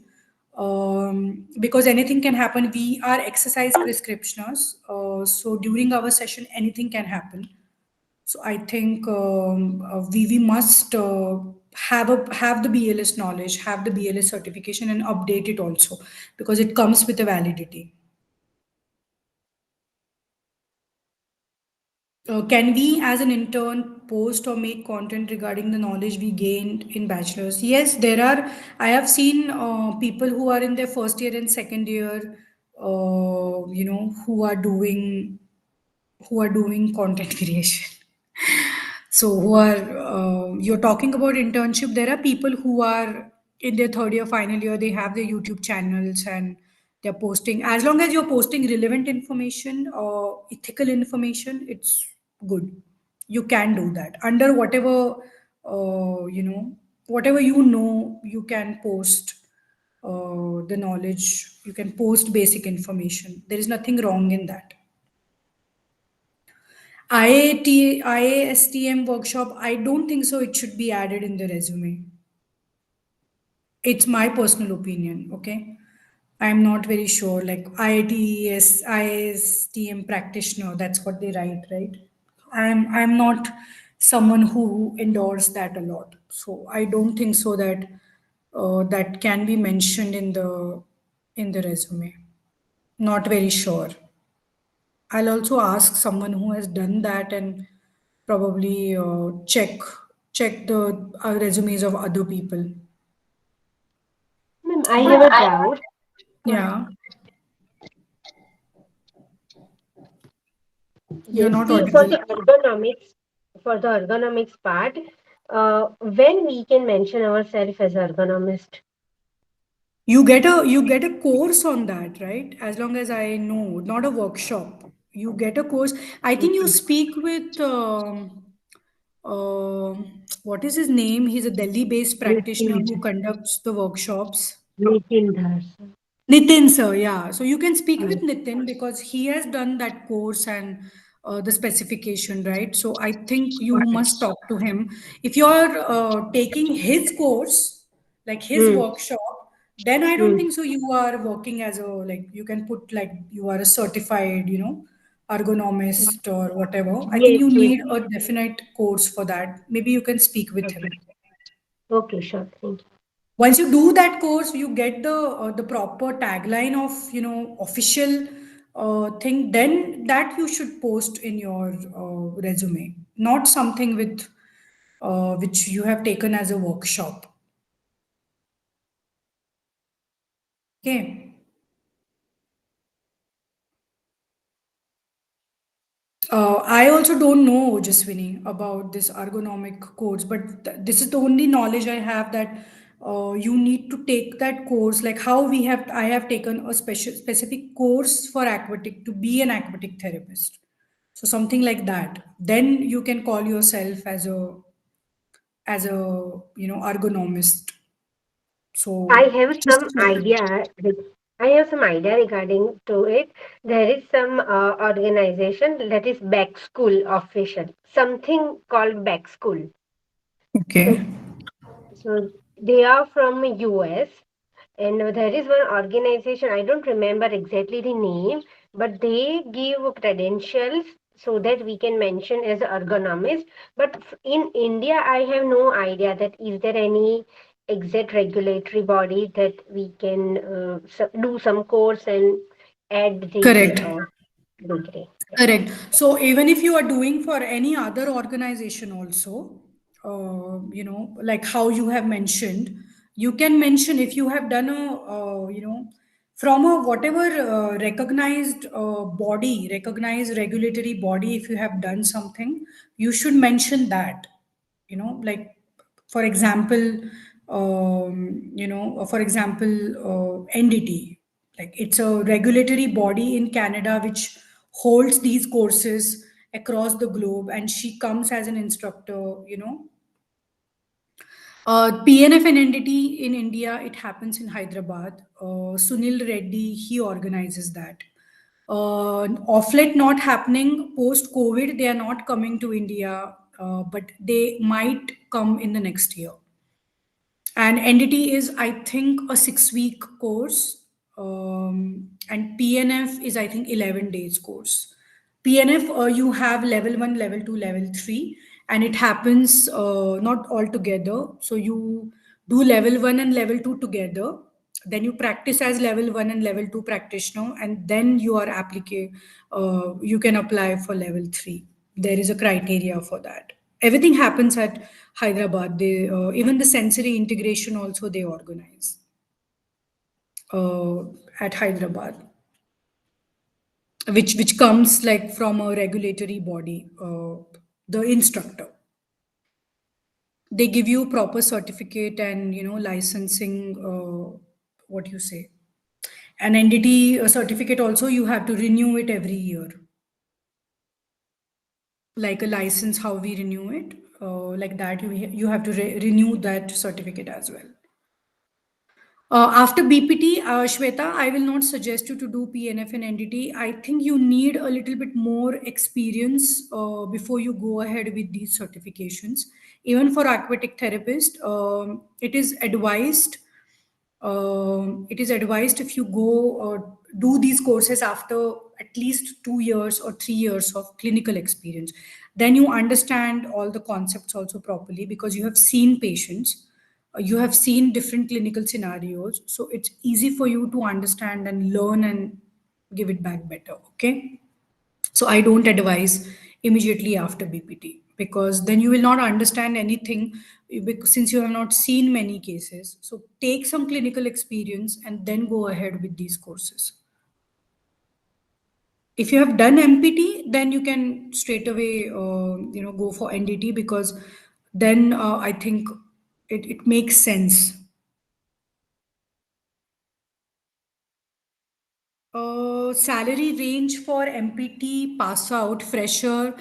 because anything can happen. We are exercise prescriptioners, so during our session, anything can happen. So I think we must have the BLS knowledge, have the BLS certification, and update it also because it comes with a validity. Can we, as an intern, post or make content regarding the knowledge we gained in bachelor's? Yes, there are. I have seen people who are in their first year and second year, who are doing content creation. So, who are you're talking about internship? There are people who are in their third year, final year. They have their YouTube channels and they're posting. As long as you're posting relevant information or ethical information, it's good. You can do that under whatever whatever you can post the knowledge. You can post basic information. There is nothing wrong in that. IASTM workshop, I don't think so. It should be added in the resume. It's my personal opinion, okay? I'm not very sure. Like IASTM practitioner, that's what they write, right? I'm not someone who endorse that a lot. So I don't think so that that can be mentioned in the resume. Not very sure. I'll also ask someone who has done that and probably check the resumes of other people. Ma'am, I have a doubt. Yeah. You're Yes, not see, for audible. the ergonomics part, when we can mention ourselves as ergonomist? You get a course on that, right? As long as I know, not a workshop. You get a course. I think you Okay. speak with what is his name? He's a Delhi-based practitioner Nitin, who conducts the workshops. Nitin Dhar, sir. Nitin, sir, yeah. So you can speak Uh, with Nitin because he has done that course and the specification, right? So I think you okay. must talk to him. If you're taking his course, like his Hmm. workshop, then I don't Hmm. think so. You are working as a, like, you can put like you are a certified, ergonomist or whatever. I think Yes, you yes. need a definite course for that. Maybe you can speak with Okay. him. Okay, sure. Thank you. Once you do that course, you get the proper tagline of official thing. Then that you should post in your resume, not something with which you have taken as a workshop. Okay. I also don't know, Jaswini, about this ergonomic course, but this is the only knowledge I have that you need to take that course, like how I have taken a specific course for aquatic to be an aquatic therapist. So something like that. Then you can call yourself as a ergonomist. I So have just some check. idea. I have some idea regarding to it. There is some organization that is back school official, something called back school. So, Okay. so they are from US, and there is one organization. I don't remember exactly the name, but they give credentials so that we can mention as ergonomist. But in India, I have no idea that is there any exact regulatory body that we can do some course and add the Correct. degree. Yeah. Correct. So even if you are doing for any other organization also, like how you have mentioned, you can mention if you have done from a whatever recognized body, recognized regulatory body, if you have done something, you should mention that, like for example, NDT, like it's a regulatory body in Canada which holds these courses across the globe, and she comes as an instructor. PNF and NDT in India, it happens in Hyderabad. Sunil Reddy, he organizes that. Offlet not happening post COVID, they are not coming to India, but they might come in the next year. And NDT is, I think, a 6 week course. And PNF is, I think, 11 days course. PNF, you have level 1, level 2, level 3, and it happens not all together. So you do level 1 and level 2 together. Then you practice as level 1 and level 2 practitioner, and then you can apply for level 3. There is a criteria for that. Everything happens at Hyderabad. They even the sensory integration also they organize uh, at Hyderabad, which comes like from a regulatory body. The instructor, they give you proper certificate and licensing. What you say, an NDT certificate also you have to renew it every year, like a license. How we renew it, like that you have to renew that certificate as well. After BPT, Shweta, I will not suggest you to do PNF and NDT. I think you need a little bit more experience before you go ahead with these certifications. Even for aquatic therapist, it is advised if you go do these courses after at least 2 years or 3 years of clinical experience. Then you understand all the concepts also properly because you have seen patients, you have seen different clinical scenarios. So it's easy for you to understand and learn and give it back better. Okay. So I don't advise immediately after BPT because then you will not understand anything since you have not seen many cases. So take some clinical experience and then go ahead with these courses. If you have done MPT, then you can straight away, go for NDT, because then I think it makes sense. Salary range for MPT pass out fresher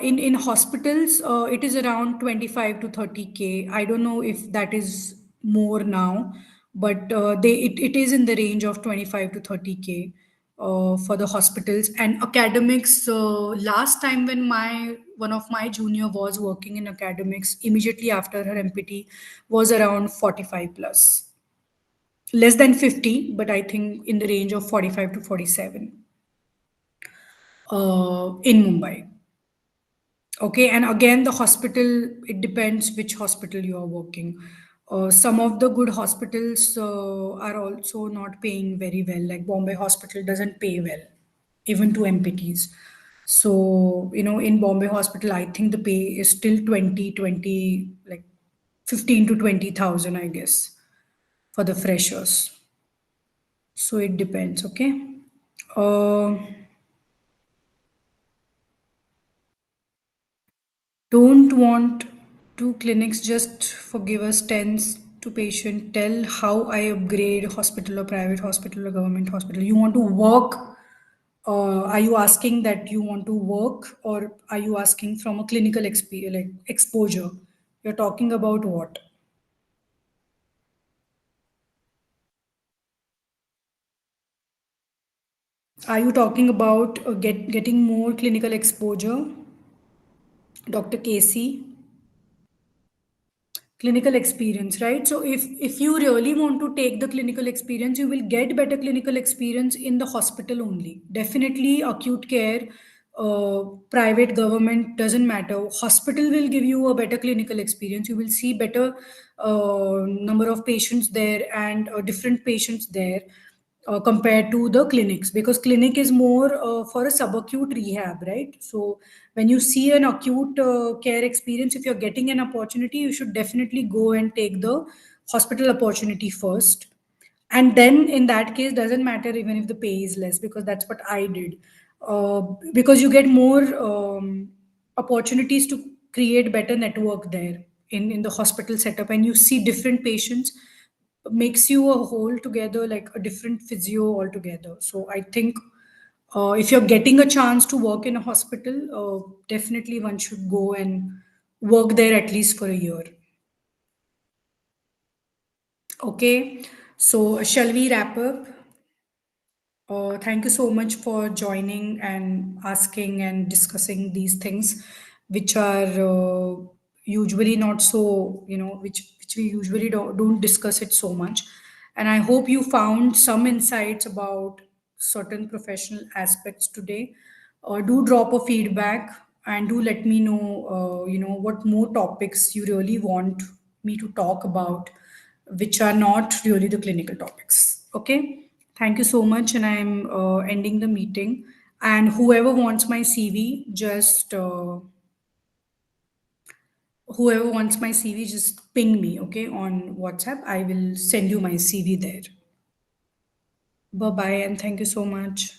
in hospitals, it is around 25 to 30K. I don't know if that is more now, but it is in the range of 25 to 30K for the hospitals. And academics, last time when my one of my junior was working in academics immediately after her MPT, was around 45 plus. Less than 50, but I think in the range of 45 to 47 in Mumbai. Okay, and again, the hospital, it depends which hospital you are working. Some of the good hospitals are also not paying very well, like Bombay Hospital doesn't pay well, even to MPTs. So, in Bombay Hospital, I think the pay is still 20, like 15 to 20,000, I guess, for the freshers. So it depends, okay? Uh, don't want two clinics just for give us tens to patient. Tell how I upgrade hospital or private hospital or government hospital. You want to work? Are you asking that you want to work, or are you asking from a clinical experience, like exposure? You're talking about what? Are you talking about getting more clinical exposure, Dr. Casey? Clinical experience, right? So if you really want to take the clinical experience, you will get better clinical experience in the hospital only. Definitely acute care, private, government, doesn't matter. Hospital will give you a better clinical experience. You will see better number of patients there, and different patients there, compared to the clinics, because clinic is more for a subacute rehab, right? So when you see an acute care experience, if you're getting an opportunity, you should definitely go and take the hospital opportunity first. And then in that case, doesn't matter even if the pay is less, because that's what I did. uh, because you get more opportunities to create better network there in the hospital setup, and you see different patients, makes you a whole together, like a different physio altogether. So I think if you're getting a chance to work in a hospital, definitely one should go and work there at least for a year. Okay, so shall we wrap up? Thank you so much for joining and asking and discussing these things, which are usually not so, which we usually don't discuss it so much. And I hope you found some insights about certain professional aspects today. Do drop a feedback and do let me know, what more topics you really want me to talk about, which are not really the clinical topics. Okay. Thank you so much. And I'm ending the meeting. And whoever wants my CV, just ping me, okay, on WhatsApp. I will send you my CV there. Bye bye. And thank you so much.